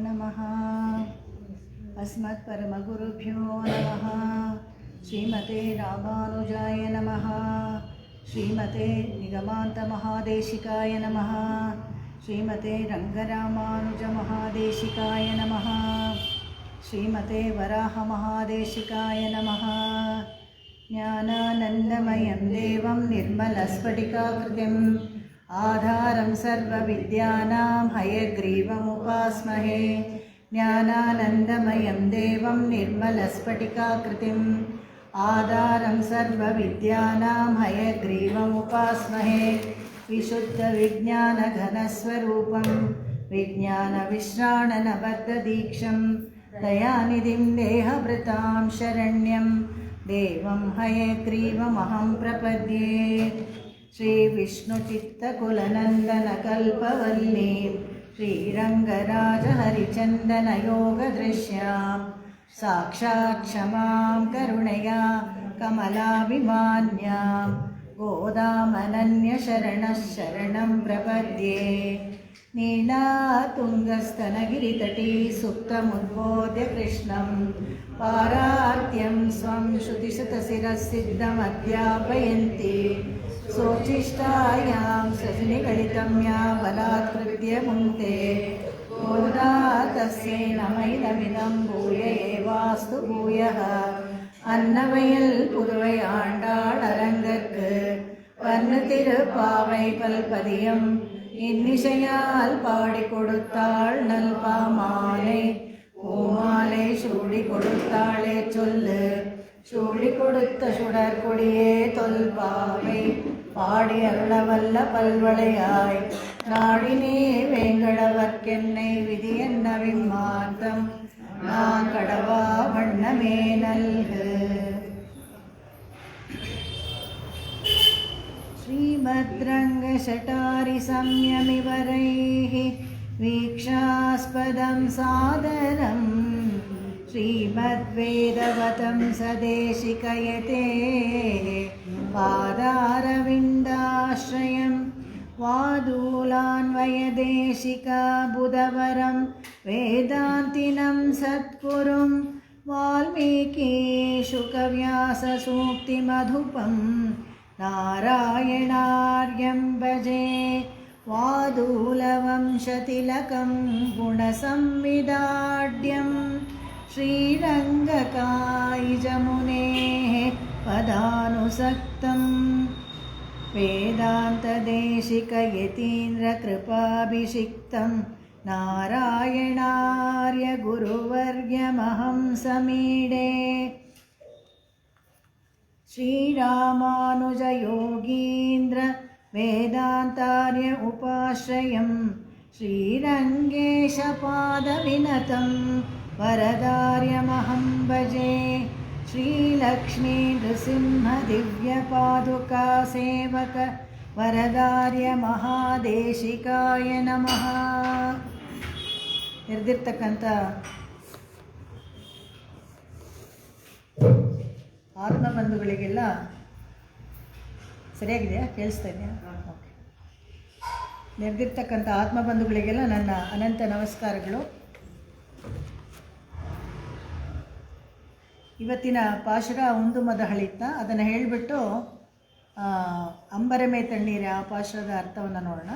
नमः। अस्मत्परमगुरुभ्यो नमः। श्रीमते रामानुजाय नमः। श्रीमते निगमान्तमहादेशिकाय नमः। श्रीमते रङ्गरामानुजमहादेशिकाय नमः। श्रीमते वराहमहादेशिकाय नमः। ज्ञानानन्दमयं देवं निर्मलस्फटिकाकृतिम् आधारं सर्वविद्यानां हयग्रीवमुपास्महे। ज्ञानानन्दमयं देवं निर्मलस्फटिकाकृतिम् आधारं सर्वविद्यानां हयग्रीवमुपास्महे। विशुद्धविज्ञानघनस्वरूपं विज्ञानविश्राणनबद्धदीक्षं दयानिधिं देहभृतां शरण्यं देवं हयग्रीवमहं प्रपद्ये। श्रीविष्णुचित्तकुलनन्दनकल्पवल्लीं श्रीरङ्गराजहरिचन्दनयोगदृश्यां साक्षात् क्षमां करुणया कमलाभिमान्यां गोदामनन्यशरणः शरणं प्रपद्ये। नीलातुङ्गस्तनगिरितटी सुप्तमुद्बोध्य कृष्णं पारार्त्यं स्वं श्रुतिशतशिरःसिद्धमध्यापयन्ति सोचिष्टायां सजनिगलितं या बलात्कृत्य मुङ्क्ते गोदा तस्यै नमैदमिदं भूय एवास्तु भूयः। अन्नवयல் புதுவை ஆண்டாள் அரங்கற்கு பன்னு திருப்பாவை பல்பதியம் இன்னிசையால் பாடி கொடுத்தாள் நல்பாமாலை. பூமாலை சூடி கொடுத்தாளே சொல்லு சூடி கொடுத்த சுடற்கொடியே தொல்பாவை பாடி அருளவல்ல பல்வளையாய் நாடினே வேங்கடவர்க்கென்னை விதி என்ன விம்மார்த்தம் நான் கடவா வண்ணமே நல்கு. श्रीमद्रङ्गशटारि संयमिवरैः वीक्षास्पदं सादरं श्रीमद्वेदवतं सदेशिकयते पादारविन्दाश्रयं वादूलान्वयदेशिका बुधवरं वेदान्तिनं सद्गुरुं वाल्मीकिशुकव्याससूक्तिमधुपं नारायणार्यं भजे। वादूलवंशतिलकं गुणसंविदाढ्यं श्रीरङ्गकायिजमुनेः पदानुसक्तं वेदान्तदेशिकयतीन्द्रकृपाभिषिक्तं नारायणार्यगुरुवर्यमहं समीडे। श्रीरामानुजयोगीन्द्र वेदान्तार्य उपाश्रयं श्रीरङ्गेशपादविनतं वरदार्यमहं भजे। श्रीलक्ष्मीनृसिंहदिव्यपादुका सेवक वरदार्य महादेशिकाय नमः. ಇರ್ದಿರ್ತಕ್ಕಂಥ ಆತ್ಮಬಂಧುಗಳಿಗೆಲ್ಲ ಸರಿಯಾಗಿದೆಯಾ? ಕೇಳಿಸ್ತಾ ಇದೆಯಾ? ಓಕೆ. ನೆರೆದಿರ್ತಕ್ಕಂಥ ಆತ್ಮಬಂಧುಗಳಿಗೆಲ್ಲ ನನ್ನ ಅನಂತ ನಮಸ್ಕಾರಗಳು. ಇವತ್ತಿನ ಪಾಶುರ ಒಂದು ಮದ ಹಳಿತ ಅದನ್ನು ಹೇಳಿಬಿಟ್ಟು ಅಂಬರಮೇ ತಣ್ಣೀರೆ ಆ ಪಾಶುರದ ಅರ್ಥವನ್ನು ನೋಡೋಣ.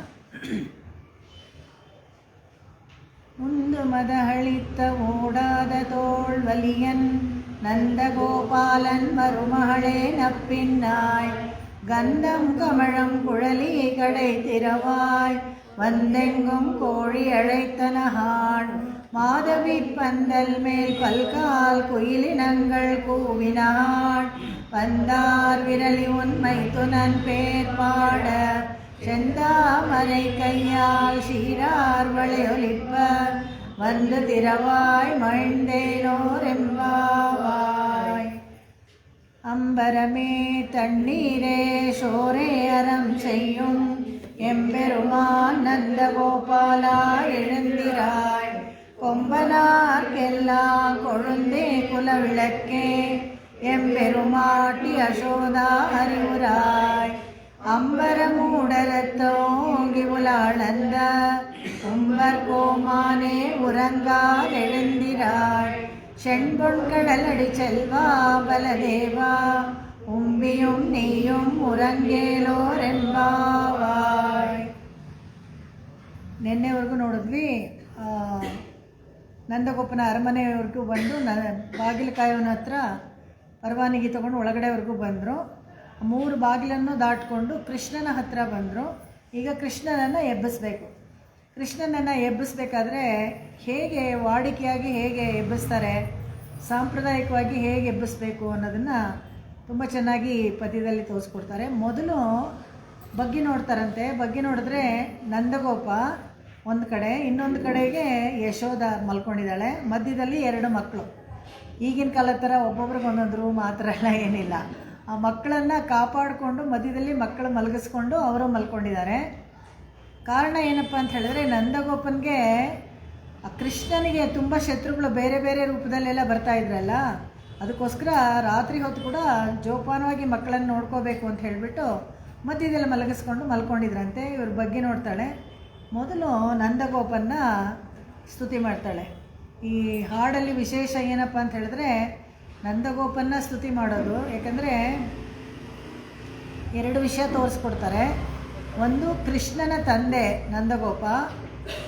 ಒಂದು ಮದ ಹಳಿತ ಓಡಾದ ತೋಳ್ವಲಿಯನ್ நந்தகோபாலன் மருமகளே நப்பின்னாய் கந்தம் கமழம் குழலி கடை திறவாய் வந்தெங்கும் கோழி அழைத்தனஹாள் மாதவி பந்தல் மேல் பல்கால் குயிலினங்கள் கூவினாள் வந்தார் விரலி உண்மை துணன் பேர் பாட செந்தாமரை கையால் சீரார் வளையொலிப்ப வந்து திறவாய் மழ்ந்தேனோரெம்பாவாய். அம்பரமே தண்ணீரே சோரே அறம் செய்யும் எம்பெருமான் நந்தகோபாலா எழுந்திராய் கொம்பனார்க்கெல்லாம் கொழுந்தே குலவிளக்கே எம்பெருமாட்டி அசோதா அறிவுராய் அம்பரமூடரத்தோங்கி உலாளந்த உம்பர்கோமானே உறங்காதெழுந்திராய் செண்பொன்கடலடி செல்வா பலதேவா உம்பியும் நீயும் ಉರಂಗೇಲೋರೆಂಬಾವಾಯ್. ನಿನ್ನೆವರೆಗೂ ನೋಡಿದ್ವಿ ನಂದಗೋಪನ ಅರಮನೆವರೆಗೂ ಬಂದು ಬಾಗಿಲು ಕಾಯೋನ ಹತ್ರ ಪರವಾನಗಿ ತೊಗೊಂಡು ಒಳಗಡೆವರೆಗೂ ಬಂದರು. 3 ಬಾಗಿಲನ್ನು ದಾಟ್ಕೊಂಡು ಕೃಷ್ಣನ ಹತ್ರ ಬಂದರು. ಈಗ ಕೃಷ್ಣನನ್ನು ಎಬ್ಬಿಸ್ಬೇಕು. ಕೃಷ್ಣನನ್ನು ಎಬ್ಬಿಸ್ಬೇಕಾದ್ರೆ ಹೇಗೆ ವಾಡಿಕೆಯಾಗಿ ಹೇಗೆ ಎಬ್ಬಿಸ್ತಾರೆ, ಸಾಂಪ್ರದಾಯಿಕವಾಗಿ ಹೇಗೆ ಎಬ್ಬಿಸ್ಬೇಕು ಅನ್ನೋದನ್ನು ತುಂಬ ಚೆನ್ನಾಗಿ ಪದ್ಯದಲ್ಲಿ ತೋರಿಸ್ಕೊಡ್ತಾರೆ. ಮೊದಲು ಬಗ್ಗಿ ನೋಡ್ತಾರಂತೆ. ಬಗ್ಗಿ ನೋಡಿದ್ರೆ ನಂದಗೋಪ ಒಂದು ಕಡೆ, ಇನ್ನೊಂದು ಕಡೆಗೆ ಯಶೋಧ ಮಲ್ಕೊಂಡಿದ್ದಾಳೆ. ಮಧ್ಯದಲ್ಲಿ 2 ಮಕ್ಕಳು. ಈಗಿನ ಕಾಲದ ಥರ ಒಬ್ಬೊಬ್ರಿಗೆ ಒಂದೊಂದು ರೂಮ್ ಆ ಥರ ಎಲ್ಲ ಏನಿಲ್ಲ. ಆ ಮಕ್ಕಳನ್ನು ಕಾಪಾಡಿಕೊಂಡು ಮಧ್ಯದಲ್ಲಿ ಮಕ್ಕಳು ಮಲಗಿಸ್ಕೊಂಡು ಅವರು ಮಲ್ಕೊಂಡಿದ್ದಾರೆ. ಕಾರಣ ಏನಪ್ಪ ಅಂತ ಹೇಳಿದ್ರೆ, ನಂದಗೋಪನಿಗೆ ಕೃಷ್ಣನಿಗೆ ತುಂಬ ಶತ್ರುಗಳು ಬೇರೆ ಬೇರೆ ರೂಪದಲ್ಲೆಲ್ಲ ಬರ್ತಾ ಇದ್ರಲ್ಲ, ಅದಕ್ಕೋಸ್ಕರ ರಾತ್ರಿ ಹೊತ್ತು ಕೂಡ ಜೋಪಾನವಾಗಿ ಮಕ್ಕಳನ್ನು ನೋಡ್ಕೋಬೇಕು ಅಂತ ಹೇಳಿಬಿಟ್ಟು ಮಧ್ಯದಲ್ಲಿ ಮಲ್ಕೊಂಡಿದ್ರಂತೆ. ಇವ್ರ ಬಗ್ಗೆ ನೋಡ್ತಾಳೆ. ಮೊದಲು ನಂದಗೋಪನ್ನ ಸ್ತುತಿ ಮಾಡ್ತಾಳೆ. ಈ ಹಾಡಲ್ಲಿ ವಿಶೇಷ ಏನಪ್ಪ ಅಂತ ಹೇಳಿದ್ರೆ, ನಂದಗೋಪನ್ನ ಸ್ತುತಿ ಮಾಡೋದು. ಯಾಕಂದರೆ 2 ವಿಷಯ ತೋರಿಸ್ಕೊಡ್ತಾರೆ. ಒಂದು, ಕೃಷ್ಣನ ತಂದೆ ನಂದಗೋಪ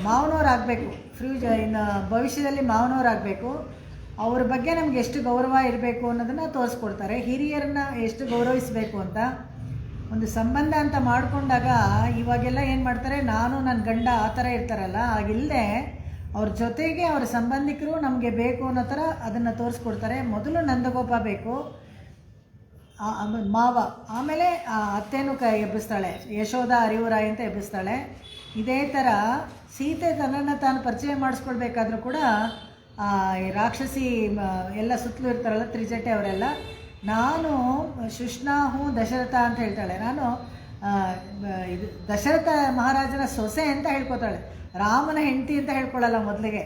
ಮಾವನವರಾಗಬೇಕು, ಇನ್ನು ಭವಿಷ್ಯದಲ್ಲಿ ಮಾವನವರಾಗಬೇಕು. ಅವ್ರ ಬಗ್ಗೆ ನಮ್ಗೆ ಎಷ್ಟು ಗೌರವ ಇರಬೇಕು ಅನ್ನೋದನ್ನು ತೋರಿಸ್ಕೊಡ್ತಾರೆ. ಹಿರಿಯರನ್ನ ಎಷ್ಟು ಗೌರವಿಸಬೇಕು ಅಂತ. ಒಂದು ಸಂಬಂಧ ಅಂತ ಮಾಡಿಕೊಂಡಾಗ ಇವಾಗೆಲ್ಲ ಏನು ಮಾಡ್ತಾರೆ, ನಾನು ನನ್ನ ಗಂಡ ಆ ಥರ ಇರ್ತಾರಲ್ಲ, ಆಗಿಲ್ಲದೆ ಅವ್ರ ಜೊತೆಗೆ ಅವ್ರ ಸಂಬಂಧಿಕರು ನಮಗೆ ಬೇಕು ಅನ್ನೋ ಥರ ಅದನ್ನು ತೋರಿಸ್ಕೊಡ್ತಾರೆ. ಮೊದಲು ನಂದಗೋಪ ಬೇಕು, ಮಾವ, ಆಮೇಲೆ ಅತ್ತೇನು ಎಬ್ಬಿಸ್ತಾಳೆ, ಯಶೋಧ ಅರಿವುರಾಯಿ ಅಂತ ಎಬ್ಬಿಸ್ತಾಳೆ. ಇದೇ ಥರ ಸೀತೆ ತನ್ನನ್ನು ತಾನು ಪರಿಚಯ ಮಾಡಿಸ್ಕೊಳ್ಬೇಕಾದ್ರೂ ಕೂಡ ರಾಕ್ಷಸಿ ಎಲ್ಲ ಸುತ್ತಲೂ ಇರ್ತಾರಲ್ಲ, ತ್ರಿಜಟೆ ಅವರೆಲ್ಲ, ನಾನು ಶುಷ್ನಾಹು ದಶರಥ ಅಂತ ಹೇಳ್ತಾಳೆ. ನಾನು ಇದು ದಶರಥ ಮಹಾರಾಜನ ಸೊಸೆ ಅಂತ ಹೇಳ್ಕೊತಾಳೆ. ರಾಮನ ಹೆಂಡತಿ ಅಂತ ಹೇಳ್ಕೊಳ್ಳಲ್ಲ ಮೊದಲಿಗೆ.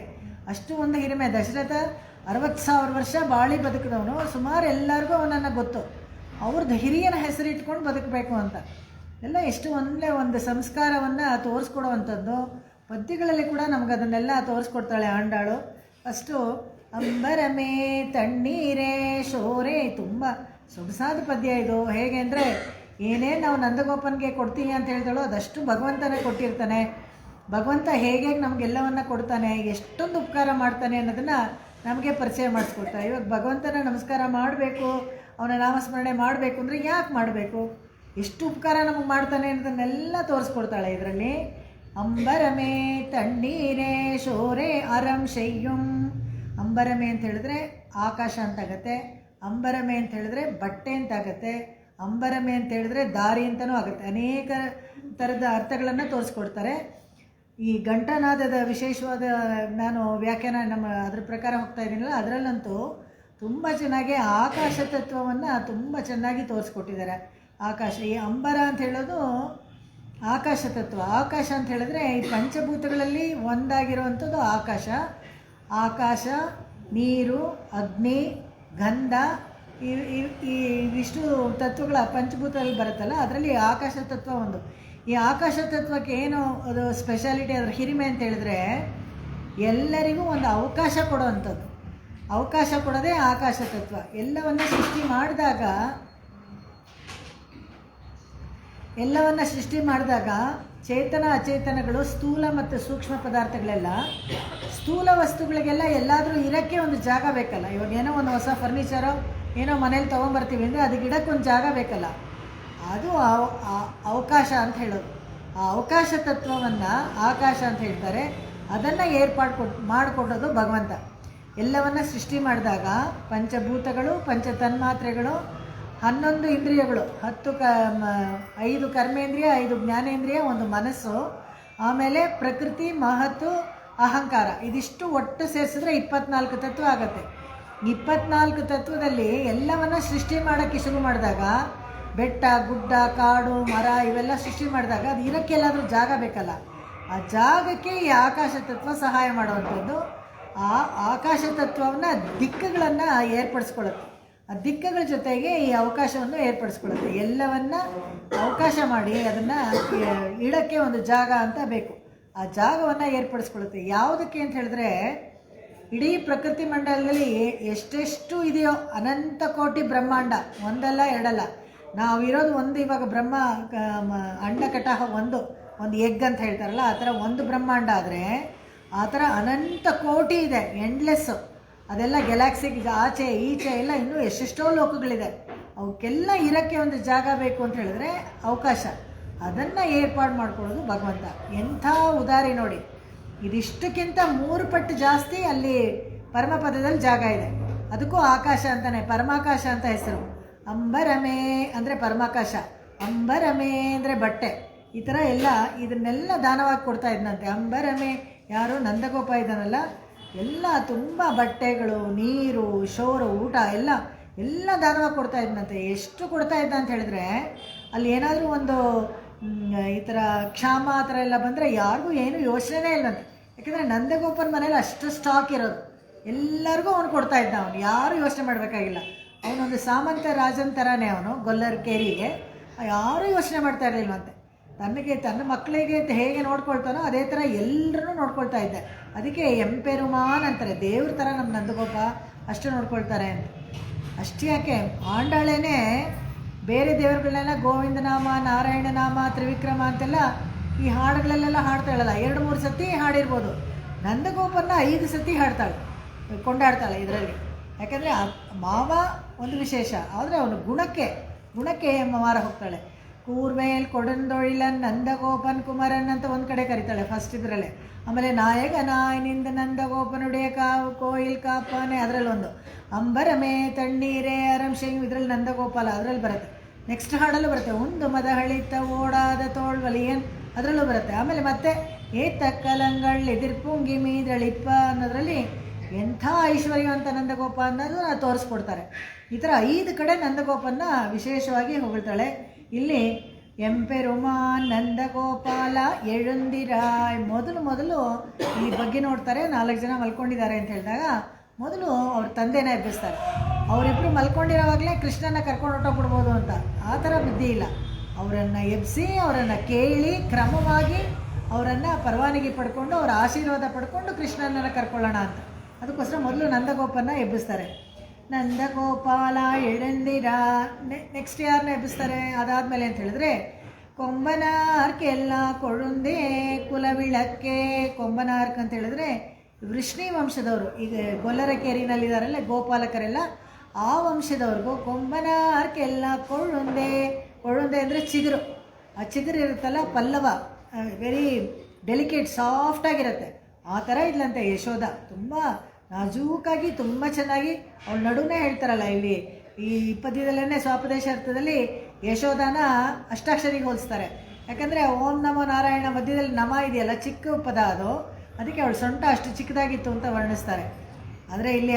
ಅಷ್ಟು ಒಂದು ಹಿರಿಮೆ. ದಶರಥ 60,000 ವರ್ಷ ಬಾಳಿ ಬದುಕಿದವನು. ಸುಮಾರು ಎಲ್ಲರಿಗೂ ಅವನನ್ನು ಗೊತ್ತು. ಅವ್ರದ್ದು ಹಿರಿಯನ ಹೆಸರಿಟ್ಕೊಂಡು ಬದುಕಬೇಕು ಅಂತ ಎಲ್ಲ ಎಷ್ಟು ಒಳ್ಳೆ ಒಂದು ಸಂಸ್ಕಾರವನ್ನು ತೋರಿಸ್ಕೊಡುವಂಥದ್ದು. ಪದ್ಯಗಳಲ್ಲಿ ಕೂಡ ನಮ್ಗೆ ಅದನ್ನೆಲ್ಲ ತೋರಿಸ್ಕೊಡ್ತಾಳೆ ಆಂಡಾಳು. ಫಸ್ಟು ಅಂಬರಮೇ ತಣ್ಣೀರೇ ಶೋರೆ, ತುಂಬ ಸೊಗಸಾದ ಪದ್ಯ ಇದು. ಹೇಗೆ ಅಂದರೆ, ಏನೇನು ನಾವು ನಂದಗೋಪನಿಗೆ ಕೊಡ್ತೀವಿ ಅಂತ ಹೇಳ್ತಾಳೋ ಅದಷ್ಟು ಭಗವಂತನೇ ಕೊಟ್ಟಿರ್ತಾನೆ. ಭಗವಂತ ಹೇಗೆ ನಮಗೆಲ್ಲವನ್ನು ಕೊಡ್ತಾನೆ, ಎಷ್ಟೊಂದು ಉಪಕಾರ ಮಾಡ್ತಾನೆ ಅನ್ನೋದನ್ನು ನಮಗೆ ಪರಿಚಯ ಮಾಡಿಸ್ಕೊಡ್ತಾರೆ. ಇವಾಗ ಭಗವಂತನ ನಮಸ್ಕಾರ ಮಾಡಬೇಕು, ಅವನ ನಾಮಸ್ಮರಣೆ ಮಾಡಬೇಕು ಅಂದರೆ ಯಾಕೆ ಮಾಡಬೇಕು, ಎಷ್ಟು ಉಪಕಾರ ನಮಗೆ ಮಾಡ್ತಾನೆ ಅನ್ನೋದನ್ನೆಲ್ಲ ತೋರಿಸ್ಕೊಡ್ತಾಳೆ ಇದರಲ್ಲಿ. ಅಂಬರಮೇ ತಣ್ಣೀರೇ ಶೋರೆ ಅರಂ ಶಯ್ಯಂ. ಅಂಬರಮೆ ಅಂತ ಹೇಳಿದ್ರೆ ಆಕಾಶ ಅಂತಾಗತ್ತೆ, ಅಂಬರಮೆ ಅಂತ ಹೇಳಿದ್ರೆ ಬಟ್ಟೆ ಅಂತಾಗತ್ತೆ, ಅಂಬರಮೆ ಅಂತ ಹೇಳಿದ್ರೆ ದಾರಿ ಅಂತಲೂ ಆಗುತ್ತೆ. ಅನೇಕ ಥರದ ಅರ್ಥಗಳನ್ನು ತೋರಿಸ್ಕೊಡ್ತಾರೆ. ಈ ಘಂಟಾನಾದದ ವಿಶೇಷವಾದ ನಾನು ವ್ಯಾಖ್ಯಾನ ಅದ್ರ ಪ್ರಕಾರ ಹೋಗ್ತಾ ಇದ್ದೀನಲ್ಲ, ಅದರಲ್ಲಂತೂ ತುಂಬ ಚೆನ್ನಾಗಿ ಆಕಾಶ ತತ್ವವನ್ನು ತುಂಬ ಚೆನ್ನಾಗಿ ತೋರಿಸ್ಕೊಟ್ಟಿದ್ದಾರೆ. ಆಕಾಶ, ಈ ಅಂಬರ ಅಂತ ಹೇಳೋದು ಆಕಾಶ ತತ್ವ. ಆಕಾಶ ಅಂತ ಹೇಳಿದ್ರೆ ಈ ಪಂಚಭೂತಗಳಲ್ಲಿ ಒಂದಾಗಿರುವಂಥದ್ದು ಆಕಾಶ. ಆಕಾಶ, ನೀರು, ಅಗ್ನಿ, ಗಂಧ, ಇವಿಷ್ಟು ತತ್ವಗಳ ಪಂಚಭೂತದಲ್ಲಿ ಬರುತ್ತಲ್ಲ, ಅದರಲ್ಲಿ ಆಕಾಶ ತತ್ವ ಒಂದು. ಈ ಆಕಾಶ ತತ್ವಕ್ಕೆ ಏನು ಅದು ಸ್ಪೆಷಾಲಿಟಿ, ಅದರ ಹಿರಿಮೆ ಅಂತ ಹೇಳಿದ್ರೆ, ಎಲ್ಲರಿಗೂ ಒಂದು ಅವಕಾಶ ಕೊಡುವಂಥದ್ದು. ಅವಕಾಶ ಕೊಡೋದೇ ಆಕಾಶ ತತ್ವ. ಎಲ್ಲವನ್ನ ಸೃಷ್ಟಿ ಮಾಡಿದಾಗ ಚೇತನ ಅಚೇತನಗಳು, ಸ್ಥೂಲ ಮತ್ತು ಸೂಕ್ಷ್ಮ ಪದಾರ್ಥಗಳೆಲ್ಲ, ಸ್ಥೂಲ ವಸ್ತುಗಳಿಗೆಲ್ಲ ಎಲ್ಲಾದರೂ ಇರೋಕ್ಕೆ ಒಂದು ಜಾಗ ಬೇಕಲ್ಲ. ಇವಾಗ ಏನೋ ಒಂದು ಹೊಸ ಫರ್ನಿಚರೋ ಏನೋ ಮನೇಲಿ ತೊಗೊಂಬರ್ತೀವಿ ಅಂದರೆ ಅದಕ್ಕೆ ಇಡೋಕ್ಕೆ ಒಂದು ಜಾಗ ಬೇಕಲ್ಲ, ಅದು ಅವಕಾಶ ಅಂತ ಹೇಳೋದು. ಆ ಅವಕಾಶ ತತ್ವವನ್ನು ಆಕಾಶ ಅಂತ ಹೇಳ್ತಾರೆ. ಅದನ್ನು ಮಾಡಿಕೊಡೋದು ಭಗವಂತ. ಎಲ್ಲವನ್ನ ಸೃಷ್ಟಿ ಮಾಡಿದಾಗ ಪಂಚಭೂತಗಳು, ಪಂಚ ತನ್ಮಾತ್ರೆಗಳು, 11 ಇಂದ್ರಿಯಗಳು, 5 ಕರ್ಮೇಂದ್ರಿಯ, 5 ಜ್ಞಾನೇಂದ್ರಿಯ, 1 ಮನಸ್ಸು, ಆಮೇಲೆ ಪ್ರಕೃತಿ, ಮಹತ್ತು, ಅಹಂಕಾರ, ಇದಿಷ್ಟು ಒಟ್ಟು ಸೇರಿಸಿದ್ರೆ 24 ತತ್ವ ಆಗುತ್ತೆ. 24 ತತ್ವದಲ್ಲಿ ಎಲ್ಲವನ್ನ ಸೃಷ್ಟಿ ಮಾಡೋಕ್ಕೆ ಶುರು ಮಾಡಿದಾಗ, ಬೆಟ್ಟ, ಗುಡ್ಡ, ಕಾಡು, ಮರ ಇವೆಲ್ಲ ಸೃಷ್ಟಿ ಮಾಡಿದಾಗ ಅದು ಇರೋಕ್ಕೆಲ್ಲಾದರೂ ಜಾಗ ಬೇಕಲ್ಲ. ಆ ಜಾಗಕ್ಕೆ ಈ ಆಕಾಶ ತತ್ವ ಸಹಾಯ ಮಾಡುವಂಥದ್ದು. ಆ ಆಕಾಶ ತತ್ವವನ್ನು ದಿಕ್ಕುಗಳನ್ನು ಏರ್ಪಡಿಸ್ಕೊಳ್ಳುತ್ತೆ. ಆ ದಿಕ್ಕುಗಳ ಜೊತೆಗೆ ಈ ಅವಕಾಶವನ್ನು ಏರ್ಪಡಿಸ್ಕೊಳ್ಳುತ್ತೆ. ಎಲ್ಲವನ್ನ ಅವಕಾಶ ಮಾಡಿ ಅದನ್ನು ಇಡೋಕ್ಕೆ ಒಂದು ಜಾಗ ಅಂತ ಬೇಕು. ಆ ಜಾಗವನ್ನು ಏರ್ಪಡಿಸ್ಕೊಳ್ಳುತ್ತೆ. ಯಾವುದಕ್ಕೆ ಅಂತ ಹೇಳಿದ್ರೆ, ಇಡೀ ಪ್ರಕೃತಿ ಮಂಡಲದಲ್ಲಿ ಎಷ್ಟೆಷ್ಟು ಇದೆಯೋ ಅನಂತ ಕೋಟಿ ಬ್ರಹ್ಮಾಂಡ, ಒಂದಲ್ಲ ಎರಡಲ್ಲ. ನಾವಿರೋದು ಒಂದು, ಇವಾಗ ಅಂಡಕಟಾಹ ಒಂದು ಎಗ್ ಅಂತ ಹೇಳ್ತಾರಲ್ಲ, ಆ ಥರ ಒಂದು ಬ್ರಹ್ಮಾಂಡ. ಆದರೆ ಆ ಥರ ಅನಂತ ಕೋಟಿ ಇದೆ, ಎಂಡ್ಲೆಸ್ಸು. ಅದೆಲ್ಲ ಗ್ಯಾಲಾಕ್ಸಿಗೆ ಆಚೆ ಈಚೆ ಎಲ್ಲ ಇನ್ನೂ ಎಷ್ಟೆಷ್ಟೋ ಲೋಕಗಳಿದೆ. ಅವಕ್ಕೆಲ್ಲ ಇರೋಕ್ಕೆ ಒಂದು ಜಾಗ ಬೇಕು ಅಂತ ಹೇಳಿದ್ರೆ ಅವಕಾಶ, ಅದನ್ನು ಏರ್ಪಾಡು ಮಾಡ್ಕೊಳ್ಳೋದು ಭಗವಂತ. ಎಂಥ ಉದಾರಿ ನೋಡಿ. ಇದಿಷ್ಟಕ್ಕಿಂತ 3 ಪಟ್ಟು ಜಾಸ್ತಿ ಅಲ್ಲಿ ಪರಮಪದದಲ್ಲಿ ಜಾಗ ಇದೆ. ಅದಕ್ಕೂ ಆಕಾಶ ಅಂತಲೇ, ಪರಮಾಕಾಶ ಅಂತ ಹೆಸರು. ಅಂಬರಮೇ ಅಂದರೆ ಪರಮಾಕಾಶ, ಅಂಬರಮೇ ಅಂದರೆ ಬಟ್ಟೆ. ಈ ಥರ ಎಲ್ಲ ಇದನ್ನೆಲ್ಲ ದಾನವಾಗಿ ಕೊಡ್ತಾ ಇದ್ದಂತೆ. ಅಂಬರಮೇ ಯಾರು? ನಂದಗೋಪ ಇದ್ದಾನಲ್ಲ, ಎಲ್ಲ ತುಂಬ ಬಟ್ಟೆಗಳು, ನೀರು, ಶೋರು, ಊಟ ಎಲ್ಲ ದಾನವಾಗಿ ಕೊಡ್ತಾ ಇದ್ದಂತೆ. ಎಷ್ಟು ಕೊಡ್ತಾ ಇದ್ದ ಅಂತ ಹೇಳಿದ್ರೆ, ಅಲ್ಲಿ ಏನಾದರೂ ಒಂದು ಈ ಥರ ಕ್ಷಾಮ ಆ ಥರ ಎಲ್ಲ ಬಂದರೆ ಯಾರಿಗೂ ಏನು ಯೋಚನೆ ಇಲ್ಲಂತೆ. ಯಾಕೆಂದರೆ ನಂದಗೋಪನ ಮನೇಲಿ ಅಷ್ಟು ಸ್ಟಾಕ್ ಇರೋದು, ಎಲ್ಲರಿಗೂ ಅವನು ಕೊಡ್ತಾ ಇದ್ದ. ಅವನು ಯಾರೂ ಯೋಚನೆ ಮಾಡಬೇಕಾಗಿಲ್ಲ. ಅವನೊಂದು ಸಾಮಂತ ರಾಜನ ಥರನೇ ಅವನು, ಗೊಲ್ಲರ ಕೇರಿಗೆ ಯಾರೂ ಯೋಚನೆ ಮಾಡ್ತಾ ಇರಲಿಲ್ವಂತೆ. ತನ್ನ ಮಕ್ಕಳಿಗೆ ಹೇಗೆ ನೋಡ್ಕೊಳ್ತಾನೋ ಅದೇ ಥರ ಎಲ್ಲರೂ ನೋಡ್ಕೊಳ್ತಾ ಇದ್ದೆ. ಅದಕ್ಕೆ ಎಂಪೆರುಮಾನ್ ಅಂತಾರೆ, ದೇವ್ರ ಥರ ನಮ್ಮ ನಂದಗೋಪ ಅಷ್ಟು ನೋಡ್ಕೊಳ್ತಾರೆ ಅಂತ. ಅಷ್ಟು ಯಾಕೆ, ಆಂಡಾಳೇನೆ ಬೇರೆ ದೇವರುಗಳನ್ನೆಲ್ಲ ಗೋವಿಂದ ನಾಮ, ನಾರಾಯಣ ನಾಮ, ತ್ರಿವಿಕ್ರಮ ಅಂತೆಲ್ಲ ಈ ಹಾಡುಗಳಲ್ಲೆಲ್ಲ ಹಾಡ್ತಾ ಹೇಳಲ್ಲ. 2-3 ಸತಿ ಹಾಡಿರ್ಬೋದು. ನಂದಗೋಪನ 5 ಸತಿ ಹಾಡ್ತಾಳೆ, ಕೊಂಡಾಡ್ತಾಳೆ ಇದರಲ್ಲಿ. ಯಾಕಂದರೆ ಮಾವ ಒಂದು ವಿಶೇಷ, ಆದರೆ ಅವನು ಗುಣಕ್ಕೆ ಮಾರ ಹೋಗ್ತಾಳೆ. ಕೂರ್ಮೇಲ್ ಕೊಡಂದೊಳಿಲನ್ ನಂದಗೋಪನ್ ಕುಮಾರನ್ ಅಂತ ಒಂದು ಕಡೆ ಕರೀತಾಳೆ ಫಸ್ಟ್ ಇದರಲ್ಲೇ. ಆಮೇಲೆ ನಾಯಕನಾಯನಿಂದ ನಂದಗೋಪನುடைய ಕಾವು ಕೋಯಿಲ್ ಕಾಪಾನೆ ಅದರಲ್ಲೊಂದು. ಅಂಬರಮೇ ತಣ್ಣೀರೇ ಅರಂಶೆ ಇದರಲ್ಲಿ ನಂದಗೋಪಾಲ ಅದರಲ್ಲಿ ಬರುತ್ತೆ. ನೆಕ್ಸ್ಟ್ ಹಾಡಲ್ಲೂ ಬರುತ್ತೆ, ಒಂದು ಮದಹಳಿತ ಓಡಾದ ತೋಳ್ವಲಿಯನ್ ಅದರಲ್ಲೂ ಬರುತ್ತೆ. ಆಮೇಲೆ ಮತ್ತೆ ಏತಕ್ಕಲಂಗಳ್ ಎದಿರ್ಪುಂಗಿ ಮೀದಳಿಪ್ಪ ಅನ್ನೋದ್ರಲ್ಲಿ ಎಂಥ ಐಶ್ವರ್ಯವಂತ ನಂದಗೋಪ ಅನ್ನೋದು ತೋರಿಸ್ಕೊಡ್ತಾರೆ. ಈ ಥರ 5 ಕಡೆ ನಂದಗೋಪನ್ನ ವಿಶೇಷವಾಗಿ ಹೊಗಳ್ತಾಳೆ. ಇಲ್ಲಿ ಎಂಪೆರುಮಾನ್ ನಂದಗೋಪಾಲ ಎಳುಂದಿರಾಯ್. ಮೊದಲು ಈ ಬಗ್ಗೆ ನೋಡ್ತಾರೆ. 4 ಜನ ಮಲ್ಕೊಂಡಿದ್ದಾರೆ ಅಂತ ಹೇಳಿದಾಗ ಮೊದಲು ಅವ್ರ ತಂದೆನ ಎಬ್ಬಿಸ್ತಾರೆ. ಅವರಿಬ್ಬರು ಮಲ್ಕೊಂಡಿರೋವಾಗಲೇ ಕೃಷ್ಣನ ಕರ್ಕೊಂಡು ಹೊಟ್ಟೋಗ್ಬಿಡ್ಬೋದು ಅಂತ. ಆ ಥರ ಬುದ್ಧಿ ಇಲ್ಲ. ಅವರನ್ನು ಎಬ್ಬಿಸಿ ಅವರನ್ನು ಕೇಳಿ ಕ್ರಮವಾಗಿ ಅವರನ್ನು ಪರವಾನಗಿ ಪಡ್ಕೊಂಡು ಅವರ ಆಶೀರ್ವಾದ ಪಡ್ಕೊಂಡು ಕೃಷ್ಣನನ್ನು ಕರ್ಕೊಳ್ಳೋಣ ಅಂತ. ಅದಕ್ಕೋಸ್ಕರ ಮೊದಲು ನಂದಗೋಪನ ಎಬ್ಬಿಸ್ತಾರೆ. ನಂದಗೋಪಾಲ ಎಳೆಂದಿರ. ನೆಕ್ಸ್ಟ್ ಯಾರನ್ನ ಎಬ್ಬಿಸ್ತಾರೆ ಅದಾದಮೇಲೆ ಅಂತ ಹೇಳಿದ್ರೆ, ಕೊಂಬನಾರ್ಕೆಲ್ಲ ಕೊಳುಂದೇ ಕುಲವಿಳಕ್ಕೆ. ಕೊಂಬನಾರ್ಕ್ ಅಂತ ಹೇಳಿದ್ರೆ ವೃಷ್ಣಿ ವಂಶದವರು, ಈಗ ಗೊಲ್ಲರ ಕೇರಿನಲ್ಲಿದ್ದಾರಲ್ಲ ಗೋಪಾಲಕರೆಲ್ಲ, ಆ ವಂಶದವ್ರಿಗೂ ಕೊಂಬನಾರ್ಕೆಲ್ಲ ಕೊಳುಂದೆ ಅಂದರೆ ಚಿಗುರು. ಆ ಚಿಗುರು ಇರುತ್ತಲ್ಲ ಪಲ್ಲವ, ವೆರಿ ಡೆಲಿಕೇಟ್, ಸಾಫ್ಟಾಗಿರುತ್ತೆ. ಆ ಥರ ಇದ್ಲಂತೆ ಯಶೋಧ. ತುಂಬ ನಾಜೂಕಾಗಿ ತುಂಬ ಚೆನ್ನಾಗಿ ಅವಳ ನಡುನೇ ಹೇಳ್ತಾರಲ್ಲ ಇಲ್ಲಿ ಈ ಪದ್ಯದಲ್ಲೇ ಸ್ವಾಪದೇಶ ಅರ್ಥದಲ್ಲಿ ಯಶೋಧನ ಅಷ್ಟಾಕ್ಷರಿಗೆ ಹೋಲಿಸ್ತಾರೆ. ಯಾಕಂದರೆ ಓಂ ನಮೋ ನಾರಾಯಣ ಮಧ್ಯದಲ್ಲಿ ನಮ ಇದೆಯಲ್ಲ, ಚಿಕ್ಕ ಪದ ಅದು, ಅದಕ್ಕೆ ಅವಳು ಸೊಂಟ ಅಷ್ಟು ಚಿಕ್ಕದಾಗಿತ್ತು ಅಂತ ವರ್ಣಿಸ್ತಾರೆ. ಆದರೆ ಇಲ್ಲಿ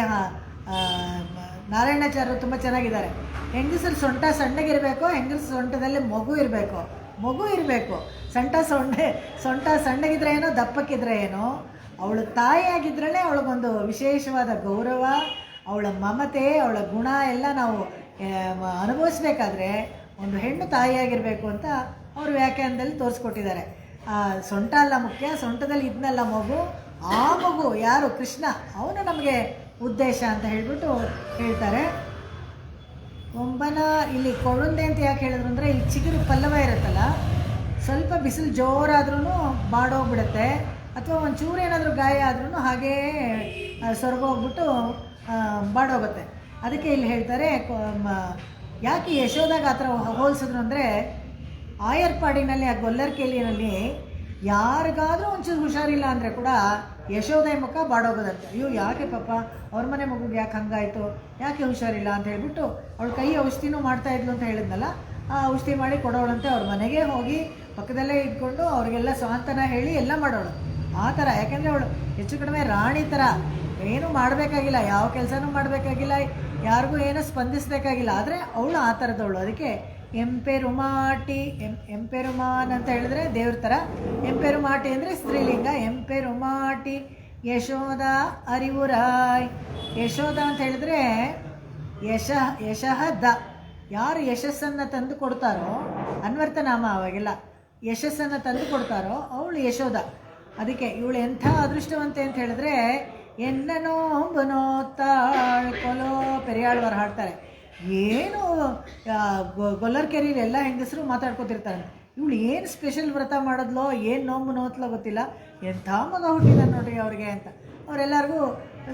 ನಾರಾಯಣಾಚಾರ್ಯರು ತುಂಬ ಚೆನ್ನಾಗಿದ್ದಾರೆ. ಹೆಂಗಸರು ಸೊಂಟ ಸಣ್ಣಗಿರಬೇಕು, ಹೆಂಗಸರು ಸೊಂಟದಲ್ಲಿ ಮಗು ಇರಬೇಕು. ಸೊಂಟ ಸಣ್ಣಗಿದ್ರೆ ಏನೋ, ದಪ್ಪಕ್ಕಿದ್ರೆ ಏನೋ. ಅವಳು ತಾಯಿಯಾಗಿದ್ರೇ ಅವಳಿಗೊಂದು ವಿಶೇಷವಾದ ಗೌರವ, ಅವಳ ಮಮತೆ, ಅವಳ ಗುಣ ಎಲ್ಲ ನಾವು ಅನುಭವಿಸ್ಬೇಕಾದ್ರೆ ಒಂದು ಹೆಣ್ಣು ತಾಯಿಯಾಗಿರಬೇಕು ಅಂತ ಅವರು ವ್ಯಾಖ್ಯಾನದಲ್ಲಿ ತೋರಿಸ್ಕೊಟ್ಟಿದ್ದಾರೆ. ಸೊಂಟ ಅಲ್ಲ ಮುಖ್ಯ, ಸೊಂಟದಲ್ಲಿ ಇದನ್ನೆಲ್ಲ ಮಗು, ಆ ಮಗು ಯಾರು? ಕೃಷ್ಣ, ಅವನು ನಮಗೆ ಉದ್ದೇಶ ಅಂತ ಹೇಳ್ಬಿಟ್ಟು ಹೇಳ್ತಾರೆ. ಇಲ್ಲಿ ಕೊಳುಂದೆ ಅಂತ ಯಾಕೆ ಹೇಳಿದ್ರು ಅಂದರೆ, ಇಲ್ಲಿ ಚಿಗುರು ಪಲ್ಲವ ಇರುತ್ತಲ್ಲ, ಸ್ವಲ್ಪ ಬಿಸಿಲು ಜೋರಾದ್ರೂ ಬಾಡೋಗ್ಬಿಡುತ್ತೆ, ಅಥವಾ ಒಂಚೂರು ಏನಾದರೂ ಗಾಯ ಆದ್ರೂ ಹಾಗೇ ಸೊರಗೋಗ್ಬಿಟ್ಟು ಬಾಡೋಗುತ್ತೆ. ಅದಕ್ಕೆ ಇಲ್ಲಿ ಹೇಳ್ತಾರೆ, ಯಾಕೆ ಯಶೋದಾಗ ಆ ಥರ ಹೋಲಿಸಿದ್ರು ಅಂದರೆ, ಆಯರ್ಪಾಡಿನಲ್ಲಿ ಆ ಗೊಲ್ಲರ ಕೇಲಿನಲ್ಲಿ ಯಾರಿಗಾದರೂ ಒಂಚೂರು ಹುಷಾರಿಲ್ಲ ಅಂದರೆ ಕೂಡ ಯಶೋದೆ ಮುಖ ಬಾಡೋಗೋದಂತೆ. ಅಯ್ಯೋ ಯಾಕೆ ಪಾಪ ಅವ್ರ ಮನೆ ಮಗುಗೆ ಯಾಕೆ ಹಂಗಾಯಿತು, ಯಾಕೆ ಹುಷಾರಿಲ್ಲ ಅಂತ ಹೇಳ್ಬಿಟ್ಟು ಅವಳು ಕೈ ಔಷಧಿನೂ ಮಾಡ್ತಾಯಿದ್ಲು ಅಂತ ಹೇಳಿದ್ನಲ್ಲ, ಆ ಔಷಧಿ ಮಾಡಿ ಕೊಡೋಳಂತೆ. ಅವ್ರ ಮನೆಗೆ ಹೋಗಿ ಪಕ್ಕದಲ್ಲೇ ಇದ್ಕೊಂಡು ಅವ್ರಿಗೆಲ್ಲ ಸ್ವಾಂತನ ಹೇಳಿ ಎಲ್ಲ ಮಾಡೋಳು ಆ ಥರ. ಯಾಕೆಂದರೆ ಅವಳು ಹೆಚ್ಚು ಕಡಿಮೆ ರಾಣಿ ಥರ, ಏನೂ ಮಾಡಬೇಕಾಗಿಲ್ಲ, ಯಾವ ಕೆಲಸನೂ ಮಾಡಬೇಕಾಗಿಲ್ಲ, ಯಾರಿಗೂ ಏನೂ ಸ್ಪಂದಿಸಬೇಕಾಗಿಲ್ಲ. ಆದರೆ ಅವಳು ಆ ಥರದವಳು. ಅದಕ್ಕೆ ಎಂಪೆರುಮಾನ್ ಅಂತ ಹೇಳಿದ್ರೆ ದೇವ್ರ ಥರ, ಎಂಪೆರುಮಾಟಿ ಅಂದರೆ ಸ್ತ್ರೀಲಿಂಗ. ಎಂಪೆರುಮಾಟಿ ಯಶೋಧ ಅರಿವುರಾಯ್. ಯಶೋಧ ಅಂತ ಹೇಳಿದ್ರೆ ಯಶಃ ದ, ಯಾರು ಯಶಸ್ಸನ್ನು ತಂದು ಕೊಡ್ತಾರೋ, ಅನ್ವರ್ಥ ನಾಮ ಅವಾಗೆಲ್ಲ, ಯಶಸ್ಸನ್ನು ತಂದು ಕೊಡ್ತಾರೋ ಅವಳು ಯಶೋಧ. ಅದಕ್ಕೆ ಇವಳು ಎಂಥ ಅದೃಷ್ಟವಂತೆ ಅಂತ ಹೇಳಿದ್ರೆ, ಎನ್ನನೋ ಬನೋತ್ತಾಳ್ ಕೊಲೋ ಪೆರಿಯಾಳ್ವಾರು ಹಾಡ್ತಾರೆ. ಏನು ಗೊಲ್ಲರ್ಕೆರೆಯಲ್ಲಿ ಎಲ್ಲ ಹೆಂಗಸರು ಮಾತಾಡ್ಕೊತಿರ್ತಾರೆ, ಇವಳು ಏನು ಸ್ಪೆಷಲ್ ವ್ರತ ಮಾಡಿದ್ಲೋ, ಏನು ನೋಂಬು ನೋತ್ಲೋ ಗೊತ್ತಿಲ್ಲ, ಎಂಥ ಮಗ ಹುಟ್ಟಿದ ನೋಡ್ರಿ ಅವ್ರಿಗೆ ಅಂತ ಅವರೆಲ್ಲರಿಗೂ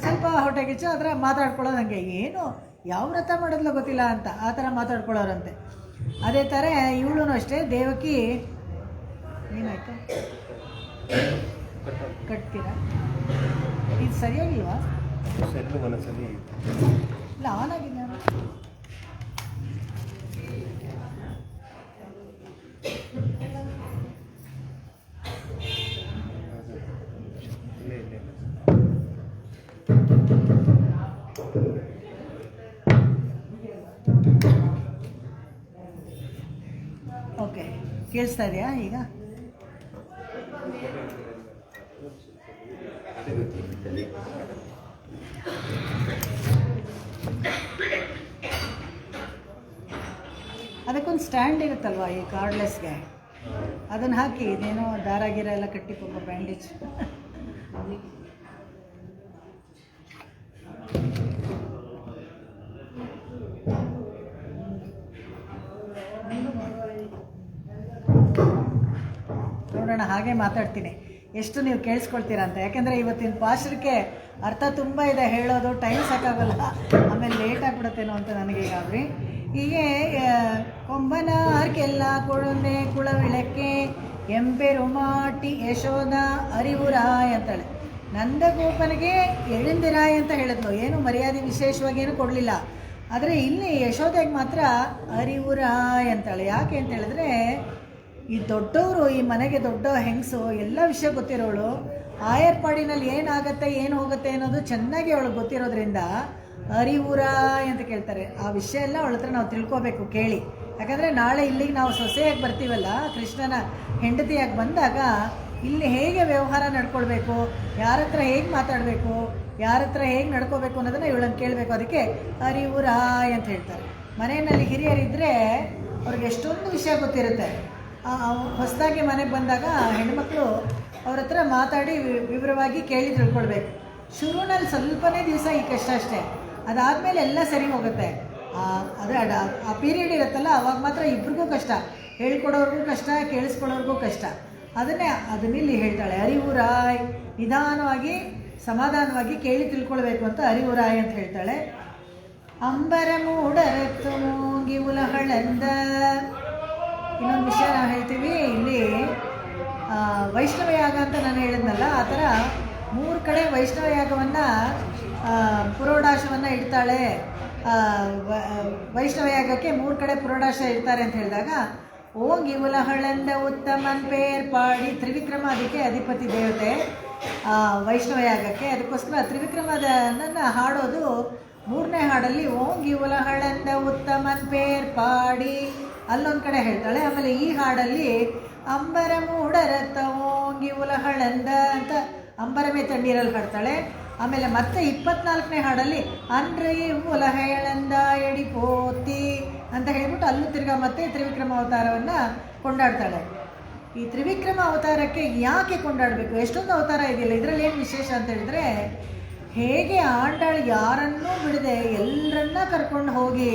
ಸ್ವಲ್ಪ ಹೊಟ್ಟೆಗಿಚ್ಚು ಆ ಥರ ಮಾತಾಡ್ಕೊಳ್ಳೋದು. ಹಂಗೆ ಏನು ಯಾವ ವ್ರತ ಮಾಡಿದ್ಲೋ ಗೊತ್ತಿಲ್ಲ ಅಂತ ಆ ಥರ ಮಾತಾಡ್ಕೊಳ್ಳೋರಂತೆ. ಅದೇ ಥರ ಇವಳು ಅಷ್ಟೇ, ದೇವಕಿ ಏನಾಯಿತು ಕಟ್ತೀರಾ? ಇದು ಸರಿಯಾಗಿಲ್ವಾ? ಇಲ್ಲ, ಆನ್ ಆಗಿದೆ. ಓಕೆ, ಕೇಳಿಸ್ತಾ ಇದೆಯಾ ಈಗ? ಅದಕ್ಕೊಂದು ಸ್ಟ್ಯಾಂಡ್ ಇರುತ್ತಲ್ವ ಈ ಕಾರ್ಡ್ಲೆಸ್ಗೆ, ಅದನ್ನು ಹಾಕಿ ಇದೇನೋ ದಾರ ಗಿರ ಎಲ್ಲ ಕಟ್ಟಿ ಪಾಪ ಬ್ಯಾಂಡೇಜ್. ನೋಡೋಣ, ಹಾಗೆ ಮಾತಾಡ್ತೀನಿ ಎಷ್ಟು ನೀವು ಕೇಳಿಸ್ಕೊಳ್ತೀರಾ ಅಂತ. ಯಾಕೆಂದರೆ ಇವತ್ತಿನ ಪಾಶ್ರಕ್ಕೆ ಅರ್ಥ ತುಂಬ ಇದೆ, ಹೇಳೋದು ಟೈಮ್ ಸಾಕಾಗಲ್ಲ, ಆಮೇಲೆ ಲೇಟ್ ಆಗಿಬಿಡುತ್ತೇನೋ ಅಂತ ನನಗೀಗಾಗ್ರಿ. ಹೀಗೆ ಕೊಂಬನಾರ್ಕೆಲ್ಲ ಕೊಡುಂದೆ ಕುಳವಿಳಕ್ಕೆ ಎಂಪೆರುಮಾಟಿ ಯಶೋದ ಅರಿವುರಾಯ್ ಅಂತಾಳೆ. ನಂದಗೋಪನಿಗೆ ಎಳಿಂದಿರಾಯ್ ಅಂತ ಹೇಳಿದ್ಲು, ಏನು ಮರ್ಯಾದೆ ವಿಶೇಷವಾಗಿ ಏನು ಕೊಡಲಿಲ್ಲ. ಆದರೆ ಇಲ್ಲಿ ಯಶೋದೆಗೆ ಮಾತ್ರ ಅರಿವುರಾಯ್ ಅಂತಾಳೆ. ಯಾಕೆ ಅಂತ ಹೇಳಿದ್ರೆ, ಈ ದೊಡ್ಡವರು, ಈ ಮನೆಗೆ ದೊಡ್ಡ ಹೆಂಗಸು, ಎಲ್ಲ ವಿಷಯ ಗೊತ್ತಿರೋಳು, ಆಯರ್ಪಾಡಿನಲ್ಲಿ ಏನಾಗತ್ತೆ ಏನು ಹೋಗುತ್ತೆ ಅನ್ನೋದು ಚೆನ್ನಾಗಿ ಅವಳಿಗೆ ಗೊತ್ತಿರೋದ್ರಿಂದ ಅರಿವುರಾಯ್ ಅಂತ ಕೇಳ್ತಾರೆ. ಆ ವಿಷಯ ಎಲ್ಲ ಅವಳ ಹತ್ರ ನಾವು ತಿಳ್ಕೊಬೇಕು ಕೇಳಿ. ಯಾಕಂದರೆ ನಾಳೆ ಇಲ್ಲಿಗೆ ನಾವು ಸೊಸೆಯಾಗಿ ಬರ್ತೀವಲ್ಲ, ಕೃಷ್ಣನ ಹೆಂಡತಿಯಾಗಿ ಬಂದಾಗ ಇಲ್ಲಿ ಹೇಗೆ ವ್ಯವಹಾರ ನಡ್ಕೊಳ್ಬೇಕು, ಯಾರ ಹತ್ರ ಹೇಗೆ ಮಾತಾಡಬೇಕು, ಯಾರ ಹತ್ರ ಹೇಗೆ ನಡ್ಕೋಬೇಕು ಅನ್ನೋದನ್ನು ಇವಳನ್ನು ಕೇಳಬೇಕು. ಅದಕ್ಕೆ ಅರಿವುರಾಯ್ ಅಂತ ಹೇಳ್ತಾರೆ. ಮನೆಯಲ್ಲಿ ಹಿರಿಯರಿದ್ದರೆ ಅವ್ರಿಗೆ ಎಷ್ಟೊಂದು ವಿಷಯ ಗೊತ್ತಿರುತ್ತೆ. ಹೊಸದಾಗಿ ಮನೆಗೆ ಬಂದಾಗ ಹೆಣ್ಮಕ್ಳು ಅವ್ರ ಹತ್ರ ಮಾತಾಡಿ ವಿವರವಾಗಿ ಕೇಳಿ ತಿಳ್ಕೊಳ್ಬೇಕು. ಶುರುವಿನಲ್ಲಿ ಸ್ವಲ್ಪನೇ ದಿವಸ ಈ ಕಷ್ಟ ಅಷ್ಟೇ, ಅದಾದಮೇಲೆ ಎಲ್ಲ ಸರಿ ಹೋಗುತ್ತೆ. ಅದು ಆ ಪೀರಿಯಡ್ ಇರುತ್ತಲ್ಲ, ಅವಾಗ ಮಾತ್ರ ಇಬ್ರಿಗೂ ಕಷ್ಟ, ಹೇಳ್ಕೊಡೋರ್ಗೂ ಕಷ್ಟ, ಕೇಳಿಸ್ಕೊಳ್ಳೋರ್ಗೂ ಕಷ್ಟ. ಅದನ್ನಿಲ್ಲಿ ಹೇಳ್ತಾಳೆ, ಅರಿವುರಾಯ್, ನಿಧಾನವಾಗಿ ಸಮಾಧಾನವಾಗಿ ಕೇಳಿ ತಿಳ್ಕೊಳ್ಬೇಕು ಅಂತ ಅರಿವುರಾಯ್ ಅಂತ ಹೇಳ್ತಾಳೆ. ಅಂಬರ ಮೂಡರತ್ತು ಮೂಂಗಿ ಉಲಹಳಂದ. ಇನ್ನೊಂದು ವಿಷಯ ನಾವು ಹೇಳ್ತೀವಿ ಇಲ್ಲಿ, ವೈಷ್ಣವ ಯಾಗ ಅಂತ ನಾನು ಹೇಳಿದ್ನಲ್ಲ, ಆ ಥರ 3 ಕಡೆ ವೈಷ್ಣವ ಯಾಗವನ್ನು ಪುರೋಡಾಶವನ್ನು ಇಡ್ತಾಳೆ. ವೈಷ್ಣವ ಯಾಗಕ್ಕೆ 3 ಕಡೆ ಪುರೋಡಾಶ ಇಡ್ತಾರೆ ಅಂತ ಹೇಳಿದಾಗ, ಓಂಗಿ ಉಲಹಳಂದ ಉತ್ತಮನ್ ಪೇರ್ಪಾಡಿ, ತ್ರಿವಿಕ್ರಮ ಅದಕ್ಕೆ ಅಧಿಪತಿ ದೇವತೆ ವೈಷ್ಣವ ಯಾಗಕ್ಕೆ. ಅದಕ್ಕೋಸ್ಕರ ತ್ರಿವಿಕ್ರಮದನ್ನು ಹಾಡೋದು 3ನೇ ಹಾಡಲ್ಲಿ ಓಂಗಿ ಉಲಹಳಂದ ಉತ್ತಮನ್ ಪೇರ್ಪಾಡಿ ಅಲ್ಲೊಂದು ಕಡೆ ಹೇಳ್ತಾಳೆ. ಆಮೇಲೆ ಈ ಹಾಡಲ್ಲಿ ಅಂಬರ ಮೂಡರತ್ತ ಓಂಗಿ ಉಲಹಳಂದ ಅಂತ ಅಂಬರಮೇ ತಣ್ಣೀರಲ್ಲಿ ಹಾಡ್ತಾಳೆ. ಆಮೇಲೆ ಮತ್ತೆ 24ನೇ ಹಾಡಲ್ಲಿ ಅನ್ರಿ ಉಲಹಳಂದ ಎಡಿ ಪೋತಿ ಅಂತ ಹೇಳ್ಬಿಟ್ಟು ಅಲ್ಲೂ ತಿರ್ಗಾ ಮತ್ತೆ ತ್ರಿವಿಕ್ರಮ ಅವತಾರವನ್ನು ಕೊಂಡಾಡ್ತಾಳೆ. ಈ ತ್ರಿವಿಕ್ರಮ ಅವತಾರಕ್ಕೆ ಯಾಕೆ ಕೊಂಡಾಡಬೇಕು? ಎಷ್ಟೊಂದು ಅವತಾರ ಇದೆಯಲ್ಲ, ಇದರಲ್ಲಿ ಏನು ವಿಶೇಷ ಅಂತ ಹೇಳಿದ್ರೆ, ಹೇಗೆ ಆಂಡಾಳು ಯಾರನ್ನೂ ಬಿಡದೆ ಎಲ್ಲರನ್ನ ಕರ್ಕೊಂಡು ಹೋಗಿ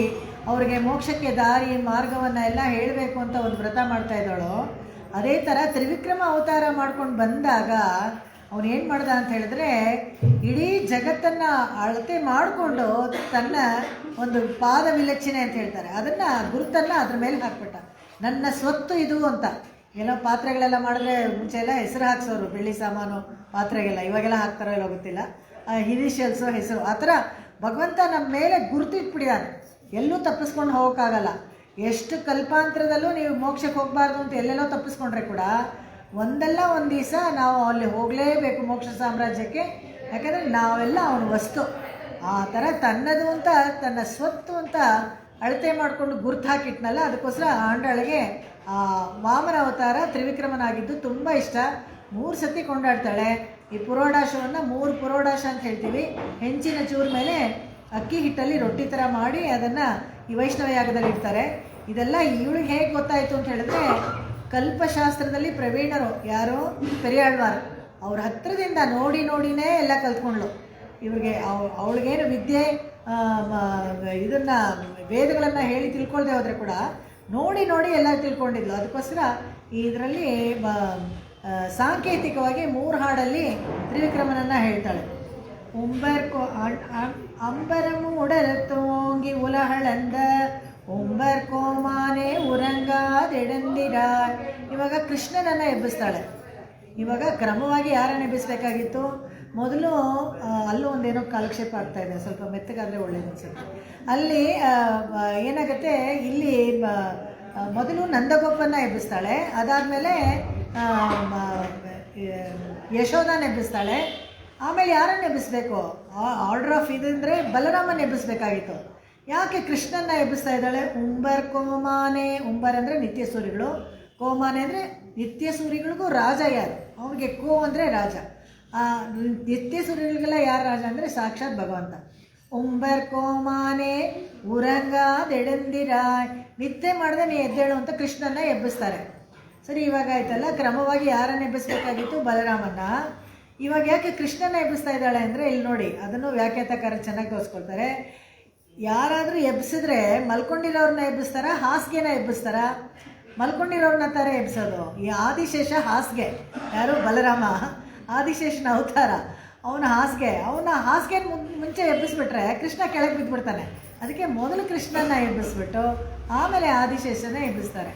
ಅವ್ರಿಗೆ ಮೋಕ್ಷಕ್ಕೆ ದಾರಿ ಮಾರ್ಗವನ್ನು ಎಲ್ಲ ಹೇಳಬೇಕು ಅಂತ ಒಂದು ವ್ರತ ಮಾಡ್ತಾ ಇದ್ದಾಳೋ, ಅದೇ ಥರ ತ್ರಿವಿಕ್ರಮ ಅವತಾರ ಮಾಡ್ಕೊಂಡು ಬಂದಾಗ ಅವನು ಏನು ಮಾಡ್ದ ಅಂತ ಹೇಳಿದ್ರೆ, ಇಡೀ ಜಗತ್ತನ್ನು ಅಳತೆ ಮಾಡಿಕೊಂಡು ತನ್ನ ಒಂದು ಪಾದ ವಿಲಕ್ಷಣೆ ಅಂತ ಹೇಳ್ತಾರೆ, ಅದನ್ನು ಗುರುತನ್ನು ಅದ್ರ ಮೇಲೆ ಹಾಕ್ಬಿಟ್ಟ. ನನ್ನ ಸ್ವತ್ತು ಇದು ಅಂತ. ಏನೋ ಪಾತ್ರೆಗಳೆಲ್ಲ ಮಾಡಿದ್ರೆ ಮುಂಚೆ ಎಲ್ಲ ಹೆಸರು ಹಾಕ್ಸೋರು, ಬೆಳ್ಳಿ ಸಾಮಾನು ಪಾತ್ರೆಗೆಲ್ಲ, ಇವಾಗೆಲ್ಲ ಹಾಕ್ತಾರೋ ಇಲ್ಲ ಗೊತ್ತಿಲ್ಲ, ಇನಿಷಿಯಲ್ಸು ಹೆಸರು, ಆ ಥರ ಭಗವಂತ ನಮ್ಮ ಮೇಲೆ ಗುರುತು ಇಟ್ಬಿಟ್ಟಿದ್ದಾನೆ. ಎಲ್ಲೂ ತಪ್ಪಿಸ್ಕೊಂಡು ಹೋಗೋಕ್ಕಾಗಲ್ಲ. ಎಷ್ಟು ಕಲ್ಪಾಂತರದಲ್ಲೂ ನೀವು ಮೋಕ್ಷಕ್ಕೆ ಹೋಗಬಾರ್ದು ಅಂತ ಎಲ್ಲೆಲ್ಲೋ ತಪ್ಪಿಸ್ಕೊಂಡ್ರೆ ಕೂಡ ಒಂದಲ್ಲ ಒಂದು ದಿವಸ ನಾವು ಅಲ್ಲಿ ಹೋಗಲೇಬೇಕು ಮೋಕ್ಷ ಸಾಮ್ರಾಜ್ಯಕ್ಕೆ. ಯಾಕಂದರೆ ನಾವೆಲ್ಲ ಅವನ ವಸ್ತು. ಆ ಥರ ತನ್ನದು ಅಂತ, ತನ್ನ ಸ್ವತ್ತು ಅಂತ ಅಳತೆ ಮಾಡಿಕೊಂಡು ಗುರ್ತು ಹಾಕಿಟ್ನಲ್ಲ, ಅದಕ್ಕೋಸ್ಕರ ಆಂಡಾಳಿಗೆ ಆ ವಾಮನ ಅವತಾರ ತ್ರಿವಿಕ್ರಮನಾಗಿದ್ದು ತುಂಬ ಇಷ್ಟ. 3 ಸತಿ ಕೊಂಡಾಡ್ತಾಳೆ. ಈ ಪುರೋಡಾಶವನ್ನು 3 ಪುರೋಡಾಶ ಅಂತ ಹೇಳ್ತೀವಿ. ಹೆಂಚಿನ ಚೂರು ಮೇಲೆ ಅಕ್ಕಿ ಹಿಟ್ಟಲ್ಲಿ ರೊಟ್ಟಿ ಥರ ಮಾಡಿ ಅದನ್ನು ಈ ವೈಷ್ಣವ ಯಾಗದಲ್ಲಿ ಇಡ್ತಾರೆ. ಇದೆಲ್ಲ ಇವಳಿಗೆ ಹೇಗೆ ಗೊತ್ತಾಯಿತು ಅಂತ ಹೇಳಿದ್ರೆ, ಕಲ್ಪಶಾಸ್ತ್ರದಲ್ಲಿ ಪ್ರವೀಣರು ಯಾರು, ಪೆರಿಯಾಳ್ವಾರ್, ಅವ್ರ ಹತ್ರದಿಂದ ನೋಡಿ ನೋಡಿನೇ ಎಲ್ಲ ಕಲ್ತ್ಕೊಂಡ್ಳು. ಇವ್ರಿಗೆ ಅವಳಿಗೇನು ವಿದ್ಯೆ ಇದನ್ನು ವೇದಗಳನ್ನು ಹೇಳಿ ತಿಳ್ಕೊಳ್ದೆ ಹೋದರೆ ಕೂಡ ನೋಡಿ ನೋಡಿ ಎಲ್ಲ ತಿಳ್ಕೊಂಡಿದ್ಲು. ಅದಕ್ಕೋಸ್ಕರ ಇದರಲ್ಲಿ ಸಾಂಕೇತಿಕವಾಗಿ 3 ಹಾಡಲ್ಲಿ ತ್ರಿವಿಕ್ರಮನನ್ನು ಹೇಳ್ತಾಳೆ. ಅಂಬರಮು ಉಡರತೋಂಗಿ ಉಲಹಳಂದ ಕೋಮಾನೆ ಉರಂಗಾದೆಡಂದಿರ. ಇವಾಗ ಕೃಷ್ಣನನ್ನು ಎಬ್ಬಿಸ್ತಾಳೆ. ಇವಾಗ ಕ್ರಮವಾಗಿ ಯಾರನ್ನು ಎಬ್ಬಿಸ್ಬೇಕಾಗಿತ್ತು? ಮೊದಲು ಅಲ್ಲೂ ಒಂದೇನೋ ಕಾಲಕ್ಷೇಪ ಆಗ್ತಾಯಿದೆ, ಸ್ವಲ್ಪ ಮೆತ್ತಗಾದರೆ ಒಳ್ಳೇದು ಅನ್ಸುತ್ತೆ. ಅಲ್ಲಿ ಏನಾಗುತ್ತೆ, ಇಲ್ಲಿ ಮೊದಲು ನಂದಗೋಪನ್ನ ಎಬ್ಬಿಸ್ತಾಳೆ, ಅದಾದಮೇಲೆ ಯಶೋಧನ ಎಬ್ಬಿಸ್ತಾಳೆ, ಆಮೇಲೆ ಯಾರನ್ನು ಎಬ್ಬಿಸ್ಬೇಕು? ಆರ್ಡರ್ ಆಫ್ ಇದಂದರೆ ಬಲರಾಮನ ಎಬ್ಬಿಸ್ಬೇಕಾಗಿತ್ತು. ಯಾಕೆ ಕೃಷ್ಣನ್ನ ಎಬ್ಬಿಸ್ತಾ ಇದ್ದಾಳೆ? ಕೋಮಾನೆ, ಅಂದರೆ ನಿತ್ಯ ಸೂರಿಗಳು, ಕೋಮಾನೆ ಅಂದರೆ ನಿತ್ಯ ಸೂರಿಗಳಿಗೂ ರಾಜ ಯಾರು? ಅವನಿಗೆ ಅಂದರೆ ರಾಜ. ನಿತ್ಯ ಸೂರಿಗಳಿಗೆಲ್ಲ ಯಾರು ರಾಜ ಅಂದರೆ ಸಾಕ್ಷಾತ್ ಭಗವಂತ. ಕೋಮಾನೆ ಉರಂಗಾದೆಡಂದಿರಾಯ್, ನಿದ್ದೆ ಮಾಡಿದೆ ನೀ ಎದ್ದೇಳು ಅಂತ ಕೃಷ್ಣನ್ನ ಎಬ್ಬಿಸ್ತಾರೆ. ಸರಿ, ಇವಾಗ ಆಯ್ತಲ್ಲ, ಕ್ರಮವಾಗಿ ಯಾರನ್ನು ಎಬ್ಬಿಸ್ಬೇಕಾಗಿತ್ತು? ಬಲರಾಮನ್ನ. ಇವಾಗ ಯಾಕೆ ಕೃಷ್ಣನ ಎಬ್ಬಿಸ್ತಾ ಇದ್ದಾಳೆ ಅಂದರೆ ಇಲ್ಲಿ ನೋಡಿ, ಅದನ್ನು ವ್ಯಾಖ್ಯಾತಕಾರ ಚೆನ್ನಾಗಿ ತೋರಿಸ್ಕೊಳ್ತಾರೆ. ಯಾರಾದರೂ ಎಬ್ಬಿಸಿದ್ರೆ ಮಲ್ಕೊಂಡಿರೋರನ್ನ ಎಬ್ಬಿಸ್ತಾರ, ಹಾಸಿಗೆನ ಎಬ್ಬಿಸ್ತಾರ? ಮಲ್ಕೊಂಡಿರೋರನ್ನ ಥರ ಎಬ್ಬಿಸೋದು. ಈ ಆದಿಶೇಷ ಹಾಸಿಗೆ, ಯಾರು? ಬಲರಾಮ. ಆದಿಶೇಷನ ಅವತಾರ, ಅವನ ಹಾಸಿಗೆ ಮುಂಚೆ ಎಬ್ಬಿಸ್ಬಿಟ್ರೆ ಕೃಷ್ಣ ಕೆಳಗೆ ಬಿದ್ದುಬಿಡ್ತಾನೆ. ಅದಕ್ಕೆ ಮೊದಲು ಕೃಷ್ಣನ ಎಬ್ಬಿಸ್ಬಿಟ್ಟು ಆಮೇಲೆ ಆದಿಶೇಷನ ಎಬ್ಬಿಸ್ತಾರೆ.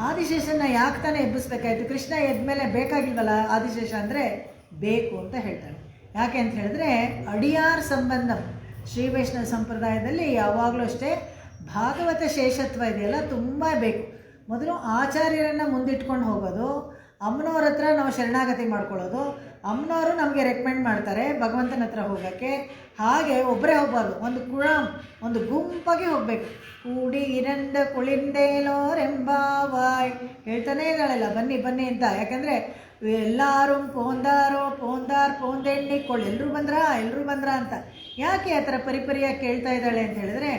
ಆದಿಶೇಷನ ಯಾಕೆ ತಾನೇ ಎಬ್ಬಿಸ್ಬೇಕಾಯ್ತು? ಕೃಷ್ಣ ಎದ್ಮೇಲೆ ಬೇಕಾಗಿಲ್ವಲ್ಲ ಆದಿಶೇಷ ಅಂದರೆ? ಬೇಕು ಅಂತ ಹೇಳ್ತಾಳೆ. ಯಾಕೆ ಅಂತ ಹೇಳಿದ್ರೆ ಅಡಿಯಾರ್ ಸಂಬಂಧಂ ಶ್ರೀ ವೈಷ್ಣವ ಸಂಪ್ರದಾಯದಲ್ಲಿ ಯಾವಾಗಲೂ ಅಷ್ಟೇ ಭಾಗವತ ಶೇಷತ್ವ ಇದೆಯಲ್ಲ ತುಂಬ ಬೇಕು. ಮೊದಲು ಆಚಾರ್ಯರನ್ನು ಮುಂದಿಟ್ಕೊಂಡು ಹೋಗೋದು, ಅಮ್ಮನವ್ರ ಹತ್ರ ನಾವು ಶರಣಾಗತಿ ಮಾಡ್ಕೊಳ್ಳೋದು, ಅಮ್ಮನವರು ನಮಗೆ ರೆಕಮೆಂಡ್ ಮಾಡ್ತಾರೆ ಭಗವಂತನ ಹತ್ರ ಹೋಗೋಕ್ಕೆ. ಹಾಗೆ ಒಬ್ಬರೇ ಹೋಗ್ಬಾರ್ದು, ಒಂದು ಗುಂಪಾಗಿ ಹೋಗಬೇಕು. ಕೂಡಿ ಇರಂದ ಕುಳಿಂದೇಲೋರೆಂಬಾವಾಯ್ ಹೇಳ್ತಾನೇ ಇದ್ದಾಳಲ್ಲ, ಬನ್ನಿ ಬನ್ನಿ ಅಂತ. ಯಾಕಂದರೆ ಎಲ್ಲರೂ ಪೋಂದೆಣ್ಣಿ ಕೊಳ್ಳಿ, ಎಲ್ಲರೂ ಬಂದ್ರ ಅಂತ. ಯಾಕೆ ಆ ಥರ ಪರಿಪರಿಯಾಗಿ ಕೇಳ್ತಾ ಇದ್ದಾಳೆ ಅಂತ ಹೇಳಿದ್ರೆ,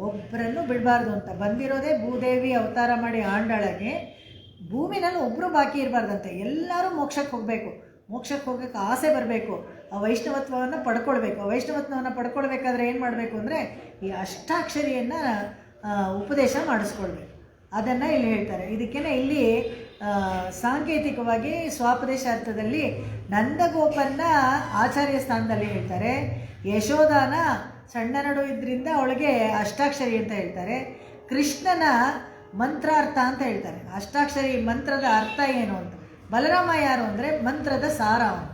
ಒಬ್ಬರನ್ನು ಬಿಡಬಾರ್ದು ಅಂತ. ಬಂದಿರೋದೇ ಭೂದೇವಿ ಅವತಾರ ಮಾಡಿ ಆಂಡಾಳಗೆ, ಭೂಮಿನಲ್ಲಿ ಒಬ್ಬರು ಬಾಕಿ ಇರಬಾರ್ದಂತೆ. ಎಲ್ಲರೂ ಮೋಕ್ಷಕ್ಕೆ ಹೋಗಬೇಕು. ಮೋಕ್ಷಕ್ಕೆ ಹೋಗೋಕ್ಕೆ ಆಸೆ ಬರಬೇಕು, ಆ ವೈಷ್ಣವತ್ವವನ್ನು ಪಡ್ಕೊಳ್ಬೇಕು. ಆ ವೈಷ್ಣವತ್ವವನ್ನು ಪಡ್ಕೊಳ್ಬೇಕಾದ್ರೆ ಏನು ಮಾಡಬೇಕು ಅಂದರೆ ಈ ಅಷ್ಟಾಕ್ಷರಿಯನ್ನು ಉಪದೇಶ ಮಾಡಿಸ್ಕೊಳ್ಬೇಕು. ಅದನ್ನು ಇಲ್ಲಿ ಹೇಳ್ತಾರೆ. ಇದಕ್ಕೇ ಇಲ್ಲಿ ಸಾಂಕೇತಿಕವಾಗಿ ಸ್ವಾಪದೇಶ ಅರ್ಥದಲ್ಲಿ ನಂದಗೋಪನ್ನ ಆಚಾರ್ಯ ಸ್ಥಾನದಲ್ಲಿ ಹೇಳ್ತಾರೆ. ಯಶೋಧಾನ ಸಣ್ಣ ನಡು ಇದ್ರಿಂದ ಅವಳಿಗೆ ಅಷ್ಟಾಕ್ಷರಿ ಅಂತ ಹೇಳ್ತಾರೆ. ಕೃಷ್ಣನ ಮಂತ್ರಾರ್ಥ ಅಂತ ಹೇಳ್ತಾರೆ. ಅಷ್ಟಾಕ್ಷರಿ ಮಂತ್ರದ ಅರ್ಥ ಏನು ಅಂತ. ಬಲರಾಮ ಯಾರು ಅಂದರೆ ಮಂತ್ರದ ಸಾರ ಅವನು.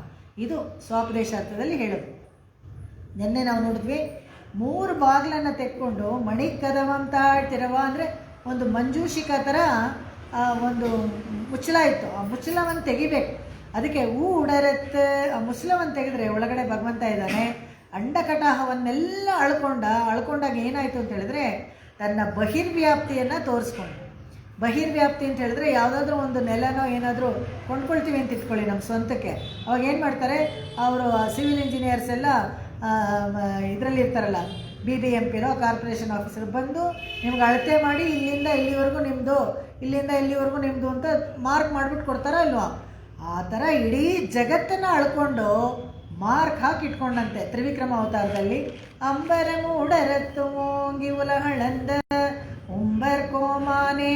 ಇದು ಸ್ವಾಪದೇಶಾರ್ಥದಲ್ಲಿ ಹೇಳೋದು. ನಿನ್ನೆ ನಾವು ನೋಡಿದ್ವಿ, 3 ಬಾಗಿಲನ್ನು ತೆಕ್ಕೊಂಡು ಮಣಿಕದವಂ ತಾಳ್ತಿರವ ಅಂದರೆ ಒಂದು ಮಂಜೂಷಿಕ ಥರ ಒಂದು ಮುಚ್ಚಳ ಇತ್ತು. ಆ ಮುಚ್ಚಳವನ್ನು ತೆಗಿಬೇಕು. ಅದಕ್ಕೆ ಉಡರತ್ ಆ ಮುಚ್ಚಳವನ್ನು ತೆಗೆದ್ರೆ ಒಳಗಡೆ ಭಗವಂತ ಇದ್ದಾನೆ. ಅಂಡಕಟಾಹವನ್ನೆಲ್ಲ ಅಳ್ಕೊಂಡಾಗ ಏನಾಯಿತು ಅಂತ ಹೇಳಿದ್ರೆ ತನ್ನ ಬಹಿರ್ವ್ಯಾಪ್ತಿಯನ್ನು ತೋರಿಸ್ಕೊಂಡು. ಬಹಿರ್ವ್ಯಾಪ್ತಿ ಅಂತ ಹೇಳಿದ್ರೆ ಯಾವುದಾದ್ರೂ ಒಂದು ನೆಲನೋ ಏನಾದರೂ ಕೊಂಡ್ಕೊಳ್ತೀವಿ ಅಂತ ಇಟ್ಕೊಳ್ಳಿ ನಮ್ಮ ಸ್ವಂತಕ್ಕೆ. ಅವಾಗ ಏನು ಮಾಡ್ತಾರೆ ಅವರು, ಸಿವಿಲ್ ಇಂಜಿನಿಯರ್ಸ್ ಎಲ್ಲ ಇದರಲ್ಲಿ ಇರ್ತಾರಲ್ಲ, BBMPನೋ ಕಾರ್ಪೊರೇಷನ್ ಆಫೀಸರ್ ಬಂದು ನಿಮ್ಗೆ ಅಳತೆ ಮಾಡಿ ಇಲ್ಲಿಂದ ಇಲ್ಲಿವರೆಗೂ ನಿಮ್ಮದು, ಇಲ್ಲಿಂದ ಇಲ್ಲಿವರೆಗೂ ನಿಮ್ಮದು ಅಂತ ಮಾರ್ಕ್ ಮಾಡಿಬಿಟ್ಟು ಕೊಡ್ತಾರಾ ಇಲ್ವಾ? ಆ ಥರ ಇಡೀ ಜಗತ್ತನ್ನು ಅಳ್ಕೊಂಡು ಮಾರ್ಕ್ ಹಾಕಿ ಇಟ್ಕೊಂಡಂತೆ ತ್ರಿವಿಕ್ರಮ ಅವತಾರದಲ್ಲಿ. ಅಂಬರಮು ಉಡರತ್ತು ಮೋಂಗಿ ಉಲಹಳಂದ ಕೋಮಾನೆ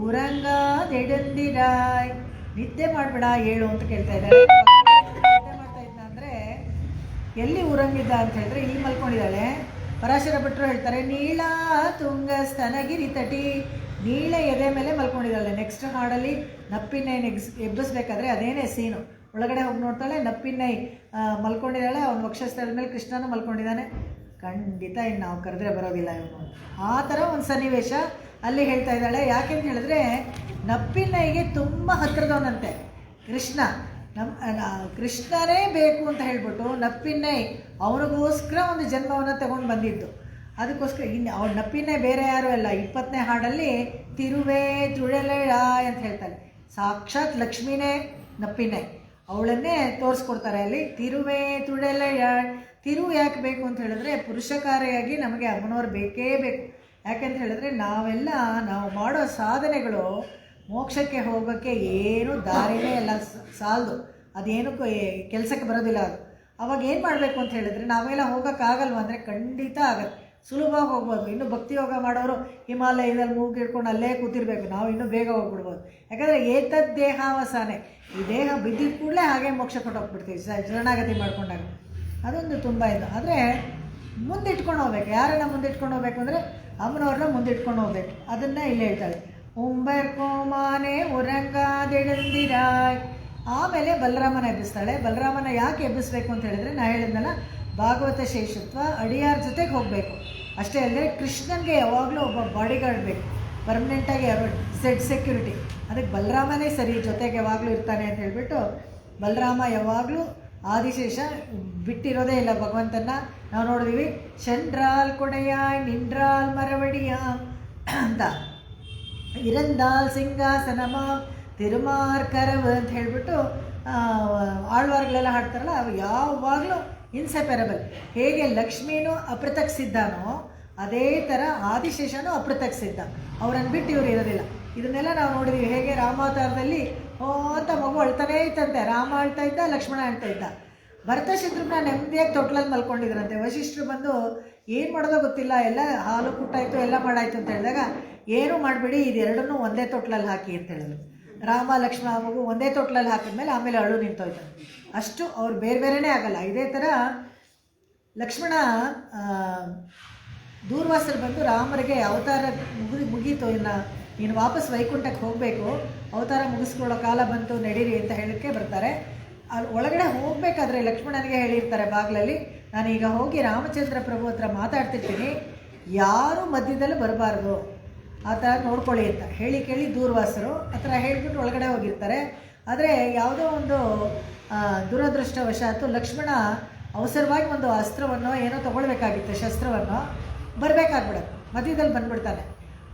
ಉರಂಗಾದೆಡಂದಿರಾಯ್. ನಿದ್ದೆ ಮಾಡಬೇಡ ಹೇಳು ಅಂತ ಕೇಳ್ತಾ ಇದ್ದಾರೆ. ನಿದ್ದೆ ಮಾಡ್ತಾ ಇದ್ದ ಅಂದರೆ ಎಲ್ಲಿ ಉರಂಗಿದ್ದ ಅಂತ ಹೇಳಿದ್ರೆ ಇಲ್ಲಿ ಮಲ್ಕೊಂಡಿದ್ದಾಳೆ. ಪರಾಶರ ಭಟ್ರು ಹೇಳ್ತಾರೆ, ನೀಳ ತುಂಗ ಸ್ತನಗಿರಿ ತಟಿ, ನೀಳೆ ಎದೆ ಮೇಲೆ ಮಲ್ಕೊಂಡಿದ್ದಾಳೆ. ನೆಕ್ಸ್ಟ್ ಹಾಡಲ್ಲಿ ನಪ್ಪಿನೈ ಎಬ್ಬಿಸ್ಬೇಕಾದ್ರೆ ಅದೇನೇ ಸೀನು. ಒಳಗಡೆ ಹೋಗಿ ನೋಡ್ತಾಳೆ, ನಪ್ಪಿನೈ ಮಲ್ಕೊಂಡಿದ್ದಾಳೆ, ಅವನ ವಕ್ಷಸ್ಥಳದ ಮೇಲೆ ಕೃಷ್ಣನೂ ಮಲ್ಕೊಂಡಿದ್ದಾನೆ. ಖಂಡಿತ ಇನ್ನು ನಾವು ಕರೆದ್ರೆ ಬರೋದಿಲ್ಲ ಇವನು. ಆ ಥರ ಒಂದು ಸನ್ನಿವೇಶ ಅಲ್ಲಿ ಹೇಳ್ತಾ ಇದ್ದಾಳೆ. ಯಾಕೆಂತ ಹೇಳಿದ್ರೆ ನಪ್ಪಿನೈಗೆ ತುಂಬ ಹತ್ತಿರದವನಂತೆ ಕೃಷ್ಣ. ಕೃಷ್ಣನೇ ಬೇಕು ಅಂತ ಹೇಳ್ಬಿಟ್ಟು ನಪ್ಪಿನೈ ಅವನಿಗೋಸ್ಕರ ಒಂದು ಜನ್ಮವನ್ನು ತಗೊಂಡು ಬಂದಿದ್ದು. ಅದಕ್ಕೋಸ್ಕರ ಇನ್ನು ಅವ್ರ ನಪ್ಪಿನೈ ಬೇರೆ ಯಾರೂ ಅಲ್ಲ. 20ನೇ ಹಾಡಲ್ಲಿ ತಿರುವೇ ತುಳಲೆಳ ಅಂತ ಹೇಳ್ತಾಳೆ. ಸಾಕ್ಷಾತ್ ಲಕ್ಷ್ಮೀನೇ ನಪ್ಪಿನೈ, ಅವಳನ್ನೇ ತೋರಿಸ್ಕೊಡ್ತಾರೆ ಅಲ್ಲಿ. ತಿರುವೇ ತುಳಲೆಳ. ತಿರು ಯಾಕೆ ಬೇಕು ಅಂತ ಹೇಳಿದ್ರೆ ಪುರುಷಕಾರಿಯಾಗಿ ನಮಗೆ ಅಮ್ಮನವ್ರು ಬೇಕೇ ಬೇಕು. ಯಾಕೆಂತ ಹೇಳಿದ್ರೆ ನಾವು ಮಾಡೋ ಸಾಧನೆಗಳು ಮೋಕ್ಷಕ್ಕೆ ಹೋಗೋಕ್ಕೆ ಏನೂ ದಾರಿನೇ ಎಲ್ಲ ಸಾಲದು. ಅದೇನಕ್ಕೂ ಕೆಲಸಕ್ಕೆ ಬರೋದಿಲ್ಲ ಅದು. ಅವಾಗ ಏನು ಮಾಡಬೇಕು ಅಂತ ಹೇಳಿದ್ರೆ, ನಾವೆಲ್ಲ ಹೋಗೋಕ್ಕಾಗಲ್ವ ಅಂದರೆ ಖಂಡಿತ ಆಗತ್ತೆ, ಸುಲಭವಾಗಿ ಹೋಗ್ಬೋದು. ಇನ್ನೂ ಭಕ್ತಿ ಯೋಗ ಮಾಡೋರು ಹಿಮಾಲಯದಲ್ಲಿ ಮೂಗು ಹಿಡ್ಕೊಂಡು ಅಲ್ಲೇ ಕೂತಿರ್ಬೇಕು, ನಾವು ಇನ್ನೂ ಬೇಗ ಹೋಗ್ಬಿಡ್ಬೋದು. ಯಾಕಂದರೆ ಏತದ್ ದೇಹಾವಸಾನೆ, ಈ ದೇಹ ಬಿದ್ದಿದ ಕೂಡಲೇ ಹಾಗೆ ಮೋಕ್ಷ ಕೊಟ್ಟೋಗ್ಬಿಡ್ತೀವಿ ಶರಣಾಗತಿ ಮಾಡ್ಕೊಂಡಾಗ. ಅದೊಂದು ತುಂಬ ಇದು. ಆದರೆ ಮುಂದಿಟ್ಕೊಂಡು ಹೋಗ್ಬೇಕು. ಯಾರನ್ನ ಮುಂದಿಟ್ಕೊಂಡು ಹೋಗ್ಬೇಕು ಅಂದರೆ ಅಮ್ಮನವ್ರನ್ನ ಮುಂದಿಟ್ಕೊಂಡು ಹೋಗ್ಬೇಕು. ಅದನ್ನು ಇಲ್ಲಿ ಹೇಳ್ತಾಳೆ, ಉಂಬರ್ಕೋಮಾನೆ ಉರಂಗಾದೆಳಂದಿರಾಯ್. ಆಮೇಲೆ ಬಲರಾಮನ ಎಬ್ಬಿಸ್ತಾಳೆ. ಬಲರಾಮನ ಯಾಕೆ ಎಬ್ಬಿಸ್ಬೇಕು ಅಂತ ಹೇಳಿದ್ರೆ, ನಾ ಹೇಳಿದ್ನಲ್ಲ, ಭಾಗವತ ಶೇಷತ್ವ, ಅಡಿಯಾರ ಜೊತೆಗೆ ಹೋಗಬೇಕು. ಅಷ್ಟೇ ಅಲ್ಲದೆ ಕೃಷ್ಣನಿಗೆ ಯಾವಾಗಲೂ ಒಬ್ಬ ಬಾಡಿಗಾರ್ಡ್ ಬೇಕು, ಪರ್ಮನೆಂಟಾಗಿ ಯಾರು ಸೆಕ್ಯೂರಿಟಿ. ಅದಕ್ಕೆ ಬಲರಾಮನೇ ಸರಿ, ಜೊತೆಗೆ ಯಾವಾಗಲೂ ಇರ್ತಾನೆ ಅಂತ ಹೇಳಿಬಿಟ್ಟು ಬಲರಾಮ ಯಾವಾಗಲೂ ಆದಿಶೇಷ ಬಿಟ್ಟಿರೋದೇ ಇಲ್ಲ ಭಗವಂತನ. ನಾವು ನೋಡಿದ್ವಿ, ಶಂಡ್ರಾಲ್ ಕೊಡೆಯಾಯ್ ನಿಂಡ್ರಾಲ್ ಮರವಡಿಯ ಅಂತ, ಇರಂದಾಲ್ ಸಿಂಹಾಸನಮ ತಿರುಮಾರ್ ಕರವ್ ಅಂತ ಹೇಳಿಬಿಟ್ಟು ಆಳ್ವಾರ್ಗಳೆಲ್ಲ ಹಾಡ್ತಾರಲ್ಲ, ಅವು ಯಾವಾಗಲೂ ಇನ್ಸೆಪರಬಲ್. ಹೇಗೆ ಲಕ್ಷ್ಮೀನೂ ಅಪೃಥಕ್ ಸಿದ್ಧಾನೋ ಅದೇ ಥರ ಆದಿಶೇಷನೂ ಅಪೃಥಕ್ ಸಿದ್ಧ, ಅವರನ್ನು ಬಿಟ್ಟು ಇವರು ಇರೋದಿಲ್ಲ. ಇದನ್ನೆಲ್ಲ ನಾವು ನೋಡಿದ್ವಿ. ಹೇಗೆ ರಾಮಾವತಾರದಲ್ಲಿ ಅಂತ ಮಗು ಅಳ್ತಾನೇ ಇತ್ತಂತೆ, ರಾಮ ಅಳ್ತಾ ಇದ್ದ, ಲಕ್ಷ್ಮಣ ಅಳ್ತಾ ಇದ್ದ. ಭರತ ಶತ್ರುಘ್ನ ನೆಮ್ಮದಿಯಾಗಿ ತೊಟ್ಲಲ್ಲಿ ಮಲ್ಕೊಂಡಿದ್ರಂತೆ. ವಶಿಷ್ಠರು ಬಂದು ಏನು ಮಾಡೋದೋ ಗೊತ್ತಿಲ್ಲ, ಎಲ್ಲ ಹಾಲು ಕುಟ್ಟಾಯಿತು, ಎಲ್ಲ ಮಾಡಾಯಿತು ಅಂತ ಹೇಳಿದಾಗ, ಏನೂ ಮಾಡಬೇಡಿ, ಇದೆರಡನ್ನೂ ಒಂದೇ ತೊಟ್ಲಲ್ಲಿ ಹಾಕಿ ಅಂತ ಹೇಳಿದ್ರು. ರಾಮ ಲಕ್ಷ್ಮಣ ಮಗು ಒಂದೇ ತೊಟ್ಲಲ್ಲಿ ಹಾಕಿದ್ಮೇಲೆ ಆಮೇಲೆ ಅಳು ನಿಂತೋಯ್ತು. ಅಷ್ಟು ಅವ್ರು ಬೇರೆ ಬೇರೆಯೇ ಆಗಲ್ಲ. ಇದೇ ಥರ ಲಕ್ಷ್ಮಣ ದೂರ್ವಾಸರು ಬಂದು ರಾಮರಿಗೆ ಅವತಾರ ಮುಗೀತು, ನೀನು ವಾಪಸ್ ವೈಕುಂಠಕ್ಕೆ ಹೋಗಬೇಕು, ಅವತಾರ ಮುಗಿಸ್ಕೊಳ್ಳೋ ಕಾಲ ಬಂತು, ನಡೀರಿ ಅಂತ ಹೇಳೋಕ್ಕೆ ಬರ್ತಾರೆ. ಅಲ್ಲಿ ಒಳಗಡೆ ಹೋಗಬೇಕಾದ್ರೆ ಲಕ್ಷ್ಮಣನಿಗೆ ಹೇಳಿರ್ತಾರೆ ಬಾಗಿಲಲ್ಲಿ, ನಾನೀಗ ಹೋಗಿ ರಾಮಚಂದ್ರ ಪ್ರಭು ಹತ್ರ ಮಾತಾಡ್ತಿರ್ತೀನಿ, ಯಾರೂ ಮಧ್ಯದಲ್ಲಿ ಬರಬಾರ್ದು, ಆ ಥರ ನೋಡ್ಕೊಳ್ಳಿ ಅಂತ ಹೇಳಿ ಕೇಳಿ ದೂರ್ವಾಸರು ಆ ಥರ ಹೇಳಿಬಿಟ್ಟು ಒಳಗಡೆ ಹೋಗಿರ್ತಾರೆ. ಆದರೆ ಯಾವುದೋ ಒಂದು ದುರದೃಷ್ಟವಶಾತ್ತು ಲಕ್ಷ್ಮಣ ಅವಸರವಾಗಿ ಒಂದು ಅಸ್ತ್ರವನ್ನು ಏನೋ ತೊಗೊಳ್ಬೇಕಾಗಿತ್ತು, ಶಸ್ತ್ರವನ್ನು, ಬರಬೇಕಾಗ್ಬಿಡುತ್ತೆ, ಮಧ್ಯದಲ್ಲಿ ಬಂದುಬಿಡ್ತಾನೆ.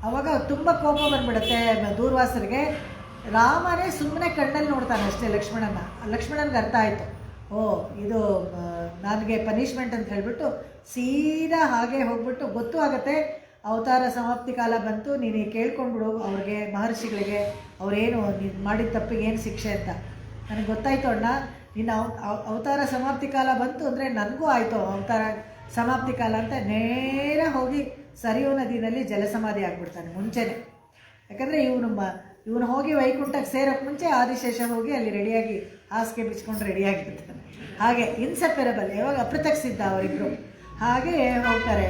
ಆವಾಗ ತುಂಬ ಕೋಪ ಬಂದುಬಿಡುತ್ತೆ ದೂರ್ವಾಸರಿಗೆ. ರಾಮನೇ ಸುಮ್ಮನೆ ಕಣ್ಣಲ್ಲಿ ನೋಡ್ತಾನೆ ಅಷ್ಟೇ ಲಕ್ಷ್ಮಣನಿಗೆ ಅರ್ಥ ಆಯಿತು, ಓ ಇದು ನನಗೆ ಪನಿಷ್ಮೆಂಟ್ ಅಂತ ಹೇಳಿಬಿಟ್ಟು ಸೀದಾ ಹಾಗೆ ಹೋಗ್ಬಿಟ್ಟು, ಗೊತ್ತೂ ಆಗುತ್ತೆ ಅವತಾರ ಸಮಾಪ್ತಿ ಕಾಲ ಬಂತು, ನೀನು ಕೇಳ್ಕೊಂಡ್ಬಿಡು ಅವ್ರಿಗೆ, ಮಹರ್ಷಿಗಳಿಗೆ, ಅವರೇನು ನೀನು ಮಾಡಿದ ತಪ್ಪಿಗೆ ಏನು ಶಿಕ್ಷೆ ಅಂತ. ನನಗೆ ಗೊತ್ತಾಯ್ತು ಅಣ್ಣ, ನಿನ್ನ ಅವತಾರ ಸಮಾಪ್ತಿ ಕಾಲ ಬಂತು ಅಂದರೆ ನನಗೂ ಆಯಿತು ಅವತಾರ ಸಮಾಪ್ತಿ ಕಾಲ ಅಂತ ನೇರ ಹೋಗಿ ಸರಿಯೂ ನದಿಯಲ್ಲಿ ಜಲಸಮಾಧಿ ಆಗಿಬಿಡ್ತಾನೆ ಮುಂಚೆನೇ. ಯಾಕಂದರೆ ಇವನು ಹೋಗಿ ವೈಕುಂಠಕ್ಕೆ ಸೇರೋಕ್ಕೆ ಮುಂಚೆ ಆದಿಶೇಷ ಹೋಗಿ ಅಲ್ಲಿ ರೆಡಿಯಾಗಿ ಹಾಸಿಗೆ ಬಿಚ್ಕೊಂಡು ರೆಡಿಯಾಗಿರ್ತಾನೆ. ಹಾಗೆ ಇನ್ಸೆಪರಬಲ್, ಯಾವಾಗ ಅಪೃಥಕ್ ಸಿದ್ಧ ಅವರಿಬ್ಬರು. ಹಾಗೆ ಹೋಗ್ತಾರೆ.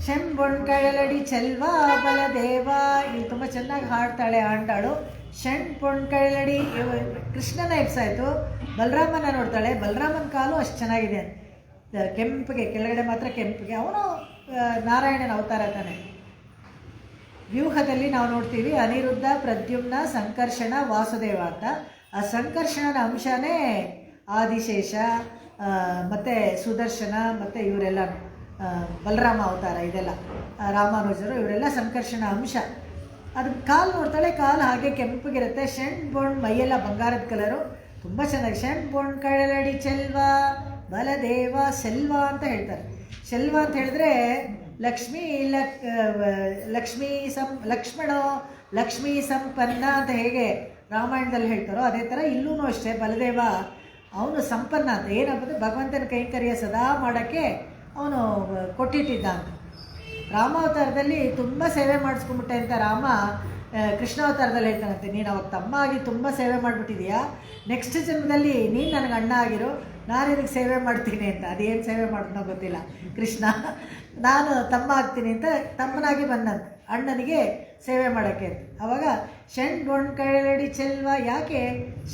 ಶೆಂಬೊಣ್ಕಳಲಡಿ ಚೆಲ್ವಾ ಬಲದೇವ, ಇಲ್ಲಿ ತುಂಬ ಚೆನ್ನಾಗಿ ಹಾಡ್ತಾಳೆ ಆಂಟಾಳು. ಶೆಂಬೊಣ್ಕಳಲಡಿ, ಕೃಷ್ಣನ ಎಬ್ಸಾಯಿತು, ಬಲರಾಮನ ನೋಡ್ತಾಳೆ. ಬಲರಾಮನ ಕಾಲು ಅಷ್ಟು ಚೆನ್ನಾಗಿದೆ, ಕೆಂಪಿಗೆ, ಕೆಳಗಡೆ ಮಾತ್ರ ಕೆಂಪಿಗೆ. ಅವನು ನಾರಾಯಣನ ಅವತಾರ ತಾನೆ. ವ್ಯೂಹದಲ್ಲಿ ನಾವು ನೋಡ್ತೀವಿ ಅನಿರುದ್ಧ, ಪ್ರದ್ಯುಮ್ನ, ಸಂಕರ್ಷಣ, ವಾಸುದೇವ ಅಂತ. ಆ ಸಂಕರ್ಷಣನ ಅಂಶನೇ ಆದಿಶೇಷ ಮತ್ತು ಸುದರ್ಶನ ಮತ್ತು ಇವರೆಲ್ಲ ಬಲರಾಮ ಅವತಾರ, ಇದೆಲ್ಲ ರಾಮಾನುಜರು, ಇವರೆಲ್ಲ ಸಂಕರ್ಷಣ ಅಂಶ. ಅದು ಕಾಲು ನೋಡ್ತಾಳೆ, ಕಾಲು ಹಾಗೆ ಕೆಂಪಗಿರುತ್ತೆ. ಶೆಣ್ ಬೋಣ್, ಮೈಯೆಲ್ಲ ಬಂಗಾರದ ಕಲರು, ತುಂಬ ಚೆನ್ನಾಗಿ. ಶೆಣ್ ಬೋಣ್ ಕಳಲಡಿ ಚೆಲ್ವಾ ಬಲದೇವ, ಸೆಲ್ವ ಅಂತ ಹೇಳ್ತಾರೆ. ಶೆಲ್ವ ಅಂತ ಹೇಳಿದ್ರೆ ಲಕ್ಷ್ಮೀ ಸಂಪನ್ನ ಅಂತ ಹೇಗೆ ರಾಮಾಯಣದಲ್ಲಿ ಹೇಳ್ತಾರೋ ಅದೇ ಥರ ಇಲ್ಲೂ ಅಷ್ಟೇ. ಬಲದೇವ ಅವನು ಸಂಪನ್ನ ಅಂತ, ಏನಪ್ಪ ಭಗವಂತನ ಕೈಂಕರ್ಯ ಸದಾ ಮಾಡೋಕ್ಕೆ ಅವನು ಕೊಟ್ಟಿಟ್ಟಿದ್ದ ಅಂತ. ರಾಮಾವತಾರದಲ್ಲಿ ತುಂಬ ಸೇವೆ ಮಾಡಿಸ್ಕೊಂಡ್ಬಿಟ್ಟೆ ಅಂತ ರಾಮ ಕೃಷ್ಣಾವತಾರದಲ್ಲಿ ಹೇಳ್ತಾನಂತೆ, ನೀನು ಅವಾಗ ತಮ್ಮ ಆಗಿ ತುಂಬ ಸೇವೆ ಮಾಡಿಬಿಟ್ಟಿದೀಯಾ, ನೆಕ್ಸ್ಟ್ ಜನ್ಮದಲ್ಲಿ ನೀನು ನನಗೆ ಅಣ್ಣ ಆಗಿರು, ನಾನು ಇದಕ್ಕೆ ಸೇವೆ ಮಾಡ್ತೀನಿ ಅಂತ. ಅದೇನು ಸೇವೆ ಮಾಡೋದನ್ನೋ ಗೊತ್ತಿಲ್ಲ ಕೃಷ್ಣ. ನಾನು ತಮ್ಮ ಆಗ್ತೀನಿ ಅಂತ ತಮ್ಮನಾಗಿ ಬಂದಂತೆ ಅಣ್ಣನಿಗೆ ಸೇವೆ ಮಾಡೋಕ್ಕೆ ಅಂತ. ಆವಾಗ ಶೆಣ್ ಬೊಣ್ ಕೈಲಡಿ ಚೆಲ್ವ, ಯಾಕೆ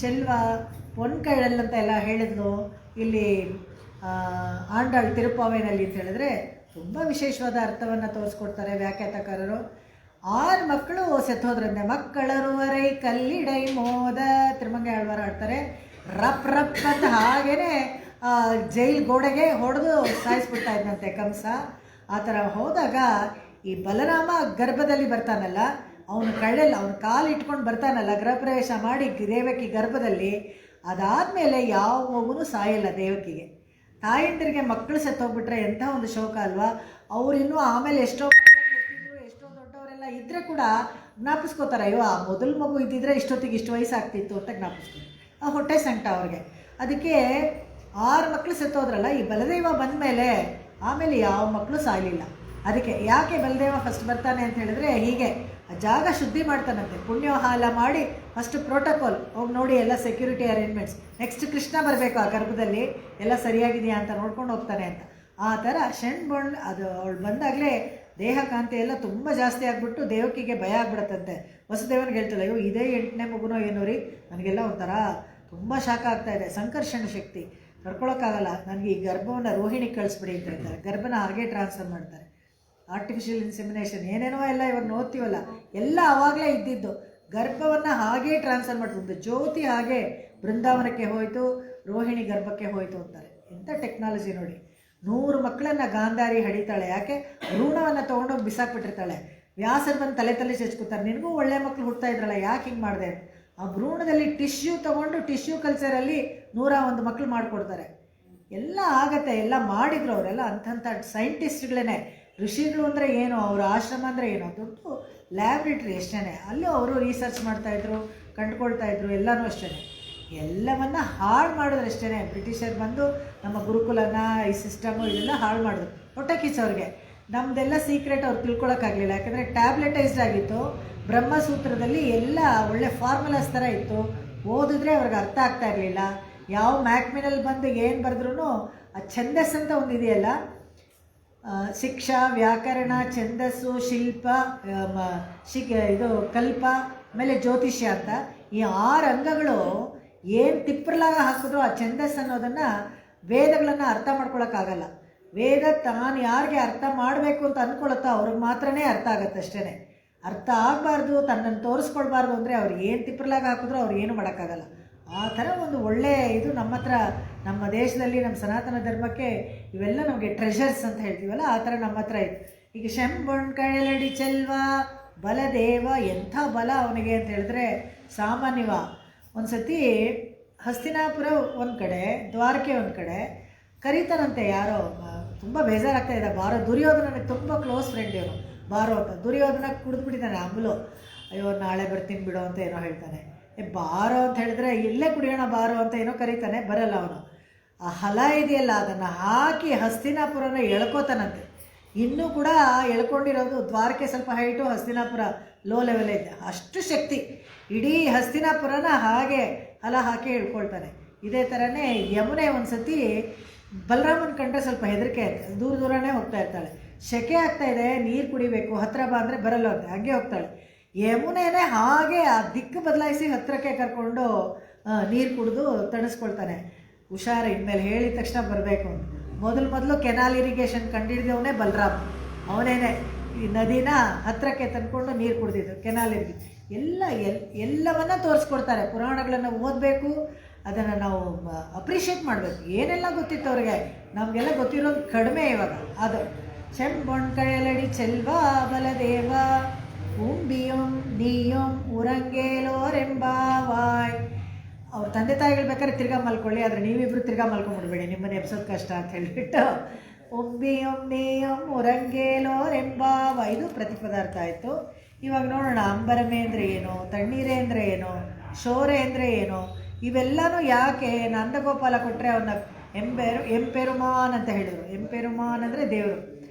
ಚೆಲ್ವ ಪೊನ್ ಕೈಳಲ್ ಅಂತ ಎಲ್ಲ ಹೇಳಿದ್ಲು ಇಲ್ಲಿ ಆಂಡಾಳ್ ತಿರುಪಾವೇನಲ್ಲಿ ಅಂತ ಹೇಳಿದ್ರೆ ತುಂಬ ವಿಶೇಷವಾದ ಅರ್ಥವನ್ನು ತೋರಿಸ್ಕೊಡ್ತಾರೆ ವ್ಯಾಖ್ಯಾತಕಾರರು. 6 ಮಕ್ಕಳು ಸೆತ್ತೋದ್ರಂತೆ. ಮಕ್ಕಳರುವರೈ ಕಲ್ಲಿಡೈ ಮೋದ, ತಿರುಮಂಗೆ ಆಳ್ವಾರ ಆಡ್ತಾರೆ. ರಪ್ ರಪ್ ಅಂತ ಹಾಗೇ ಜೈಲ್ ಗೋಡೆಗೆ ಹೊಡೆದು ಸಾಯಿಸ್ಬಿಡ್ತಾ ಇದ್ದಂತೆ ಕಂಸ. ಆ ಥರ ಹೋದಾಗ ಈ ಬಲರಾಮ ಗರ್ಭದಲ್ಲಿ ಬರ್ತಾನಲ್ಲ, ಅವನು ಕಳ್ಳಲ್ಲಿ ಅವನು ಕಾಲು ಇಟ್ಕೊಂಡು ಬರ್ತಾನಲ್ಲ ಗೃಹ ಪ್ರವೇಶ ಮಾಡಿ ದೇವಕಿ ಗರ್ಭದಲ್ಲಿ, ಅದಾದಮೇಲೆ ಯಾವ ಮಗುನೂ ಸಾಯಲ್ಲ ದೇವಕಿಗೆ. ತಾಯಂದಿರಿಗೆ ಮಕ್ಕಳು ಸತ್ತೋಗ್ಬಿಟ್ರೆ ಎಂಥ ಒಂದು ಶೋಕ ಅಲ್ವಾ. ಅವರಿನ್ನೂ ಆಮೇಲೆ ಎಷ್ಟೋ ದೊಡ್ಡವರೆಲ್ಲ ಇದ್ದರೆ ಕೂಡ ಜ್ಞಾಪಿಸ್ಕೋತಾರೆ, ಅಯ್ಯೋ ಆ ಮೊದಲು ಮಗು ಇದ್ದಿದ್ರೆ ಇಷ್ಟೊತ್ತಿಗೆ ಇಷ್ಟು ವಯಸ್ಸಾಗ್ತಿತ್ತು ಅಂತ ಜ್ಞಾಪಿಸ್ಕೊಂಡು. ಆ ಹೊಟ್ಟೆ ಸಂಕಟ ಅವ್ರಿಗೆ. ಅದಕ್ಕೆ 6 ಮಕ್ಕಳು ಸತ್ತೋದ್ರಲ್ಲ, ಈ ಬಲದೇವ ಬಂದ ಮೇಲೆ ಆಮೇಲೆ ಯಾವ ಮಕ್ಕಳು ಸಾಯಲಿಲ್ಲ. ಅದಕ್ಕೆ ಯಾಕೆ ಬಲದೇವ ಫಸ್ಟ್ ಬರ್ತಾನೆ ಅಂತ ಹೇಳಿದ್ರೆ, ಹೀಗೆ ಜಾಗ ಶುದ್ಧಿ ಮಾಡ್ತಾನಂತೆ, ಪುಣ್ಯಹಾಲ ಮಾಡಿ ಫಸ್ಟ್ ಪ್ರೋಟೋಕಾಲ್ ಹೋಗಿ ನೋಡಿ ಎಲ್ಲ ಸೆಕ್ಯೂರಿಟಿ ಅರೇಂಜ್ಮೆಂಟ್ಸ್, ನೆಕ್ಸ್ಟ್ ಕೃಷ್ಣ ಬರಬೇಕು ಆ ಗರ್ಭದಲ್ಲಿ ಎಲ್ಲ ಸರಿಯಾಗಿದೆಯಾ ಅಂತ ನೋಡ್ಕೊಂಡು ಹೋಗ್ತಾನೆ ಅಂತ. ಆ ಥರ ಷಣ್ಬಣ್ ಅದು ಅವಳು ಬಂದಾಗಲೇ ದೇಹ ಕಾಂತಿ ಎಲ್ಲ ತುಂಬ ಜಾಸ್ತಿ ಆಗಿಬಿಟ್ಟು ದೇವಕಿಗೆ ಭಯ ಆಗ್ಬಿಡತ್ತಂತೆ. ವಸುದೇವನಿಗೆ ಹೇಳ್ತಾಳೆ, ಅಯ್ಯೋ ಇದೇ 8ನೇ ಮಗುನೋ ಏನೋ ರೀ, ನನಗೆಲ್ಲ ಒಂಥರ ತುಂಬ ಶಾಖ ಆಗ್ತಾಯಿದೆ, ಸಂಕರ್ಷಣ ಶಕ್ತಿ ತಡ್ಕೊಳಕ್ಕಾಗಲ್ಲ, ನನಗೆ ಈ ಗರ್ಭವನ್ನು ರೋಹಿಣಿಗೆ ಕಳಿಸ್ಬಿಡಿ ಅಂತ ಹೇಳ್ತಾರೆ. ಗರ್ಭನ ಹಾಗೆ ಟ್ರಾನ್ಸ್ಫರ್ ಮಾಡ್ತಾರೆ. ಆರ್ಟಿಫಿಷಿಯಲ್ ಇನ್ಸೆಮಿನೇಷನ್ ಏನೇನೋ ಎಲ್ಲ ಇವಾಗ ನೋಡ್ತೀವಲ್ಲ, ಎಲ್ಲ ಆವಾಗಲೇ ಇದ್ದಿದ್ದು. ಗರ್ಭವನ್ನು ಹಾಗೇ ಟ್ರಾನ್ಸ್ಫರ್ ಮಾಡ್ಬೋದು, ಜ್ಯೋತಿ ಹಾಗೆ ಬೃಂದಾವನಕ್ಕೆ ಹೋಯಿತು, ರೋಹಿಣಿ ಗರ್ಭಕ್ಕೆ ಹೋಯಿತು ಅಂತಾರೆ. ಎಂಥ ಟೆಕ್ನಾಲಜಿ ನೋಡಿ. 100 ಮಕ್ಕಳನ್ನು ಗಾಂಧಾರಿ ಹಡಿತಾಳೆ. ಯಾಕೆ? ಭ್ರೂಣವನ್ನು ತೊಗೊಂಡೋಗಿ ಬಿಸಾಕ್ಬಿಟ್ಟಿರ್ತಾಳೆ. ವ್ಯಾಸರು ಬಂದು ತಲೆ ಚಚ್ಕೋತಾರೆ, ನಿನಗೂ ಒಳ್ಳೆ ಮಕ್ಕಳು ಹುಡ್ತಾ ಇದ್ರಲ್ಲ, ಯಾಕೆ ಹಿಂಗೆ ಮಾಡಿದೆ? ಆ ಭ್ರೂಣದಲ್ಲಿ ಟಿಶ್ಯೂ ತೊಗೊಂಡು ಟಿಶ್ಯೂ ಕಲ್ಚರಲ್ಲಿ 101 ಮಕ್ಕಳು ಮಾಡಿಕೊಡ್ತಾರೆ. ಎಲ್ಲ ಆಗತ್ತೆ, ಎಲ್ಲ ಮಾಡಿದ್ರು ಅವರೆಲ್ಲ. ಅಂಥ ಸೈಂಟಿಸ್ಟ್ಗಳೇ. ಋಷಿಗಳು ಅಂದರೆ ಏನು, ಅವರ ಆಶ್ರಮ ಅಂದರೆ ಏನು, ದೊಡ್ಡ ಲ್ಯಾಬ್ರೇಟ್ರಿ ಅಷ್ಟೇ. ಅಲ್ಲೂ ಅವರು ರಿಸರ್ಚ್ ಮಾಡ್ತಾಯಿದ್ರು, ಕಂಡುಕೊಳ್ತಾಯಿದ್ರು, ಎಲ್ಲನೂ ಅಷ್ಟೇ. ಎಲ್ಲವನ್ನ ಹಾಳು ಮಾಡಿದ್ರು ಅಷ್ಟೇ. ಬ್ರಿಟಿಷರು ಬಂದು ನಮ್ಮ ಗುರುಕುಲನ, ಈ ಸಿಸ್ಟಮು ಇದೆಲ್ಲ ಹಾಳು ಮಾಡಿದ್ರು. ಹೊಟ್ಟೆ ಕಿಚ್ಚವ್ರಿಗೆ ನಮ್ಮದೆಲ್ಲ ಸೀಕ್ರೆಟ್ ಅವ್ರು ತಿಳ್ಕೊಳಕ್ಕಾಗಲಿಲ್ಲ. ಯಾಕಂದರೆ ಟ್ಯಾಬ್ಲೆಟೈಸ್ಡ್ ಆಗಿತ್ತು. ಬ್ರಹ್ಮಸೂತ್ರದಲ್ಲಿ ಎಲ್ಲ ಒಳ್ಳೆ ಫಾರ್ಮುಲಾಸ್ ಥರ ಇತ್ತು, ಓದಿದ್ರೆ ಅವ್ರಿಗೆ ಅರ್ಥ ಆಗ್ತಾ ಇರಲಿಲ್ಲ. ಯಾವ ಮ್ಯಾಕ್ಮಿನಲ್ಲಿ ಬಂದು ಏನು ಬರೆದ್ರೂ ಆ ಛಂದಸ್ ಅಂತ ಒಂದು ಇದೆಯಲ್ಲ, ಶಿಕ್ಷಾ, ವ್ಯಾಕರಣ, ಛಂದಸ್ಸು, ಶಿಲ್ಪ, ಇದು ಕಲ್ಪ, ಆಮೇಲೆ ಜ್ಯೋತಿಷ್ಯ ಅಂತ ಈ 6 ಅಂಗಗಳು ಏನು ತಿಪ್ಪರ್ಲಾಗ ಹಾಕಿದ್ರು ಆ ಛಂದಸ್ ಅನ್ನೋದನ್ನು, ವೇದಗಳನ್ನು ಅರ್ಥ ಮಾಡ್ಕೊಳಕ್ಕಾಗಲ್ಲ. ವೇದ ತಾನು ಯಾರಿಗೆ ಅರ್ಥ ಮಾಡಬೇಕು ಅಂತ ಅಂದ್ಕೊಳುತ್ತೋ ಅವ್ರಿಗೆ ಮಾತ್ರನೇ ಅರ್ಥ ಆಗುತ್ತೆ ಅಷ್ಟೇ. ಅರ್ಥ ಆಗಬಾರ್ದು, ತನ್ನನ್ನು ತೋರಿಸ್ಕೊಳ್ಬಾರ್ದು ಅಂದರೆ ಅವ್ರಿಗೆ ಏನು ತಿಪ್ಪರ್ಲಾಗ ಹಾಕಿದ್ರು ಅವ್ರು ಏನು ಮಾಡೋಕ್ಕಾಗಲ್ಲ. ಆ ಥರ ಒಂದು ಒಳ್ಳೆಯ ಇದು ನಮ್ಮ ಹತ್ರ, ನಮ್ಮ ದೇಶದಲ್ಲಿ, ನಮ್ಮ ಸನಾತನ ಧರ್ಮಕ್ಕೆ ಇವೆಲ್ಲ ನಮಗೆ ಟ್ರೆಷರ್ಸ್ ಅಂತ ಹೇಳ್ತೀವಲ್ಲ, ಆ ಥರ ನಮ್ಮ ಹತ್ರ ಇತ್ತು. ಈಗ ಶಂಬಣ್ ಕಳಲಡಿ ಚೆಲ್ವ ಬಲದೇವ, ಎಂಥ ಬಲ ಅವನಿಗೆ ಅಂತ ಹೇಳಿದ್ರೆ ಸಾಮಾನ್ಯವ. ಒಂದು ಸತಿ ಹಸ್ತಿನಾಪುರ ಒಂದು ಕಡೆ, ದ್ವಾರಕೆ ಒಂದು ಕಡೆ ಕರೀತಾನಂತೆ ಯಾರೋ. ತುಂಬ ಬೇಜಾರಾಗ್ತಾ ಇದೆ. ಬಾರೋ, ದುರ್ಯೋಧನನಿಗೆ ತುಂಬ ಕ್ಲೋಸ್ ಫ್ರೆಂಡ್ ಇವನು. ಬಾರೋ ಅಂತ ದುರ್ಯೋಧನ ಕುಡಿದ್ಬಿಟ್ಟಿದ್ದಾನೆ ಅಂಬಲು. ಅಯ್ಯೋ ನಾಳೆ ಬರ್ತೀನಿ ಬಿಡೋ ಅಂತ ಏನೋ ಹೇಳ್ತಾನೆ. ಬಾರೋ ಅಂತ ಹೇಳಿದ್ರೆ ಇಲ್ಲೇ ಕುಡಿಯೋಣ ಬಾರೋ ಅಂತ ಏನೋ ಕರೀತಾನೆ, ಬರಲ್ಲ ಅವನು. ಆ ಹಲ ಇದೆಯಲ್ಲ ಅದನ್ನು ಹಾಕಿ ಹಸ್ತಿನಾಪುರನ ಎಳ್ಕೋತಾನಂತೆ. ಇನ್ನೂ ಕೂಡ ಎಳ್ಕೊಂಡಿರೋದು ದ್ವಾರಕೆ ಸ್ವಲ್ಪ ಹೈಟು, ಹಸ್ತಿನಾಪುರ ಲೋ ಲೆವೆಲ್ ಇದೆ. ಅಷ್ಟು ಶಕ್ತಿ. ಇಡೀ ಹಸ್ತಿನಾಪುರನ ಹಾಗೆ ಹಲ ಹಾಕಿ ಎಳ್ಕೊಳ್ತಾನೆ. ಇದೇ ಥರನೇ ಯಮುನೆ ಒಂದು ಸತಿ ಬಲರಾಮನ ಕಂಡ್ರೆ ಸ್ವಲ್ಪ ಹೆದರಿಕೆ ಆಯ್ತು, ದೂರನೇ ಹೋಗ್ತಾ ಇರ್ತಾಳೆ. ಸೆಕೆ ಆಗ್ತಾಯಿದೆ, ನೀರು ಕುಡಿಬೇಕು, ಹತ್ತಿರ ಬಾ ಅಂದರೆ ಬರಲ್ಲ ಅಂತೆ, ಹಾಗೆ ಹೋಗ್ತಾಳೆ. ಯಮುನೆನೇ ಹಾಗೆ ಆ ದಿಕ್ಕು ಬದಲಾಯಿಸಿ ಹತ್ತಿರಕ್ಕೆ ಕರ್ಕೊಂಡು ನೀರು ಕುಡಿದು ತಣಿಸ್ಕೊಳ್ತಾನೆ. ಹುಷಾರು, ಇನ್ಮೇಲೆ ಹೇಳಿದ ತಕ್ಷಣ ಬರಬೇಕು ಅಂತ. ಮೊದಲು ಕೆನಾಲ್ ಇರಿಗೇಷನ್ ಕಂಡುಹಿಡಿದವನೇ ಬಲರಾಮ. ಅವನೇನೆ ಈ ನದಿನ ಹತ್ತಿರಕ್ಕೆ ತಂದ್ಕೊಂಡು ನೀರು ಕುಡಿದಿದ್ದು ಕೆನಾಲ್ ಇರಿಗೇಷನ್. ಎಲ್ಲವನ್ನ ತೋರಿಸ್ಕೊಡ್ತಾರೆ. ಪುರಾಣಗಳನ್ನು ಓದಬೇಕು, ಅದನ್ನು ನಾವು ಅಪ್ರಿಷಿಯೇಟ್ ಮಾಡಬೇಕು. ಏನೆಲ್ಲ ಗೊತ್ತಿತ್ತು ಅವ್ರಿಗೆ, ನಮಗೆಲ್ಲ ಗೊತ್ತಿರೋದು ಕಡಿಮೆ ಇವಾಗ. ಅದು ಚೆಂಬೊಣ್ ಕಳೆಯಲಡಿ ಚೆಲ್ವ ಬಲದೇವ ಉಂಬಿಯಂ ನೀಯಂ ಉರಂಗೇಲೋರೆಂಬಾವಾಯ್. ಅವ್ರ ತಂದೆ ತಾಯಿಗಳು ಬೇಕಾದ್ರೆ ತಿರ್ಗಾ ಮಲ್ಕೊಳ್ಳಿ, ಆದರೆ ನೀವಿಬ್ಬರು ತಿರ್ಗಾ ಮಲ್ಕೊಂಡ್ಬಿಡ್ಬೇಡಿ, ನಿಮ್ಮನ್ನು ಎಬ್ಸೋದು ಕಷ್ಟ ಅಂತ ಹೇಳಿಬಿಟ್ಟು ಉಂಬಿಯಂ ನೀಯಂ ಉರಂಗೇಲೋರೆಂಬಾವ, ಇದು ಪ್ರತಿಪದಾರ್ಥ ಆಯಿತು. ಇವಾಗ ನೋಡೋಣ, ಅಂಬರಮೆ ಅಂದರೆ ಏನು, ತಣ್ಣೀರೆ ಅಂದರೆ ಏನು, ಶೋರೆ ಅಂದರೆ ಏನು, ಇವೆಲ್ಲನೂ ಯಾಕೆ ನಂದಗೋಪಾಲ ಕೊಟ್ಟರೆ ಅವನ್ನ ಎಂಪೆರುಮಾನ್ ಅಂತ ಹೇಳಿದರು. ಎಂಪೆರುಮಾನ್ ಅಂದರೆ ದೇವರು,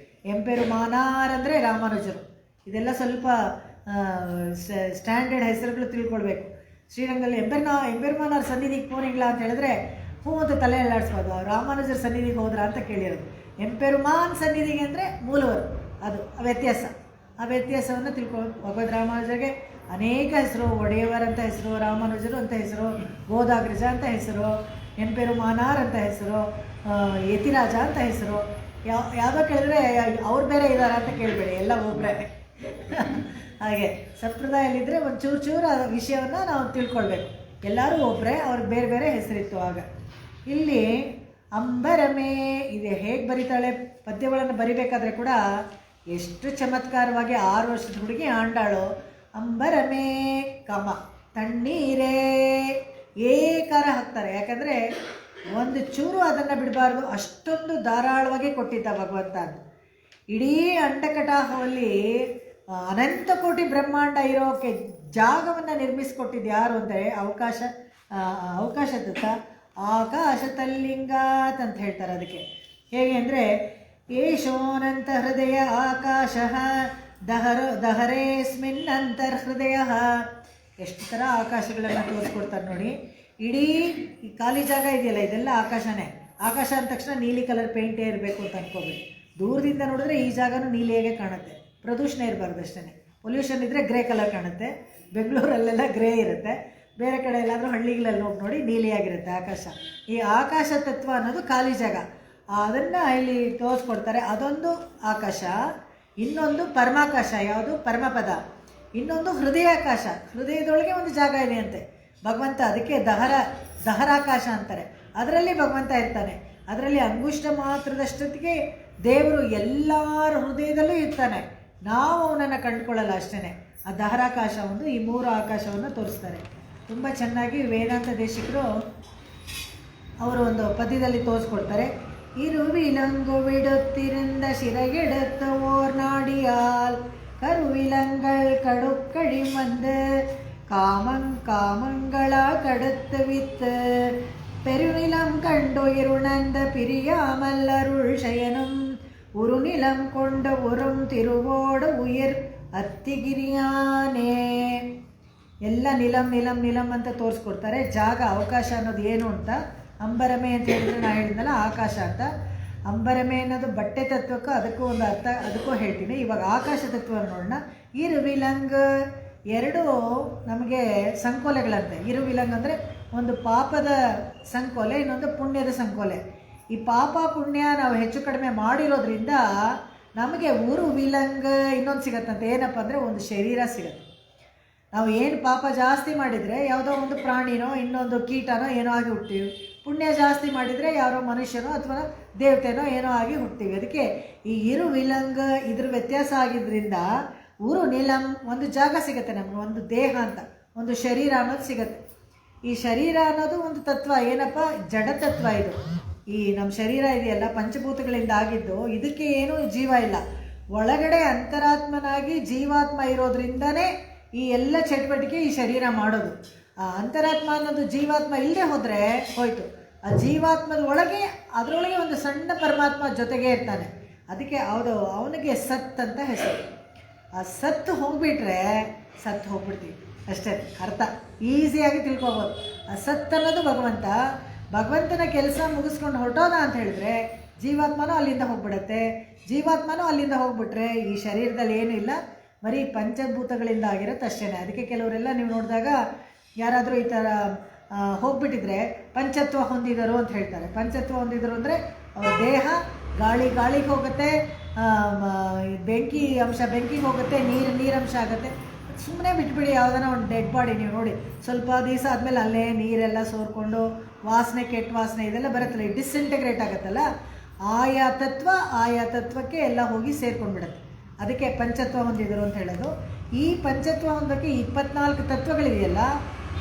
ಎಂಪೆರುಮಾನಾರ್ ಅಂದರೆ ರಾಮಾನುಜರು. ಇದೆಲ್ಲ ಸ್ವಲ್ಪ ಸ್ಟ್ಯಾಂಡರ್ಡ್ ಹೆಸರುಗಳು ತಿಳ್ಕೊಳ್ಬೇಕು. ಶ್ರೀರಂಗದಲ್ಲಿ ಎಂಪೆರುಮಾನಾರ್ ಸನ್ನಿಧಿಗೆ ಫೋನಿಂಗ್ಲಾ ಅಂತ ಹೇಳಿದ್ರೆ ಹ್ಞೂ ಅಂತ ತಲೆ ಎಲ್ಲಾಡಿಸ್ಬೋದು. ರಾಮಾನುಜರ ಸನ್ನಿಧಿಗೆ ಹೋದ್ರ ಅಂತ ಕೇಳಿರೋದು. ಎಂಪೆರುಮಾನ್ ಸನ್ನಿಧಿಗೆ ಅಂದರೆ ಮೂಲವರು, ಅದು ವ್ಯತ್ಯಾಸ. ಆ ವ್ಯತ್ಯಾಸವನ್ನು ತಿಳ್ಕೊಳ್ಬೇಕು. ಭಗವದ್ ರಾಮಾನುಜರಿಗೆ ಅನೇಕ ಹೆಸರು, ಒಡೆಯವರ್ ಅಂತ ಹೆಸರು, ರಾಮಾನುಜರು ಅಂತ ಹೆಸರು, ಗೋದಾಗ್ರಜ ಅಂತ ಹೆಸರು, ಎಂಪೆರುಮಾನಾರ್ ಅಂತ ಹೆಸರು, ಯತಿರಾಜ ಅಂತ ಹೆಸರು. ಯಾವುದೋ ಕೇಳಿದ್ರೆ ಅವ್ರು ಬೇರೆ ಇದ್ದಾರಾ ಅಂತ ಕೇಳಬೇಡಿ, ಎಲ್ಲ ಒಬ್ಬರೇ. ಹಾಗೆ ಸಂಪ್ರದಾಯದಲ್ಲಿದ್ದರೆ ಒಂದು ಚೂರು ಆ ವಿಷಯವನ್ನು ನಾವು ತಿಳ್ಕೊಳ್ಬೇಕು. ಎಲ್ಲರೂ ಒಬ್ಬರೇ, ಅವ್ರಿಗೆ ಬೇರೆ ಬೇರೆ ಹೆಸರಿತ್ತು ಆಗ. ಇಲ್ಲಿ ಅಂಬರಮೇ ಇದೆ. ಹೇಗೆ ಬರೀತಾಳೆ ಪದ್ಯಗಳನ್ನು ಬರಿಬೇಕಾದ್ರೆ ಕೂಡ ಎಷ್ಟು ಚಮತ್ಕಾರವಾಗಿ 6 ವರ್ಷದ ಹುಡುಗಿ ಆಂಡಾಳು. ಅಂಬರಮೇ ಕಮ ತಣ್ಣೀರೇ ಏಕಾರ ಹಾಕ್ತಾರೆ. ಯಾಕಂದರೆ ಒಂದು ಚೂರು ಅದನ್ನು ಬಿಡಬಾರ್ದು, ಅಷ್ಟೊಂದು ಧಾರಾಳವಾಗಿ ಕೊಟ್ಟಿದ್ದ ಭಗವಂತ. ಇಡೀ ಅಂಡಕಟಾಹದಲ್ಲಿ ಅನಂತ ಕೋಟಿ ಬ್ರಹ್ಮಾಂಡ ಇರೋಕ್ಕೆ ಜಾಗವನ್ನು ನಿರ್ಮಿಸಿಕೊಟ್ಟಿದ್ದು ಯಾರು ಅಂದರೆ, ಅವಕಾಶ ಅವಕಾಶ ತತ್ವ ಆಕಾಶ ತಲ್ಲಿಂಗಾತ್ ಅಂತ ಹೇಳ್ತಾರೆ. ಅದಕ್ಕೆ ಹೇಗೆ ಅಂದರೆ ಏಷೋನಂತ ಹೃದಯ ಆಕಾಶ ದಹರೇಸ್ಮಿನ್ ಅಂತರ್ಹೃದಯ. ಎಷ್ಟು ಥರ ಆಕಾಶಗಳನ್ನು ತೋರಿಸ್ಕೊಡ್ತಾರೆ ನೋಡಿ. ಇಡೀ ಈ ಖಾಲಿ ಜಾಗ ಇದೆಯಲ್ಲ ಇದೆಲ್ಲ ಆಕಾಶನೇ. ಆಕಾಶ ಅಂದ ತಕ್ಷಣ ನೀಲಿ ಕಲರ್ ಪೇಂಟೇ ಇರಬೇಕು ಅಂತ ಅನ್ಕೋಬೇಡಿ. ದೂರದಿಂದ ನೋಡಿದ್ರೆ ಈ ಜಾಗನೂ ನೀಲಿಯಾಗೆ ಕಾಣುತ್ತೆ. ಪ್ರದೂಷಣ ಇರಬಾರ್ದು ಅಷ್ಟೇ. ಪೊಲ್ಯೂಷನ್ ಇದ್ದರೆ ಗ್ರೇ ಕಲರ್ ಕಾಣುತ್ತೆ. ಬೆಂಗಳೂರಲ್ಲೆಲ್ಲ ಗ್ರೇ ಇರುತ್ತೆ. ಬೇರೆ ಕಡೆ ಎಲ್ಲಾದರೂ ಹಳ್ಳಿಗಳಲ್ಲಿ ಹೋಗಿ ನೋಡಿ ನೀಲಿಯಾಗಿರುತ್ತೆ ಆಕಾಶ. ಈ ಆಕಾಶ ತತ್ವ ಅನ್ನೋದು ಖಾಲಿ ಜಾಗ, ಅದನ್ನು ಇಲ್ಲಿ ತೋರಿಸ್ಕೊಡ್ತಾರೆ. ಅದೊಂದು ಆಕಾಶ. ಇನ್ನೊಂದು ಪರಮಾಕಾಶ, ಯಾವುದು ಪರಮಪದ. ಇನ್ನೊಂದು ಹೃದಯಾಕಾಶ, ಹೃದಯದೊಳಗೆ ಒಂದು ಜಾಗ ಇದೆ ಅಂತೆ ಭಗವಂತ. ಅದಕ್ಕೆ ದಹರಾಕಾಶ ಅಂತಾರೆ. ಅದರಲ್ಲಿ ಭಗವಂತ ಇರ್ತಾನೆ. ಅದರಲ್ಲಿ ಅಂಗುಷ್ಟ ಮಾತ್ರದಷ್ಟೊತ್ತಿಗೆ ದೇವರು ಎಲ್ಲರ ಹೃದಯದಲ್ಲೂ ಇರ್ತಾನೆ. ನಾವು ಅವನನ್ನು ಕಂಡುಕೊಳ್ಳಲ್ಲ ಅಷ್ಟೇ. ಆ ದಹರಾಕಾಶ ಒಂದು, ಈ 3 ಆಕಾಶವನ್ನು ತೋರಿಸ್ತಾರೆ. ತುಂಬ ಚೆನ್ನಾಗಿ ವೇದಾಂತ ದೇಶಿಕರು ಅವರು ಒಂದು ಪದ್ಯದಲ್ಲಿ ತೋರಿಸ್ಕೊಡ್ತಾರೆ. இருவிலங்கு விடுத்திருந்த சிறையெடுத்த ஓர் நாடியால் கருவிலங்கள் கடுக்கழி வந்து காமங்களா கடுத்து வித்து பெருநிலம் கண்டுயிருணர்ந்த பிரியாமல் அருள் செயனும் உருநிலம் கொண்ட உறும் ತಿರುವೋಡ ಉಯಿರ್ ಅತ್ತಿಗಿರಿಯಾನೇ. ಎಲ್ಲ ನಿಲಂ ನಿಲಂ ನಿಲಂ ಅಂತ ತೋರಿಸ್ಕೊಡ್ತಾರೆ. ಜಾಗ ಅವಕಾಶ ಅನ್ನೋದು ಏನು ಅಂತ. ಅಂಬರಮೆ ಅಂತ ಹೇಳಿದ್ರೆ ನಾನು ಹೇಳಿದ್ನಲ್ಲ ಆಕಾಶ ಅಂತ. ಅಂಬರಮೆ ಅನ್ನೋದು ಬಟ್ಟೆ ತತ್ವಕ್ಕೂ ಅದಕ್ಕೂ ಒಂದು ಅರ್ಥ, ಅದಕ್ಕೂ ಹೇಳ್ತೀನಿ. ಇವಾಗ ಆಕಾಶ ತತ್ವವನ್ನು ನೋಡೋಣ. ಇರುವಿಲಂಗ್ 2 ನಮಗೆ ಸಂಕೋಲೆಗಳಂತೆ. ಇರುವಿಲಂಗ್ ಅಂದರೆ ಒಂದು ಪಾಪದ ಸಂಕೋಲೆ, ಇನ್ನೊಂದು ಪುಣ್ಯದ ಸಂಕೋಲೆ. ಈ ಪಾಪ ಪುಣ್ಯ ನಾವು ಹೆಚ್ಚು ಕಡಿಮೆ ಮಾಡಿರೋದ್ರಿಂದ ನಮಗೆ ವಿಲಂಗ್ ಇನ್ನೊಂದು ಸಿಗತ್ತಂತೆ. ಏನಪ್ಪ ಅಂದರೆ ಒಂದು ಶರೀರ ಸಿಗತ್ತೆ. ನಾವು ಏನು ಪಾಪ ಜಾಸ್ತಿ ಮಾಡಿದರೆ ಯಾವುದೋ ಒಂದು ಪ್ರಾಣಿನೋ ಇನ್ನೊಂದು ಕೀಟನೋ ಏನೋ ಆಗಿ ಹುಡ್ತೀವಿ. ಪುಣ್ಯ ಜಾಸ್ತಿ ಮಾಡಿದರೆ ಯಾರೋ ಮನುಷ್ಯನೋ ಅಥವಾ ದೇವತೆನೋ ಏನೋ ಆಗಿ ಹುಡ್ತೀವಿ. ಅದಕ್ಕೆ ಈ ವಿಲಂಗ್ ಇದ್ರ ವ್ಯತ್ಯಾಸ ಆಗಿದ್ದರಿಂದ ನಿಲಂ ಒಂದು ಜಾಗ ಸಿಗುತ್ತೆ ನಮಗೆ, ಒಂದು ದೇಹ ಅಂತ, ಒಂದು ಶರೀರ ಅನ್ನೋದು ಸಿಗುತ್ತೆ. ಈ ಶರೀರ ಅನ್ನೋದು ಒಂದು ತತ್ವ. ಏನಪ್ಪ, ಜಡತತ್ವ ಇದು. ಈ ನಮ್ಮ ಶರೀರ ಇದೆಯಲ್ಲ ಪಂಚಭೂತಗಳಿಂದ ಆಗಿದ್ದು. ಇದಕ್ಕೆ ಏನೂ ಜೀವ ಇಲ್ಲ. ಒಳಗಡೆ ಅಂತರಾತ್ಮನಾಗಿ ಜೀವಾತ್ಮ ಇರೋದ್ರಿಂದನೇ ಈ ಎಲ್ಲ ಚಟುವಟಿಕೆ ಈ ಶರೀರ ಮಾಡೋದು. ಆ ಅಂತರಾತ್ಮ ಅನ್ನೋದು ಜೀವಾತ್ಮ ಇಲ್ಲದೆ ಹೋದರೆ ಹೋಯ್ತು. ಆ ಜೀವಾತ್ಮದ ಒಳಗೆ ಅದರೊಳಗೆ ಒಂದು ಸಣ್ಣ ಪರಮಾತ್ಮ ಜೊತೆಗೆ ಇರ್ತಾನೆ. ಅದಕ್ಕೆ ಅವನಿಗೆ ಸತ್ ಅಂತ ಹೆಸರು. ಆ ಸತ್ತು ಹೋಗ್ಬಿಟ್ರೆ ಸತ್ತು ಹೋಗ್ಬಿಡ್ತೀವಿ ಅಷ್ಟೇ. ಅರ್ಥ ಈಸಿಯಾಗಿ ತಿಳ್ಕೊಬೋದು. ಆ ಸತ್ ಅನ್ನೋದು ಭಗವಂತ. ಭಗವಂತನ ಕೆಲಸ ಮುಗಿಸ್ಕೊಂಡು ಹೊರಟೋದ ಅಂತ ಹೇಳಿದ್ರೆ ಜೀವಾತ್ಮನೂ ಅಲ್ಲಿಂದ ಹೋಗ್ಬಿಡತ್ತೆ. ಜೀವಾತ್ಮನೂ ಅಲ್ಲಿಂದ ಹೋಗ್ಬಿಟ್ರೆ ಈ ಶರೀರದಲ್ಲಿ ಏನೂ ಇಲ್ಲ, ಬರೀ ಪಂಚಭೂತಗಳಿಂದ ಆಗಿರುತ್ತೆ ಅಷ್ಟೇ. ಅದಕ್ಕೆ ಕೆಲವರೆಲ್ಲ ನೀವು ನೋಡಿದಾಗ ಯಾರಾದರೂ ಈ ಥರ ಹೋಗ್ಬಿಟ್ಟಿದ್ರೆ ಪಂಚತ್ವ ಹೊಂದಿದರು ಅಂತ ಹೇಳ್ತಾರೆ. ಪಂಚತ್ವ ಹೊಂದಿದರು ಅಂದರೆ ಅವ್ರ ದೇಹ ಗಾಳಿಗೆ ಹೋಗುತ್ತೆ, ಬೆಂಕಿಗೆ ಹೋಗುತ್ತೆ, ನೀರಂಶ ಆಗುತ್ತೆ. ಸುಮ್ಮನೆ ಬಿಟ್ಬಿಡಿ. ಯಾವುದನ್ನ ಒಂದು ಡೆಡ್ ಬಾಡಿ ನೀವು ನೋಡಿ, ಸ್ವಲ್ಪ ದಿವಸ ಆದಮೇಲೆ ಅಲ್ಲೇ ನೀರೆಲ್ಲ ಸೋರ್ಕೊಂಡು ವಾಸನೆ, ಕೆಟ್ಟ ವಾಸನೆ ಇದೆಲ್ಲ ಬರುತ್ತಲ್ಲ, ಡಿಸ್ಇಂಟಗ್ರೇಟ್ ಆಗುತ್ತಲ್ಲ. ಆಯಾ ತತ್ವಕ್ಕೆ ಎಲ್ಲ ಹೋಗಿ ಸೇರ್ಕೊಂಡ್ಬಿಡುತ್ತೆ. ಅದಕ್ಕೆ ಪಂಚತ್ವ ಹೊಂದಿದರು ಅಂತ ಹೇಳೋದು. ಈ ಪಂಚತ್ವ ಹೊಂದೋಕ್ಕೆ 24 ತತ್ವಗಳಿದೆಯಲ್ಲ,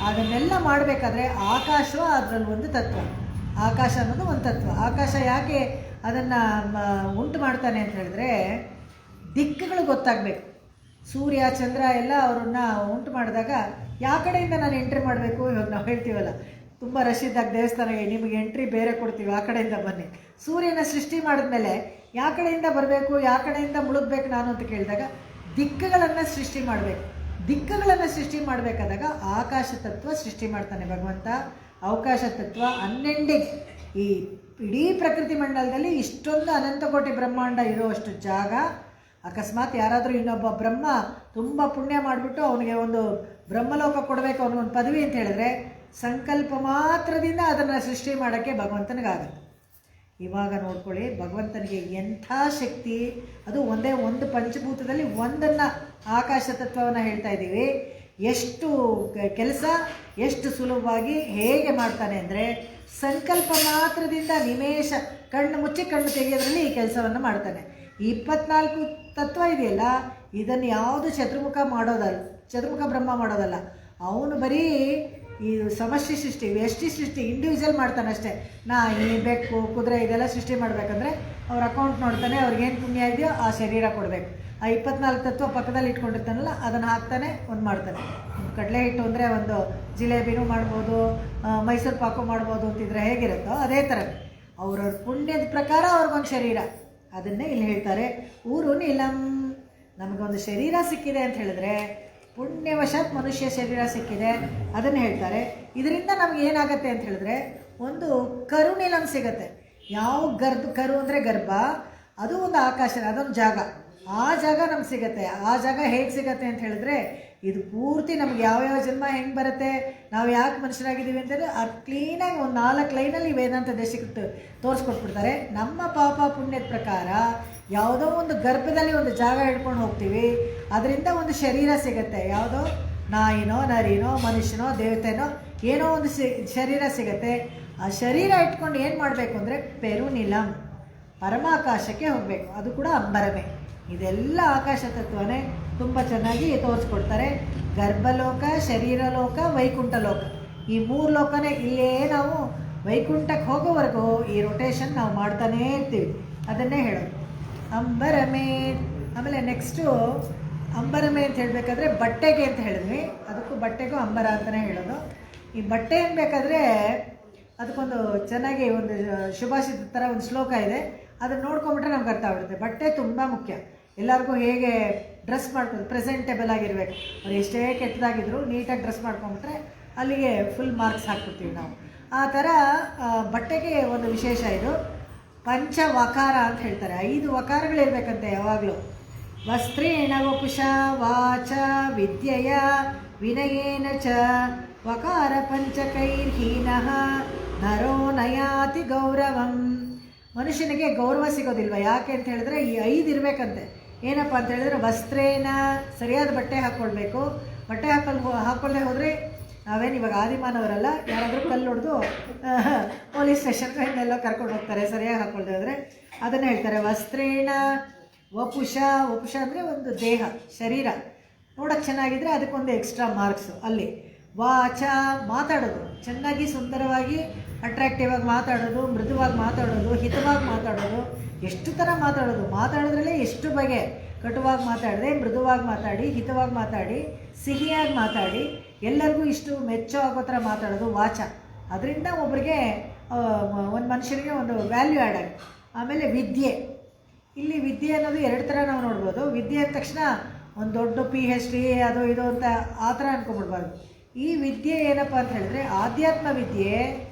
ಅದನ್ನೆಲ್ಲ ಮಾಡಬೇಕಾದ್ರೆ ಆಕಾಶ ಅದರಲ್ಲಿ ಒಂದು ತತ್ವ. ಆಕಾಶ ಅನ್ನೋದು ಒಂದು ತತ್ವ. ಆಕಾಶ ಯಾಕೆ ಅದನ್ನು ಉಂಟು ಮಾಡ್ತಾನೆ ಅಂತ ಹೇಳಿದ್ರೆ ದಿಕ್ಕುಗಳು ಗೊತ್ತಾಗಬೇಕು. ಸೂರ್ಯ ಚಂದ್ರ ಎಲ್ಲ ಅವ್ರನ್ನ ಉಂಟು ಮಾಡಿದಾಗ ಯಾವ ಕಡೆಯಿಂದ ನಾನು ಎಂಟ್ರಿ ಮಾಡಬೇಕು. ಇವಾಗ ನಾವು ಹೇಳ್ತೀವಲ್ಲ, ತುಂಬ ರಶ್ ಇದ್ದಾಗ ದೇವಸ್ಥಾನಕ್ಕೆ ನಿಮಗೆ ಎಂಟ್ರಿ ಬೇರೆ ಕೊಡ್ತೀವಿ, ಆ ಕಡೆಯಿಂದ ಬನ್ನಿ. ಸೂರ್ಯನ ಸೃಷ್ಟಿ ಮಾಡಿದ್ಮೇಲೆ ಯಾವ ಕಡೆಯಿಂದ ಬರಬೇಕು, ಯಾವ ಕಡೆಯಿಂದ ಮುಳುಗಬೇಕು ನಾನು ಅಂತ ಕೇಳಿದಾಗ ದಿಕ್ಕುಗಳನ್ನು ಸೃಷ್ಟಿ ಮಾಡಬೇಕು. ದಿಕ್ಕುಗಳನ್ನು ಸೃಷ್ಟಿ ಮಾಡಬೇಕಾದಾಗ ಆಕಾಶ ತತ್ವ ಸೃಷ್ಟಿ ಮಾಡ್ತಾನೆ ಭಗವಂತ. ಅವಕಾಶ ತತ್ವ ಅನ್ಎಂಡಿಂಗ್. ಈ ಇಡೀ ಪ್ರಕೃತಿ ಮಂಡಲದಲ್ಲಿ ಇಷ್ಟೊಂದು ಅನಂತಕೋಟಿ ಬ್ರಹ್ಮಾಂಡ ಇರುವಷ್ಟು ಜಾಗ. ಅಕಸ್ಮಾತ್ ಯಾರಾದರೂ ಇನ್ನೊಬ್ಬ ಬ್ರಹ್ಮ ತುಂಬ ಪುಣ್ಯ ಮಾಡಿಬಿಟ್ಟು ಅವನಿಗೆ ಒಂದು ಬ್ರಹ್ಮಲೋಕ ಕೊಡಬೇಕು, ಅವನಿಗೊಂದು ಪದವಿ ಅಂತ ಹೇಳಿದ್ರೆ ಸಂಕಲ್ಪ ಮಾತ್ರದಿಂದ ಅದನ್ನು ಸೃಷ್ಟಿ ಮಾಡೋಕ್ಕೆ ಭಗವಂತನಿಗಾಗುತ್ತೆ. ಇವಾಗ ನೋಡ್ಕೊಳ್ಳಿ, ಭಗವಂತನಿಗೆ ಎಂಥ ಶಕ್ತಿ. ಅದು ಒಂದೇ ಒಂದು ಪಂಚಭೂತದಲ್ಲಿ ಒಂದನ್ನು ಆಕಾಶ ತತ್ವವನ್ನು ಹೇಳ್ತಾ ಇದ್ದೀವಿ. ಎಷ್ಟು ಕೆಲಸ ಎಷ್ಟು ಸುಲಭವಾಗಿ ಹೇಗೆ ಮಾಡ್ತಾನೆ ಅಂದರೆ ಸಂಕಲ್ಪ ಮಾತ್ರದಿಂದ ನಿಮೇಷ ಕಣ್ಣು ಮುಚ್ಚಿ ಕಣ್ಣು ತೆಗೆಯೋದ್ರಲ್ಲಿ ಈ ಕೆಲಸವನ್ನು ಮಾಡ್ತಾನೆ. ಈ 24 ತತ್ವ ಇದೆಯಲ್ಲ, ಇದನ್ನು ಯಾವುದು ಚತುರ್ಮುಖ ಬ್ರಹ್ಮ ಮಾಡೋದಲ್ಲ. ಅವನು ಬರೀ ಈ ಸಮಷ್ಟಿ ಸೃಷ್ಟಿ, ವ್ಯಷ್ಟಿ ಸೃಷ್ಟಿ ಇಂಡಿವಿಜುವಲ್ ಮಾಡ್ತಾನೆ ಅಷ್ಟೇ. ನಾಯಿ, ಬೆಕ್ಕು, ಕುದುರೆ ಇದೆಲ್ಲ ಸೃಷ್ಟಿ ಮಾಡಬೇಕಂದ್ರೆ ಅವ್ರ ಅಕೌಂಟ್ ನೋಡ್ತಾನೆ, ಅವ್ರಿಗೇನು ಪುಣ್ಯ ಇದೆಯೋ ಆ ಶರೀರ ಕೊಡಬೇಕು. ಆ 24 ತತ್ವ ಪಕ್ಕದಲ್ಲಿ ಇಟ್ಕೊಂಡಿರ್ತಾನಲ್ಲ ಅದನ್ನು ಹಾಕ್ತಾನೆ, ಒಂದು ಮಾಡ್ತಾನೆ. ಕಡಲೆ ಹಿಟ್ಟು ಅಂದರೆ ಒಂದು ಜಿಲೇಬಿನೂ ಮಾಡ್ಬೋದು, ಮೈಸೂರು ಪಾಕು ಮಾಡ್ಬೋದು ಅಂತಿದ್ರೆ ಹೇಗಿರುತ್ತೋ ಅದೇ ಥರ ಅವ್ರವ್ರ ಪುಣ್ಯದ ಪ್ರಕಾರ ಅವ್ರಿಗೊಂದು ಶರೀರ. ಅದನ್ನೇ ಇಲ್ಲಿ ಹೇಳ್ತಾರೆ, ಊರು ನೀಲಂ. ನಮಗೊಂದು ಶರೀರ ಸಿಕ್ಕಿದೆ ಅಂತ ಹೇಳಿದ್ರೆ ಪುಣ್ಯವಶಾತ್ ಮನುಷ್ಯ ಶರೀರ ಸಿಕ್ಕಿದೆ, ಅದನ್ನು ಹೇಳ್ತಾರೆ. ಇದರಿಂದ ನಮ್ಗೆ ಏನಾಗತ್ತೆ ಅಂತ ಹೇಳಿದ್ರೆ ಒಂದು ಕರುನೀಲಂ ಸಿಗತ್ತೆ. ಯಾವ ಕರು ಅಂದರೆ ಗರ್ಭ, ಅದು ಒಂದು ಆಕಾಶ, ಅದೊಂದು ಜಾಗ. ಆ ಜಾಗ ನಮ್ಗೆ ಸಿಗತ್ತೆ. ಆ ಜಾಗ ಹೇಗೆ ಸಿಗತ್ತೆ ಅಂತ ಹೇಳಿದ್ರೆ ಇದು ಪೂರ್ತಿ ನಮ್ಗೆ ಯಾವ್ಯಾವ ಜನ್ಮ ಹೆಂಗೆ ಬರುತ್ತೆ, ನಾವು ಯಾಕೆ ಮನುಷ್ಯರಾಗಿದ್ದೀವಿ ಅಂತಂದರೆ ಅದು ಕ್ಲೀನಾಗಿ ಒಂದು 4 ಲೈನಲ್ಲಿ ವೇದಾಂತ ದೇಶಕ್ಕೆ ತೋರಿಸ್ಕೊಟ್ಬಿಡ್ತಾರೆ. ನಮ್ಮ ಪಾಪ ಪುಣ್ಯದ ಪ್ರಕಾರ ಯಾವುದೋ ಒಂದು ಗರ್ಭದಲ್ಲಿ ಒಂದು ಜಾಗ ಹಿಡ್ಕೊಂಡು ಹೋಗ್ತೀವಿ, ಅದರಿಂದ ಒಂದು ಶರೀರ ಸಿಗತ್ತೆ. ಯಾವುದೋ ನಾಯಿನೋ ನರಿನೋ ಮನುಷ್ಯನೋ ದೇವತೆನೋ ಏನೋ ಒಂದು ಶರೀರ ಸಿಗತ್ತೆ. ಆ ಶರೀರ ಇಟ್ಕೊಂಡು ಏನು ಮಾಡಬೇಕು ಅಂದರೆ ಪೆರುನಿಲಂ, ಪರಮಾಕಾಶಕ್ಕೆ ಹೋಗಬೇಕು. ಅದು ಕೂಡ ಅಂಬರಮೇ. ಇದೆಲ್ಲ ಆಕಾಶ ತತ್ವನೇ ತುಂಬ ಚೆನ್ನಾಗಿ ತೋರಿಸ್ಕೊಡ್ತಾರೆ. ಗರ್ಭಲೋಕ, ಶರೀರಲೋಕ, ವೈಕುಂಠ ಲೋಕ, ಈ 3 ಲೋಕನೇ. ಇಲ್ಲೇ ನಾವು ವೈಕುಂಠಕ್ಕೆ ಹೋಗೋವರೆಗೂ ಈ ರೊಟೇಷನ್ ನಾವು ಮಾಡ್ತಾನೇ ಇರ್ತೀವಿ. ಅದನ್ನೇ ಹೇಳೋದು ಅಂಬರಮೇ. ಆಮೇಲೆ ನೆಕ್ಸ್ಟು ಅಂಬರಮೇ ಅಂತ ಹೇಳಬೇಕಾದ್ರೆ ಬಟ್ಟೆಗೆ ಅಂತ ಹೇಳಿದ್ವಿ, ಅದಕ್ಕೂ ಬಟ್ಟೆಗೂ ಅಂಬರ ಅಂತಲೇ ಹೇಳೋದು. ಈ ಬಟ್ಟೆ ಅನ್ಬೇಕಾದ್ರೆ ಅದಕ್ಕೊಂದು ಚೆನ್ನಾಗಿ ಒಂದು ಶುಭಾಷಿತ ಥರ ಒಂದು ಶ್ಲೋಕ ಇದೆ, ಅದನ್ನು ನೋಡ್ಕೊಂಬಿಟ್ರೆ ನಮ್ಗೆ ಅರ್ಥ ಆಗ್ಬಿಡುತ್ತೆ. ಬಟ್ಟೆ ತುಂಬ ಮುಖ್ಯ. ಎಲ್ಲರಿಗೂ ಹೇಗೆ ಡ್ರೆಸ್ ಮಾಡ್ಕೊಂಡು ಪ್ರೆಸೆಂಟೇಬಲ್ ಆಗಿರಬೇಕು, ಅವ್ರು ಎಷ್ಟೇ ಕೆಟ್ಟದಾಗಿದ್ರು ನೀಟಾಗಿ ಡ್ರೆಸ್ ಮಾಡ್ಕೊಂಬಿಟ್ರೆ ಅಲ್ಲಿಗೆ ಫುಲ್ ಮಾರ್ಕ್ಸ್ ಹಾಕ್ಬಿಡ್ತೀವಿ ನಾವು. ಆ ಥರ ಬಟ್ಟೆಗೆ ಒಂದು ವಿಶೇಷ ಇದು. ಪಂಚ ವಕಾರ ಅಂತ ಹೇಳ್ತಾರೆ. 5 ವಕಾರಗಳಿರ್ಬೇಕಂತೆ ಯಾವಾಗಲೂ. ವಸ್ತ್ರೇಣ ವಪುಷ ವಾಚ ವಿದ್ಯೆಯ ವಿನಯೇನ ಚ ವಕಾರ ಪಂಚಕೈರ್ಹೀನಃ ನರೋ ನಯಾತಿ ಗೌರವಂ. ಮನುಷ್ಯನಿಗೆ ಗೌರವ ಸಿಗೋದಿಲ್ವ? ಯಾಕೆ ಅಂತ ಹೇಳಿದ್ರೆ ಈ 5 ಇರಬೇಕಂತೆ. ಏನಪ್ಪ ಅಂತ ಹೇಳಿದ್ರೆ ವಸ್ತ್ರೇನ, ಸರಿಯಾದ ಬಟ್ಟೆ ಹಾಕ್ಕೊಳ್ಬೇಕು. ಬಟ್ಟೆ ಹಾಕ್ಕೊಳ್ಳದೆ ಹೋದರೆ ನಾವೇನು ಇವಾಗ ಆದಿಮಾನವರಲ್ಲ, ಯಾರಾದರೂ ಕಲ್ಲು ಹೊಡೆದು ಪೊಲೀಸ್ ಸ್ಟೇಷನ್ಗಳನ್ನೆಲ್ಲ ಕರ್ಕೊಂಡು ಹೋಗ್ತಾರೆ ಸರಿಯಾಗಿ ಹಾಕ್ಕೊಳ್ದೆ ಹೋದರೆ. ಅದನ್ನು ಹೇಳ್ತಾರೆ ವಸ್ತ್ರೇಣ ವಪುಷ. ವಪುಷ ಅಂದರೆ ಒಂದು ದೇಹ, ಶರೀರ ನೋಡೋಕ್ಕೆ ಚೆನ್ನಾಗಿದ್ದರೆ ಅದಕ್ಕೊಂದು ಎಕ್ಸ್ಟ್ರಾ ಮಾರ್ಕ್ಸು ಅಲ್ಲಿ. ವಾಚ, ಮಾತಾಡೋದು ಚೆನ್ನಾಗಿ ಸುಂದರವಾಗಿ ಅಟ್ರಾಕ್ಟಿವ್ ಆಗಿ ಮಾತಾಡೋದು, ಮೃದುವಾಗಿ ಮಾತಾಡೋದು, ಹಿತವಾಗಿ ಮಾತಾಡೋದು. ಎಷ್ಟು ಥರ ಮಾತಾಡೋದು, ಮಾತಾಡೋದ್ರಲ್ಲೇ ಎಷ್ಟು ಬಗೆ. ಕಟುವಾಗಿ ಮಾತಾಡದೆ ಮೃದುವಾಗಿ ಮಾತಾಡಿ, ಹಿತವಾಗಿ ಮಾತಾಡಿ, ಸಿಹಿಯಾಗಿ ಮಾತಾಡಿ, ಎಲ್ಲರಿಗೂ ಇಷ್ಟು ಮೆಚ್ಚೋ ಆಗೋ ಥರ ಮಾತಾಡೋದು ವಾಚ. ಅದರಿಂದ ಒಬ್ಬರಿಗೆ ಒಂದು ಮನುಷ್ಯನಿಗೆ ಒಂದು ವ್ಯಾಲ್ಯೂ ಆ್ಯಡ್ ಆಗಿ. ಆಮೇಲೆ ವಿದ್ಯೆ. ಇಲ್ಲಿ ವಿದ್ಯೆ ಅನ್ನೋದು 2 ಥರ ನಾವು ನೋಡ್ಬೋದು. ವಿದ್ಯೆ ಅಂದ ತಕ್ಷಣ ಒಂದು ದೊಡ್ಡ PhD ಅದು ಇದು ಅಂತ ಆ ಥರ ಅಂದ್ಕೊಂಡ್ಬಿಡ್ಬಾರ್ದು. ಈ ವಿದ್ಯೆ ಏನಪ್ಪ ಅಂತ ಹೇಳಿದ್ರೆ ಆಧ್ಯಾತ್ಮ ವಿದ್ಯೆ,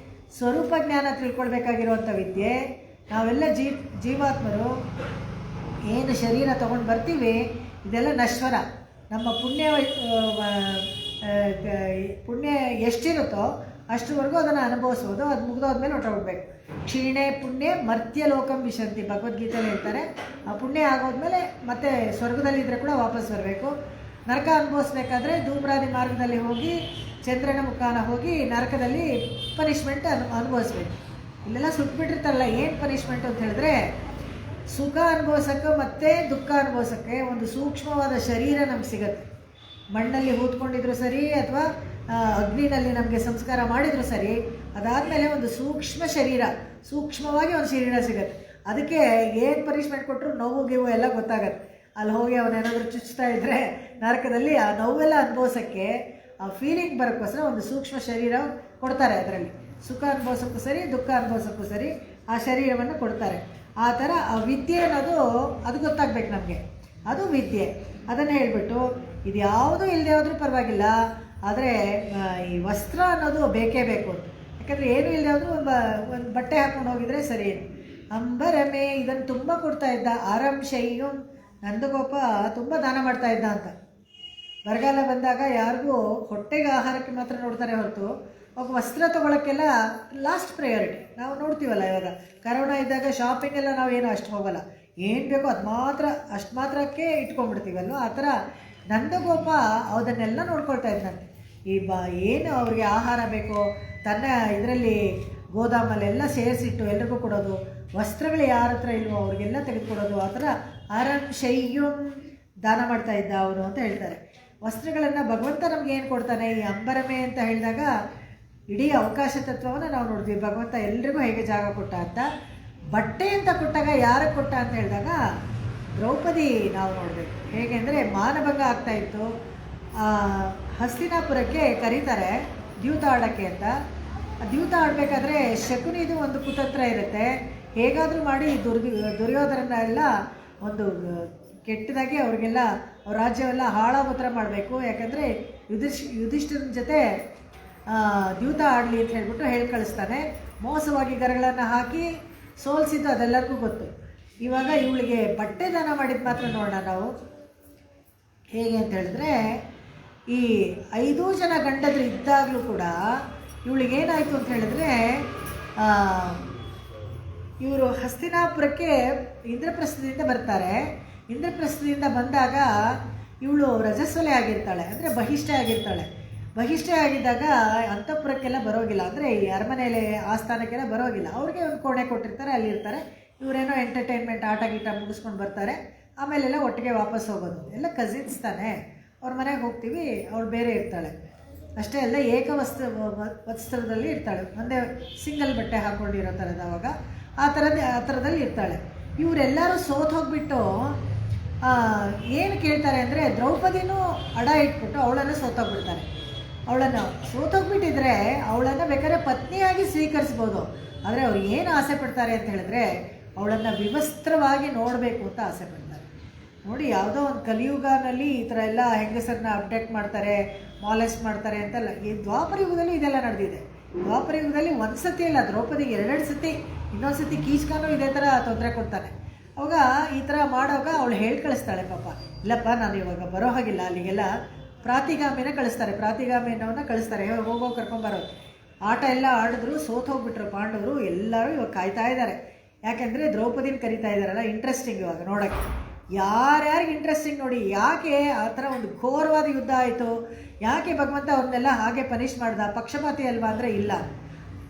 ಸ್ವರೂಪ ಜ್ಞಾನ ತಿಳ್ಕೊಳ್ಬೇಕಾಗಿರುವಂಥ ವಿದ್ಯೆ. ನಾವೆಲ್ಲ ಜೀವಾತ್ಮರು ಏನು ಶರೀರ ತೊಗೊಂಡು ಬರ್ತೀವಿ ಇದೆಲ್ಲ ನಶ್ವರ. ನಮ್ಮ ಪುಣ್ಯ ಎಷ್ಟಿರುತ್ತೋ ಅಷ್ಟುವರೆಗೂ ಅದನ್ನು ಅನುಭವಿಸ್ಬೋದು. ಅದು ಮುಗಿದೋದ್ಮೇಲೆ ಹೊರಟೋಗ್ಬೇಕು. ಕ್ಷೀಣೆ ಪುಣ್ಯ ಮರ್ತ್ಯ ಲೋಕಂ ವಿಶಂತಿ, ಭಗವದ್ಗೀತೆಯಲ್ಲಿ ಹೇಳ್ತಾರೆ. ಆ ಪುಣ್ಯ ಆಗೋದ್ಮೇಲೆ ಮತ್ತೆ ಸ್ವರ್ಗದಲ್ಲಿದ್ದರೆ ಕೂಡ ವಾಪಸ್ ಬರಬೇಕು. ನರಕ ಅನುಭವಿಸ್ಬೇಕಾದ್ರೆ ಧೂಮ್ರಾದಿ ಮಾರ್ಗದಲ್ಲಿ ಹೋಗಿ ಚಂದ್ರನ ಮುಖಾನ ಹೋಗಿ ನರಕದಲ್ಲಿ ಪನಿಷ್ಮೆಂಟ್ ಅನುಭವಿಸ್ಬೇಕು. ಇಲ್ಲೆಲ್ಲ ಸುಟ್ಬಿಟ್ಟಿರ್ತಾರಲ್ಲ, ಏನು ಪನಿಷ್ಮೆಂಟ್ ಅಂತ ಹೇಳಿದ್ರೆ ಸುಖ ಅನುಭವಿಸೋಕ್ಕೆ ಮತ್ತು ದುಃಖ ಅನುಭವಿಸೋಕ್ಕೆ ಒಂದು ಸೂಕ್ಷ್ಮವಾದ ಶರೀರ ನಮ್ಗೆ ಸಿಗುತ್ತೆ. ಮಣ್ಣಲ್ಲಿ ಹೂತ್ಕೊಂಡಿದ್ರು ಸರಿ ಅಥವಾ ಅಗ್ನಿನಲ್ಲಿ ನಮಗೆ ಸಂಸ್ಕಾರ ಮಾಡಿದ್ರು ಸರಿ, ಅದಾದಮೇಲೆ ಒಂದು ಸೂಕ್ಷ್ಮ ಶರೀರ, ಸೂಕ್ಷ್ಮವಾಗಿ ಒಂದು ಶರೀರ ಸಿಗುತ್ತೆ. ಅದಕ್ಕೆ ಏನು ಪನಿಷ್ಮೆಂಟ್ ಕೊಟ್ಟರು ನೋವು ಗೀವು ಎಲ್ಲ ಗೊತ್ತಾಗತ್ತೆ. ಅಲ್ಲಿ ಹೋಗಿ ಅವನೇನಾದರೂ ಚುಚ್ತಾ ಇದ್ದರೆ ನರಕದಲ್ಲಿ ಆ ನೋವೆಲ್ಲ ಅನುಭವಿಸೋಕ್ಕೆ, ಆ ಫೀಲಿಂಗ್ ಬರೋಕ್ಕೋಸ್ಕರ ಒಂದು ಸೂಕ್ಷ್ಮ ಶರೀರ ಕೊಡ್ತಾರೆ. ಅದರಲ್ಲಿ ಸುಖ ಅನುಭವಿಸೋಕ್ಕೂ ಸರಿ ದುಃಖ ಅನುಭವಿಸೋಕ್ಕೂ ಸರಿ ಆ ಶರೀರವನ್ನು ಕೊಡ್ತಾರೆ. ಆ ಥರ ಆ ವಿದ್ಯೆ ಅನ್ನೋದು ಅದು ಗೊತ್ತಾಗಬೇಕು ನಮಗೆ, ಅದು ವಿದ್ಯೆ. ಅದನ್ನು ಹೇಳಿಬಿಟ್ಟು ಇದು ಯಾವುದೂ ಇಲ್ಲದೆ ಹೋದರೂ ಪರವಾಗಿಲ್ಲ, ಆದರೆ ಈ ವಸ್ತ್ರ ಅನ್ನೋದು ಬೇಕೇ ಬೇಕು. ಯಾಕಂದರೆ ಏನೂ ಇಲ್ಲದೆ ಹೋದರೂ ಒಂದು ಬಟ್ಟೆ ಹಾಕ್ಕೊಂಡು ಹೋಗಿದರೆ ಸರಿ. ಅಂಬರಮೇ, ಇದನ್ನು ತುಂಬ ಕೊಡ್ತಾ ಇದ್ದ. ಆರಂ ಶೈಯಂ, ನಂದಗೋಪ ತುಂಬ ದಾನ ಮಾಡ್ತಾ ಇದ್ದ ಅಂತ. ಬರಗಾಲ ಬಂದಾಗ ಯಾರಿಗೂ ಹೊಟ್ಟೆಗೆ ಆಹಾರಕ್ಕೆ ಮಾತ್ರ ನೋಡ್ತಾರೆ ಹೊರತು ಅವಾಗ ವಸ್ತ್ರ ತೊಗೊಳಕ್ಕೆಲ್ಲ ಲಾಸ್ಟ್ ಪ್ರಯಾರಿಟಿ. ನಾವು ನೋಡ್ತೀವಲ್ಲ, ಇವಾಗ ಕರೋನಾ ಇದ್ದಾಗ ಶಾಪಿಂಗೆಲ್ಲ ನಾವು ಏನು ಅಷ್ಟು ಹೋಗಲ್ಲ, ಏನು ಬೇಕೋ ಅದು ಮಾತ್ರ ಅಷ್ಟು ಮಾತ್ರಕ್ಕೆ ಇಟ್ಕೊಂಡ್ಬಿಡ್ತೀವಲ್ವ. ಆ ಥರ ನಂದಗೋಪ ಅದನ್ನೆಲ್ಲ ನೋಡ್ಕೊಳ್ತಾ ಇದ್ದಂತೆ. ಏನು ಅವ್ರಿಗೆ ಆಹಾರ ಬೇಕೋ ತನ್ನ ಇದರಲ್ಲಿ ಗೋದಾಮಲ್ಲೆಲ್ಲ ಸೇರಿಸಿಟ್ಟು ಎಲ್ರಿಗೂ ಕೊಡೋದು, ವಸ್ತ್ರಗಳು ಯಾರ ಹತ್ರ ಇಲ್ವೋ ಅವ್ರಿಗೆಲ್ಲ ತೆಗೆದುಕೊಡೋದು. ಆ ಥರ ಆರಂ ಶೈಯಂ ದಾನ ಮಾಡ್ತಾ ಇದ್ದ ಅವನು ಅಂತ ಹೇಳ್ತಾರೆ. ವಸ್ತ್ರಗಳನ್ನು ಭಗವಂತ ನಮ್ಗೆ ಏನು ಕೊಡ್ತಾನೆ, ಈ ಅಂಬರಮೆ ಅಂತ ಹೇಳಿದಾಗ ಇಡೀ ಅವಕಾಶ ತತ್ವವನ್ನು ನಾವು ನೋಡ್ತೀವಿ. ಭಗವಂತ ಎಲ್ರಿಗೂ ಹೇಗೆ ಜಾಗ ಕೊಟ್ಟ ಅಂತ. ಬಟ್ಟೆ ಅಂತ ಕೊಟ್ಟಾಗ ಯಾರಿಗೆ ಕೊಟ್ಟ ಅಂತ ಹೇಳಿದಾಗ ದ್ರೌಪದಿ ನಾವು ನೋಡಬೇಕು. ಹೇಗೆ ಅಂದರೆ ಮಾನಭಂಗ ಆಗ್ತಾಯಿತ್ತು. ಹಸ್ತಿನಾಪುರಕ್ಕೆ ಕರೀತಾರೆ ದ್ಯೂತ ಆಡೋಕ್ಕೆ ಅಂತ. ದ್ಯೂತ ಆಡಬೇಕಾದ್ರೆ ಶಕುನಿದು ಒಂದು ಕುತಂತ್ರ ಇರುತ್ತೆ. ಹೇಗಾದರೂ ಮಾಡಿ ದುರ್ಯೋಧನ ಎಲ್ಲ ಒಂದು ಕೆಟ್ಟದಾಗಿ ಅವ್ರಿಗೆಲ್ಲ ಅವ್ರ ರಾಜ್ಯವೆಲ್ಲ ಹಾಳಾಗೋ ಥರ ಮಾಡಬೇಕು. ಯಾಕಂದರೆ ಯುಧಿಷ್ಠಿರನ ಜೊತೆ ದ್ಯೂತ ಆಡಲಿ ಅಂತ ಹೇಳ್ಬಿಟ್ಟು ಹೇಳಿ ಕಳಿಸ್ತಾನೆ. ಮೋಸವಾಗಿ ಗರಗಳನ್ನು ಹಾಕಿ ಸೋಲಿಸಿದ್ದು ಅದೆಲ್ಲರಿಗೂ ಗೊತ್ತು. ಇವಾಗ ಇವಳಿಗೆ ಬಟ್ಟೆ ದಾನ ಮಾಡಿದ್ದು ಮಾತ್ರ ನೋಡೋಣ ನಾವು. ಹೇಗೆ ಅಂತ ಹೇಳಿದ್ರೆ, ಈ 5 ಜನ ಗಂಡದ್ರು ಇದ್ದಾಗಲೂ ಕೂಡ ಇವಳಿಗೇನಾಯಿತು ಅಂತ ಹೇಳಿದ್ರೆ, ಇವರು ಹಸ್ತಿನಾಪುರಕ್ಕೆ ಇಂದ್ರಪ್ರಸ್ಥದಿಂದ ಬರ್ತಾರೆ. ಇಂದ್ರಪ್ರಸ್ಥದಿಂದ ಬಂದಾಗ ಇವಳು ರಜಸ್ವಲೆ ಆಗಿರ್ತಾಳೆ, ಅಂದರೆ ಬಹಿಷ್ಠೆ ಆಗಿರ್ತಾಳೆ. ಬಹಿಷ್ಠೆ ಆಗಿದ್ದಾಗ ಅಂತಃಪುರಕ್ಕೆಲ್ಲ ಬರೋಗಿಲ್ಲ, ಅಂದರೆ ಈ ಅರಮನೆಯಲ್ಲಿ ಆಸ್ಥಾನಕ್ಕೆಲ್ಲ ಬರೋಗಿಲ್ಲ. ಅವ್ರಿಗೆ ಒಂದು ಕೋಣೆ ಕೊಟ್ಟಿರ್ತಾರೆ, ಅಲ್ಲಿರ್ತಾರೆ. ಇವರೇನೋ ಎಂಟರ್ಟೈನ್ಮೆಂಟ್ ಆಟ ಗೀಟ ಮುಗಿಸ್ಕೊಂಡು ಬರ್ತಾರೆ. ಆಮೇಲೆಲ್ಲ ಒಟ್ಟಿಗೆ ವಾಪಸ್ ಹೋಗೋದು. ಎಲ್ಲ ಕಸಿನ್ಸ್ ತಾನೆ, ಅವ್ರ ಮನೆಗೆ ಹೋಗ್ತೀವಿ, ಅವಳು ಬೇರೆ ಇರ್ತಾಳೆ. ಅಷ್ಟೇ ಅಲ್ಲ, ವಸ್ತ್ರದಲ್ಲಿ ಇರ್ತಾಳೆ, ಒಂದೇ ಸಿಂಗಲ್ ಬಟ್ಟೆ ಹಾಕ್ಕೊಂಡಿರೋ ಥರದ. ಅವಾಗ ಆ ಥರದಲ್ಲಿ ಇರ್ತಾಳೆ. ಇವರೆಲ್ಲರೂ ಸೋತು ಹೋಗ್ಬಿಟ್ಟು ಏನು ಕೇಳ್ತಾರೆ ಅಂದರೆ, ದ್ರೌಪದಿನೂ ಅಡ ಇಟ್ಬಿಟ್ಟು ಅವಳನ್ನು ಸೋತೋಗ್ಬಿಡ್ತಾರೆ. ಅವಳನ್ನು ಸೋತೋಗ್ಬಿಟ್ಟಿದ್ರೆ ಅವಳನ್ನು ಬೇಕಾದ್ರೆ ಪತ್ನಿಯಾಗಿ ಸ್ವೀಕರಿಸ್ಬೋದು. ಆದರೆ ಅವ್ರು ಏನು ಆಸೆ ಪಡ್ತಾರೆ ಅಂತ ಹೇಳಿದ್ರೆ, ಅವಳನ್ನು ವಿವಸ್ತ್ರವಾಗಿ ನೋಡಬೇಕು ಅಂತ ಆಸೆ ಪಡ್ತಾರೆ. ನೋಡಿ, ಯಾವುದೋ ಒಂದು ಕಲಿಯುಗನಲ್ಲಿ ಈ ಥರ ಎಲ್ಲ ಹೆಂಗಸರನ್ನ ಅಪ್ಡೇಟ್ ಮಾಡ್ತಾರೆ, ಮಾಲೆಸ್ಟ್ ಮಾಡ್ತಾರೆ ಅಂತೆಲ್ಲ. ಈ ದ್ವಾಪರ ಯುಗದಲ್ಲಿ ಇದೆಲ್ಲ ನಡೆದಿದೆ. ದ್ವಾಪರ ಯುಗದಲ್ಲಿ ಒಂದು ಸತಿ ಅಲ್ಲ, ದ್ರೌಪದಿಗೆ 2 ಸತಿ, ಇನ್ನೊಂದು ಸತಿ ಕೀಚ್ಕಾನು ಇದೇ ಥರ ತೊಂದರೆ ಕೊಡ್ತಾನೆ. ಅವಾಗ ಈ ಥರ ಮಾಡೋವಾಗ ಅವಳು ಹೇಳಿ ಕಳಿಸ್ತಾಳೆ, ಪಾಪ ಇಲ್ಲಪ್ಪ ನಾನು ಇವಾಗ ಬರೋ ಹಾಗಿಲ್ಲ ಅಲ್ಲಿಗೆಲ್ಲ. ಪ್ರಾತಿಗಾಮಿನ ಕಳಿಸ್ತಾರೆ, ಪ್ರಾತಿಗಾಮಿನವನ್ನ ಕಳಿಸ್ತಾರೆ, ಹೋಗೋ ಕರ್ಕೊಂಬರೋ. ಆಟ ಎಲ್ಲ ಆಡಿದ್ರು, ಸೋತು ಹೋಗ್ಬಿಟ್ರು ಪಾಂಡವರು. ಎಲ್ಲರೂ ಇವಾಗ ಕಾಯ್ತಾ ಇದ್ದಾರೆ. ಯಾಕೆಂದರೆ ದ್ರೌಪದಿನ ಕರಿತಾ ಇದ್ದಾರಲ್ಲ, ಇಂಟ್ರೆಸ್ಟಿಂಗ್ ಇವಾಗ ನೋಡೋಕ್ಕೆ. ಯಾರ್ಯಾರಿಗೆ ಇಂಟ್ರೆಸ್ಟಿಂಗ್ ನೋಡಿ. ಯಾಕೆ ಆ ಥರ ಒಂದು ಘೋರವಾದ ಯುದ್ಧ ಆಯಿತು, ಯಾಕೆ ಭಗವಂತ ಅವ್ರನ್ನೆಲ್ಲ ಹಾಗೆ ಪನಿಷ್ ಮಾಡ್ದ? ಪಕ್ಷಪಾತಿ ಅಲ್ವಾ ಅಂದರೆ ಇಲ್ಲ.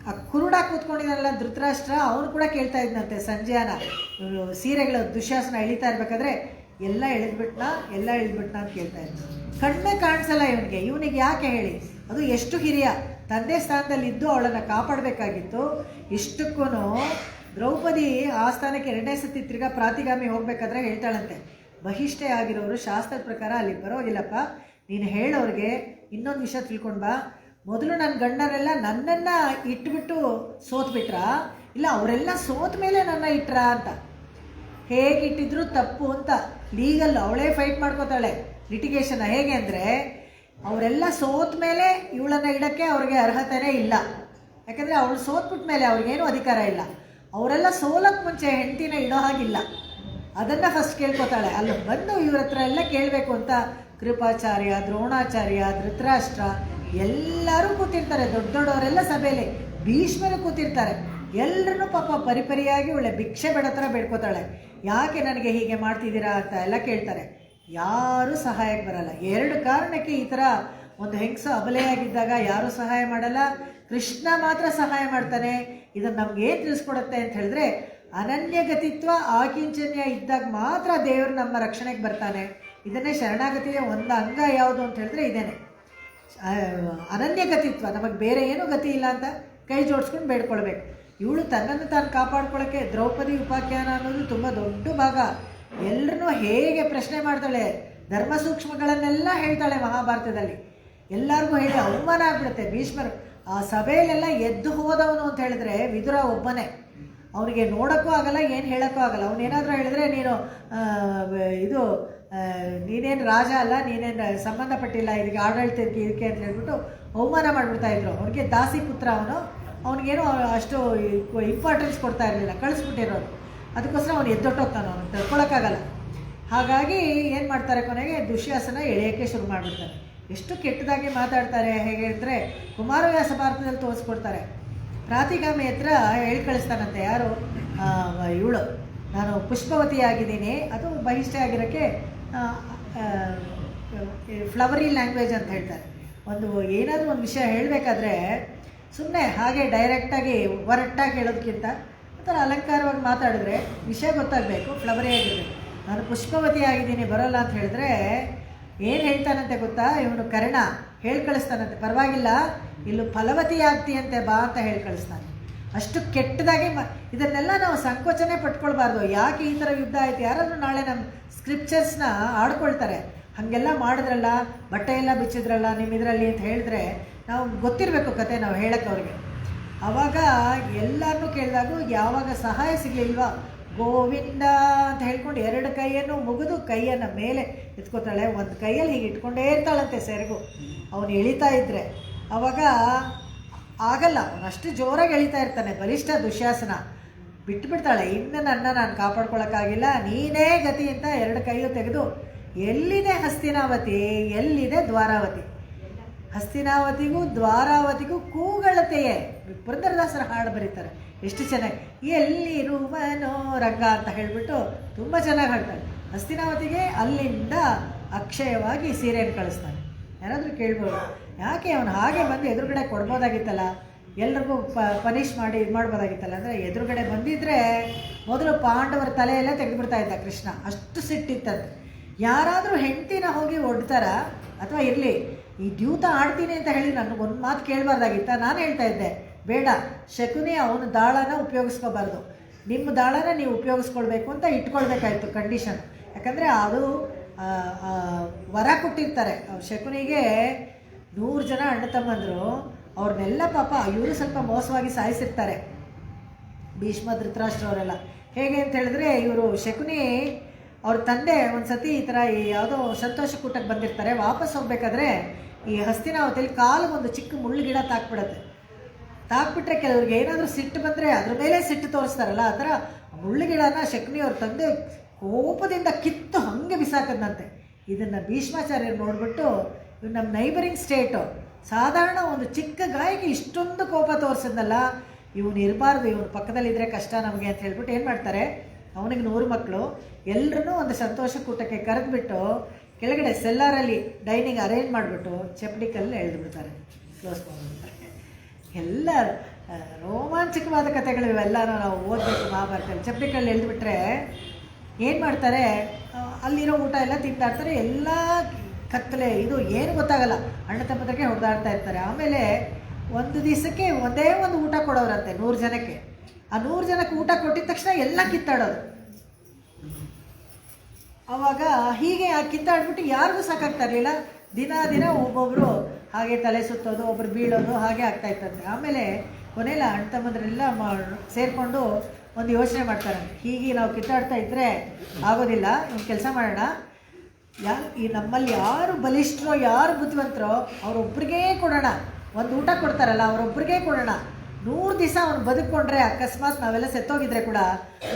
ಆ ಕುರುಡಾಗಿ ಕೂತ್ಕೊಂಡಿದ್ದಾನಲ್ಲ ಧೃತರಾಷ್ಟ್ರ, ಅವನು ಕೂಡ ಕೇಳ್ತಾ ಇದ್ದಂತೆ ಸಂಜಯನ ಸೀರೆಗಳ ದುಶ್ಯಾಸನ ಎಳಿತಾ ಇರ್ಬೇಕಾದ್ರೆ, ಎಲ್ಲ ಎಳೆದ್ಬಿಟ್ನಾ ಅಂತ ಕೇಳ್ತಾ ಇದ್ದ. ಕಣ್ಣೇ ಕಾಣಿಸಲ್ಲ ಇವನಿಗೆ ಯಾಕೆ ಹೇಳಿ? ಅದು ಎಷ್ಟು ಹಿರಿಯ ತಂದೆ ಸ್ಥಾನದಲ್ಲಿ ಇದ್ದು ಅವಳನ್ನು ಕಾಪಾಡಬೇಕಾಗಿತ್ತು. ಇಷ್ಟಕ್ಕೂ ದ್ರೌಪದಿ ಆ ಸ್ಥಾನಕ್ಕೆ 2ನೇ ಸತಿ ತಿರ್ಗಾ ಪ್ರಾತಿಗಾಮಿ ಹೋಗ್ಬೇಕಾದ್ರೆ ಹೇಳ್ತಾಳಂತೆ, ಬಹಿಷ್ಠೆ ಆಗಿರೋರು ಶಾಸ್ತ್ರದ ಪ್ರಕಾರ ಅಲ್ಲಿ ಬರೋಗಿಲ್ಲಪ್ಪ, ನೀನು ಹೇಳೋರಿಗೆ ಇನ್ನೊಂದು ವಿಷಯ ತಿಳ್ಕೊಂಡು ಬಾ. ಮೊದಲು ನನ್ನ ಗಂಡರೆಲ್ಲ ನನ್ನನ್ನು ಇಟ್ಬಿಟ್ಟು ಸೋತ್ಬಿಟ್ರಾ, ಇಲ್ಲ ಅವರೆಲ್ಲ ಸೋತ ಮೇಲೆ ನನ್ನ ಇಟ್ರಾ ಅಂತ. ಹೇಗಿಟ್ಟಿದ್ರು ತಪ್ಪು ಅಂತ ಲೀಗಲ್ ಅವಳೇ ಫೈಟ್ ಮಾಡ್ಕೋತಾಳೆ ಲಿಟಿಗೇಷನ್. ಹೇಗೆ ಅಂದರೆ, ಅವರೆಲ್ಲ ಸೋತ ಮೇಲೆ ಇವಳನ್ನು ಇಡೋಕ್ಕೆ ಅವ್ರಿಗೆ ಅರ್ಹತೆಯೇ ಇಲ್ಲ. ಯಾಕಂದರೆ ಅವಳು ಸೋತ್ಬಿಟ್ಟ ಮೇಲೆ ಅವ್ರಿಗೇನು ಅಧಿಕಾರ ಇಲ್ಲ. ಅವರೆಲ್ಲ ಸೋಲಕ್ಕೆ ಮುಂಚೆ ಹೆಂಡತಿನ ಇಡೋ ಹಾಗಿಲ್ಲ. ಅದನ್ನು ಫಸ್ಟ್ ಕೇಳ್ಕೊತಾಳೆ. ಅಲ್ಲಿ ಬಂದು ಇವ್ರ ಹತ್ರ ಎಲ್ಲ ಕೇಳಬೇಕು ಅಂತ ಕೃಪಾಚಾರ್ಯ, ದ್ರೋಣಾಚಾರ್ಯ, ಧೃತರಾಷ್ಟ್ರ ಎಲ್ಲರೂ ಕೂತಿರ್ತಾರೆ. ದೊಡ್ಡವರೆಲ್ಲ ಸಭೆಯಲ್ಲಿ, ಭೀಷ್ಮರು ಕೂತಿರ್ತಾರೆ. ಎಲ್ಲರೂ ಪಾಪ ಪರಿಪರಿಯಾಗಿ ಒಳ್ಳೆ ಭಿಕ್ಷೆ ಬೇಡ ಥರ ಬೇಡ್ಕೋತಾಳೆ. ಯಾಕೆ ನನಗೆ ಹೀಗೆ ಮಾಡ್ತಿದ್ದೀರಾ ಅಂತ ಎಲ್ಲ ಕೇಳ್ತಾರೆ. ಯಾರೂ ಸಹಾಯಕ್ಕೆ ಬರಲ್ಲ. 2 ಕಾರಣಕ್ಕೆ ಈ ಥರ ಒಂದು ಹೆಂಗಸ ಅಬಲೆಯಾಗಿದ್ದಾಗ ಯಾರೂ ಸಹಾಯ ಮಾಡಲ್ಲ, ಕೃಷ್ಣ ಮಾತ್ರ ಸಹಾಯ ಮಾಡ್ತಾನೆ. ಇದನ್ನು ನಮಗೇನು ತಿಳಿಸ್ಕೊಡುತ್ತೆ ಅಂತ ಹೇಳಿದ್ರೆ, ಅನನ್ಯಗತಿತ್ವ ಆಕಿಂಚನ್ಯ ಇದ್ದಾಗ ಮಾತ್ರ ದೇವರು ನಮ್ಮ ರಕ್ಷಣೆಗೆ ಬರ್ತಾನೆ. ಇದನ್ನೇ ಶರಣಾಗತಿಯ ಒಂದು ಅಂಗ ಯಾವುದು ಅಂತ ಹೇಳಿದ್ರೆ ಇದೇನೆ, ಅನನ್ಯಗತಿತ್ವ. ನಮಗೆ ಬೇರೆ ಏನೂ ಗತಿ ಇಲ್ಲ ಅಂತ ಕೈ ಜೋಡಿಸ್ಕೊಂಡು ಬೇಡ್ಕೊಳ್ಬೇಕು. ಇವಳು ತನ್ನನ್ನು ತಾನು ಕಾಪಾಡ್ಕೊಳ್ಳೋಕ್ಕೆ ದ್ರೌಪದಿ ಉಪಾಖ್ಯಾನ ಅನ್ನೋದು ತುಂಬ ದೊಡ್ಡ ಭಾಗ. ಎಲ್ಲರನ್ನೂ ಹೇಗೆ ಪ್ರಶ್ನೆ ಮಾಡ್ತಾಳೆ, ಧರ್ಮ ಸೂಕ್ಷ್ಮಗಳನ್ನೆಲ್ಲ ಹೇಳ್ತಾಳೆ ಮಹಾಭಾರತದಲ್ಲಿ. ಎಲ್ಲರಿಗೂ ಹೇಳಿ ಅವಮಾನ ಆಗ್ಬಿಡುತ್ತೆ. ಭೀಷ್ಮರು ಆ ಸಭೆಯಲ್ಲೆಲ್ಲ ಎದ್ದು ಹೋದವನು ಅಂತ ಹೇಳಿದ್ರೆ ವಿದುರ ಒಬ್ಬನೇ. ಅವನಿಗೆ ನೋಡೋಕ್ಕೂ ಆಗಲ್ಲ, ಏನು ಹೇಳೋಕ್ಕೂ ಆಗಲ್ಲ. ಅವನೇನಾದರೂ ಹೇಳಿದ್ರೆ ನೀನೇನು ರಾಜ ಅಲ್ಲ, ನೀನೇನು ಸಂಬಂಧಪಟ್ಟಿಲ್ಲ ಇದಕ್ಕೆ, ಆಡಳಿತಕ್ಕೆ ಇದಕ್ಕೆ ಅಂತ ಹೇಳ್ಬಿಟ್ಟು ಅವಮಾನ ಮಾಡಿಬಿಡ್ತಾಯಿದ್ರು. ಅವನಿಗೆ ದಾಸಿ ಪುತ್ರ ಅವನಿಗೇನು ಅಷ್ಟು ಇಂಪಾರ್ಟೆನ್ಸ್ ಕೊಡ್ತಾ ಇರಲಿಲ್ಲ, ಕಳಿಸ್ಬಿಟ್ಟಿರೋರು. ಅದಕ್ಕೋಸ್ಕರ ಅವನು ಎದ್ದೊಟ್ಟೋಗ್ತಾನೆ, ಅವನು ತಡ್ಕೊಳಕ್ಕಾಗಲ್ಲ. ಹಾಗಾಗಿ ಏನು ಮಾಡ್ತಾರೆ, ಕೊನೆಗೆ ದುಶ್ಯಾಸನ ಎಳೆಯೋಕ್ಕೆ ಶುರು ಮಾಡಿಬಿಡ್ತಾರೆ. ಎಷ್ಟು ಕೆಟ್ಟದಾಗಿ ಮಾತಾಡ್ತಾರೆ. ಹೇಗೆ ಅಂದರೆ, ಕುಮಾರವ್ಯಾಸ ಭಾರತದಲ್ಲಿ ತೋರಿಸ್ಕೊಡ್ತಾರೆ. ಪ್ರಾತಿಗಾಮಿ ಹತ್ರ ಹೇಳಿ ಕಳಿಸ್ತಾನಂತೆ, ಯಾರು ಇವಳು, ನಾನು ಪುಷ್ಪವತಿ ಆಗಿದ್ದೀನಿ. ಅದು ಬಹಿಷ್ಠೆ ಆಗಿರೋಕ್ಕೆ ಫ್ಲವರಿ ಲ್ಯಾಂಗ್ವೇಜ್ ಅಂತ ಹೇಳ್ತಾರೆ. ಏನಾದರೂ ಒಂದು ವಿಷಯ ಹೇಳಬೇಕಾದ್ರೆ ಸುಮ್ಮನೆ ಹಾಗೆ ಡೈರೆಕ್ಟಾಗಿ ಒರಟಾಗಿ ಹೇಳೋದಕ್ಕಿಂತ ಒಂಥರ ಅಲಂಕಾರವಾಗಿ ಮಾತಾಡಿದ್ರೆ ವಿಷಯ ಗೊತ್ತಾಗಬೇಕು, ಫ್ಲವರಿ ಆಗಿರಬೇಕು. ನಾನು ಪುಷ್ಪವತಿ ಆಗಿದ್ದೀನಿ ಬರೋಲ್ಲ ಅಂತ ಹೇಳಿದ್ರೆ ಏನು ಹೇಳ್ತಾನಂತೆ ಗೊತ್ತಾ, ಇವನು ಕರ್ಣ ಹೇಳಿ ಕಳಿಸ್ತಾನಂತೆ, ಪರವಾಗಿಲ್ಲ ಇಲ್ಲೂ ಫಲವತಿ ಆಗ್ತೀಯಂತೆ ಬಾ ಅಂತ ಹೇಳಿ ಕಳಿಸ್ತಾನೆ. ಅಷ್ಟು ಕೆಟ್ಟದಾಗಿ ಇದನ್ನೆಲ್ಲ ನಾವು ಸಂಕೋಚನೆ ಪಟ್ಕೊಳ್ಬಾರ್ದು. ಯಾಕೆ ಈ ಥರ ಯುದ್ಧ ಆಯಿತು? ಯಾರಾದರೂ ನಾಳೆ ನಮ್ಮ ಸ್ಕ್ರಿಪ್ಚರ್ಸ್ನ ಆಡ್ಕೊಳ್ತಾರೆ, ಹಾಗೆಲ್ಲ ಮಾಡಿದ್ರಲ್ಲ, ಬಟ್ಟೆ ಎಲ್ಲ ಬಿಚ್ಚಿದ್ರಲ್ಲ ನಿಮ್ಮ ಇದರಲ್ಲಿ ಅಂತ ಹೇಳಿದ್ರೆ ನಾವು ಗೊತ್ತಿರಬೇಕು ಕತೆ, ನಾವು ಹೇಳಕ್ಕೆ ಅವ್ರಿಗೆ. ಆವಾಗ ಎಲ್ಲರನ್ನೂ ಕೇಳಿದಾಗ ಯಾವಾಗ ಸಹಾಯ ಸಿಗಲಿಲ್ವಾ, ಗೋವಿಂದ ಅಂತ ಹೇಳ್ಕೊಂಡು 2 ಕೈಯನ್ನು ಮುಗಿದು ಕೈಯನ್ನು ಮೇಲೆ ಎತ್ಕೋತಾಳೆ. ಒಂದು ಕೈಯಲ್ಲಿ ಹೀಗೆ ಇಟ್ಕೊಂಡೇ ಇರ್ತಾಳಂತೆ ಸೆರಗು. ಅವನು ಎಳಿತಾ ಇದ್ದರೆ ಆವಾಗ ಆಗಲ್ಲ, ಅವನು ಅಷ್ಟು ಜೋರಾಗಿ ಎಳಿತಾ ಇರ್ತಾನೆ. ಬಲಿಷ್ಠ ದುಶ್ಯಾಸನ ಬಿಟ್ಬಿಡ್ತಾಳೆ, ಇನ್ನು ನಾನು ಕಾಪಾಡ್ಕೊಳಕ್ಕಾಗಿಲ್ಲ, ನೀನೇ ಗತಿ ಅಂತ 2 ಕೈಯು ತೆಗೆದು, ಎಲ್ಲಿದೆ ಹಸ್ತಿನಾವತಿ, ಎಲ್ಲಿದೆ ದ್ವಾರಾವತಿ, ಹಸ್ತಿನಾವತಿಗೂ ದ್ವಾರಾವತಿಗೂ ಕೂಗಳತೆಯೇ. ಪುರಂದರದಾಸರ ಹಾಡು ಬರೀತಾರೆ ಎಷ್ಟು ಚೆನ್ನಾಗಿ, ಎಲ್ಲಿರುವನೋ ರಂಗ ಅಂತ ಹೇಳಿಬಿಟ್ಟು ತುಂಬ ಚೆನ್ನಾಗಿ ಹಾಡ್ತಾಳೆ. ಹಸ್ತಿನಾವತಿಗೆ ಅಲ್ಲಿಂದ ಅಕ್ಷಯವಾಗಿ ಸೀರೆಯನ್ನು ಕಳಿಸ್ತಾನೆ. ಯಾರಾದರೂ ಕೇಳ್ಬೋದು, ಯಾಕೆ ಅವನು ಹಾಗೆ ಬಂದು ಎದುರುಗಡೆ ಕೊಡ್ಬೋದಾಗಿತ್ತಲ್ಲ, ಎಲ್ರಿಗೂ ಪನಿಷ್ ಮಾಡಿ ಇದು ಮಾಡ್ಬೋದಾಗಿತ್ತಲ್ಲ ಅಂದರೆ, ಎದುರುಗಡೆ ಬಂದಿದ್ದರೆ ಮೊದಲು ಪಾಂಡವರ ತಲೆಯೆಲ್ಲ ತೆಗೆದುಬಿಡ್ತಾ ಇದ್ದ ಕೃಷ್ಣ, ಅಷ್ಟು ಸಿಟ್ಟಿತ್ತಂತೆ. ಯಾರಾದರೂ ಹೆಂಡ್ತಿನ ಹೋಗಿ ಒಡ್ತಾರ, ಅಥವಾ ಇರಲಿ ಈ ದ್ಯೂತ ಆಡ್ತೀನಿ ಅಂತ ಹೇಳಿ ನನಗೊಂದು ಮಾತು ಕೇಳಬಾರ್ದಾಗಿತ್ತ? ನಾನು ಹೇಳ್ತಾ ಇದ್ದೆ, ಬೇಡ, ಶಕುನಿ ಅವನ ದಾಳನ ಉಪಯೋಗಿಸ್ಕೋಬಾರ್ದು, ನಿಮ್ಮ ದಾಳನ ನೀವು ಉಪಯೋಗಿಸ್ಕೊಳ್ಬೇಕು ಅಂತ ಇಟ್ಕೊಳ್ಬೇಕಾಯ್ತು ಕಂಡೀಷನ್. ಯಾಕಂದರೆ ಅದು ವರ ಕೊಟ್ಟಿರ್ತಾರೆ ಅವ್ರು ಶಕುನಿಗೆ. 100 ಜನ ಅಣ್ಣ ತಮ್ಮಂದರು, ಅವ್ರನ್ನೆಲ್ಲ ಪಾಪ ಇವರು ಸ್ವಲ್ಪ ಮೋಸವಾಗಿ ಸಾಯಿಸಿರ್ತಾರೆ, ಭೀಷ್ಮ ಧೃತರಾಷ್ಟ್ರ ಅವರೆಲ್ಲ. ಹೇಗೆ ಅಂತ ಹೇಳಿದ್ರೆ, ಇವರು ಶಕುನಿ ಅವ್ರ ತಂದೆ ಒಂದು ಸತಿ ಈ ಥರ ಯಾವುದೋ ಸಂತೋಷ ಕೂಟಕ್ಕೆ ಬಂದಿರ್ತಾರೆ, ವಾಪಸ್ ಹೋಗ್ಬೇಕಾದ್ರೆ ಈ ಹಸ್ತಿನಾವತಿಯಲ್ಲಿ ಕಾಲಿಗೆ ಒಂದು ಚಿಕ್ಕ ಮುಳ್ಳು ಗಿಡ ತಾಕ್ಬಿಡುತ್ತೆ. ತಾಕ್ಬಿಟ್ರೆ ಕೆಲವ್ರಿಗೆ ಏನಾದರೂ ಸಿಟ್ಟು ಬಂದರೆ ಅದ್ರ ಮೇಲೆ ಸಿಟ್ಟು ತೋರಿಸ್ತಾರಲ್ಲ, ಆ ಥರ ಮುಳ್ಳು ಗಿಡನ ಶಕುನಿ ಅವ್ರ ತಂದೆ ಕೋಪದಿಂದ ಕಿತ್ತು ಹಾಗೆ ಬಿಸಾಕದಂತೆ. ಇದನ್ನು ಭೀಷ್ಮಾಚಾರ್ಯರು ನೋಡಿಬಿಟ್ಟು, ಇವ್ರು ನಮ್ಮ ನೈಬರಿಂಗ್ ಸ್ಟೇಟು, ಸಾಧಾರಣ ಒಂದು ಚಿಕ್ಕ ಗಾಯಕ್ಕೆ ಇಷ್ಟೊಂದು ಕೋಪ ತೋರಿಸಿದ್ನಲ್ಲ, ಇವನು ಇರಬಾರ್ದು, ಇವನು ಪಕ್ಕದಲ್ಲಿದ್ದರೆ ಕಷ್ಟ ನಮಗೆ ಅಂತ ಹೇಳ್ಬಿಟ್ಟು ಏನು ಮಾಡ್ತಾರೆ, ಅವನಿಗೆ 100 ಮಕ್ಕಳು ಎಲ್ಲರೂ ಒಂದು ಸಂತೋಷ ಕೂಟಕ್ಕೆ ಕರೆದುಬಿಟ್ಟು ಕೆಳಗಡೆ ಸೆಲ್ಲಾರಲ್ಲಿ ಡೈನಿಂಗ್ ಅರೇಂಜ್ ಮಾಡಿಬಿಟ್ಟು ಚಪ್ಪಡಿಕಲ್ಲಿ ಎಳೆದುಬಿಡ್ತಾರೆ, ಕ್ಲೋಸ್ ಮಾಡಿಬಿಡ್ತಾರೆ. ಎಲ್ಲ ರೋಮಾಂಚಕವಾದ ಕಥೆಗಳು ಇವೆಲ್ಲನೂ ನಾವು ಓದಬೇಕು ಮಹಾಭಾರತದಲ್ಲಿ. ಚಪ್ಪಡಿಕಲ್ಲಿ ಎಳೆದುಬಿಟ್ರೆ ಏನು ಮಾಡ್ತಾರೆ, ಅಲ್ಲಿರೋ ಊಟ ಎಲ್ಲ ತಿಂತಾಡ್ತಾರೆ, ಎಲ್ಲ ಕತ್ತಲೆ, ಇದು ಏನು ಗೊತ್ತಾಗಲ್ಲ, ಅಣ್ಣ ತಮ್ಮದಕ್ಕೆ ಹೊಡೆದಾಡ್ತಾ ಇರ್ತಾರೆ. ಆಮೇಲೆ ಒಂದು ದಿವಸಕ್ಕೆ ಒಂದೇ ಒಂದು ಊಟ ಕೊಡೋರಂತೆ 100 ಜನಕ್ಕೆ. ಆ 100 ಜನಕ್ಕೆ ಊಟ ಕೊಟ್ಟಿದ ತಕ್ಷಣ ಎಲ್ಲ ಕಿತ್ತಾಡೋದು. ಆವಾಗ ಹೀಗೆ ಕಿತ್ತಾಡ್ಬಿಟ್ಟು ಯಾರಿಗೂ ಸಾಕಾಗ್ತಾ ಇರಲಿಲ್ಲ. ದಿನ ಒಬ್ಬೊಬ್ಬರು ಹಾಗೆ ತಲೆ ಸುತ್ತೋದು, ಒಬ್ಬರು ಬೀಳೋದು, ಹಾಗೆ ಆಗ್ತಾಯಿತ್ತಂತೆ. ಆಮೇಲೆ ಕೊನೆಯಲ್ಲಿ ಅಣ್ಣ ತಮ್ಮಂದ್ರೆಲ್ಲ ಸೇರಿಕೊಂಡು ಒಂದು ಯೋಚನೆ ಮಾಡ್ತಾರೆ, ಹೀಗೆ ನಾವು ಕಿತ್ತಾಡ್ತಾ ಇದ್ದರೆ ಆಗೋದಿಲ್ಲ, ಒಂದು ಕೆಲಸ ಮಾಡೋಣ, ಈ ನಮ್ಮಲ್ಲಿ ಯಾರು ಬಲಿಷ್ಠರೋ ಯಾರು ಬುದ್ಧಿವಂತರೋ ಅವರೊಬ್ಬರಿಗೇ ಕೊಡೋಣ, ಒಂದು ಊಟ ಕೊಡ್ತಾರಲ್ಲ ಅವರೊಬ್ಬರಿಗೇ ಕೊಡೋಣ, 100 ದಿವಸ ಅವನು ಬದುಕೊಂಡ್ರೆ ಅಕಸ್ಮಾತ್ ನಾವೆಲ್ಲ ಸತ್ತೋಗಿದ್ರೆ ಕೂಡ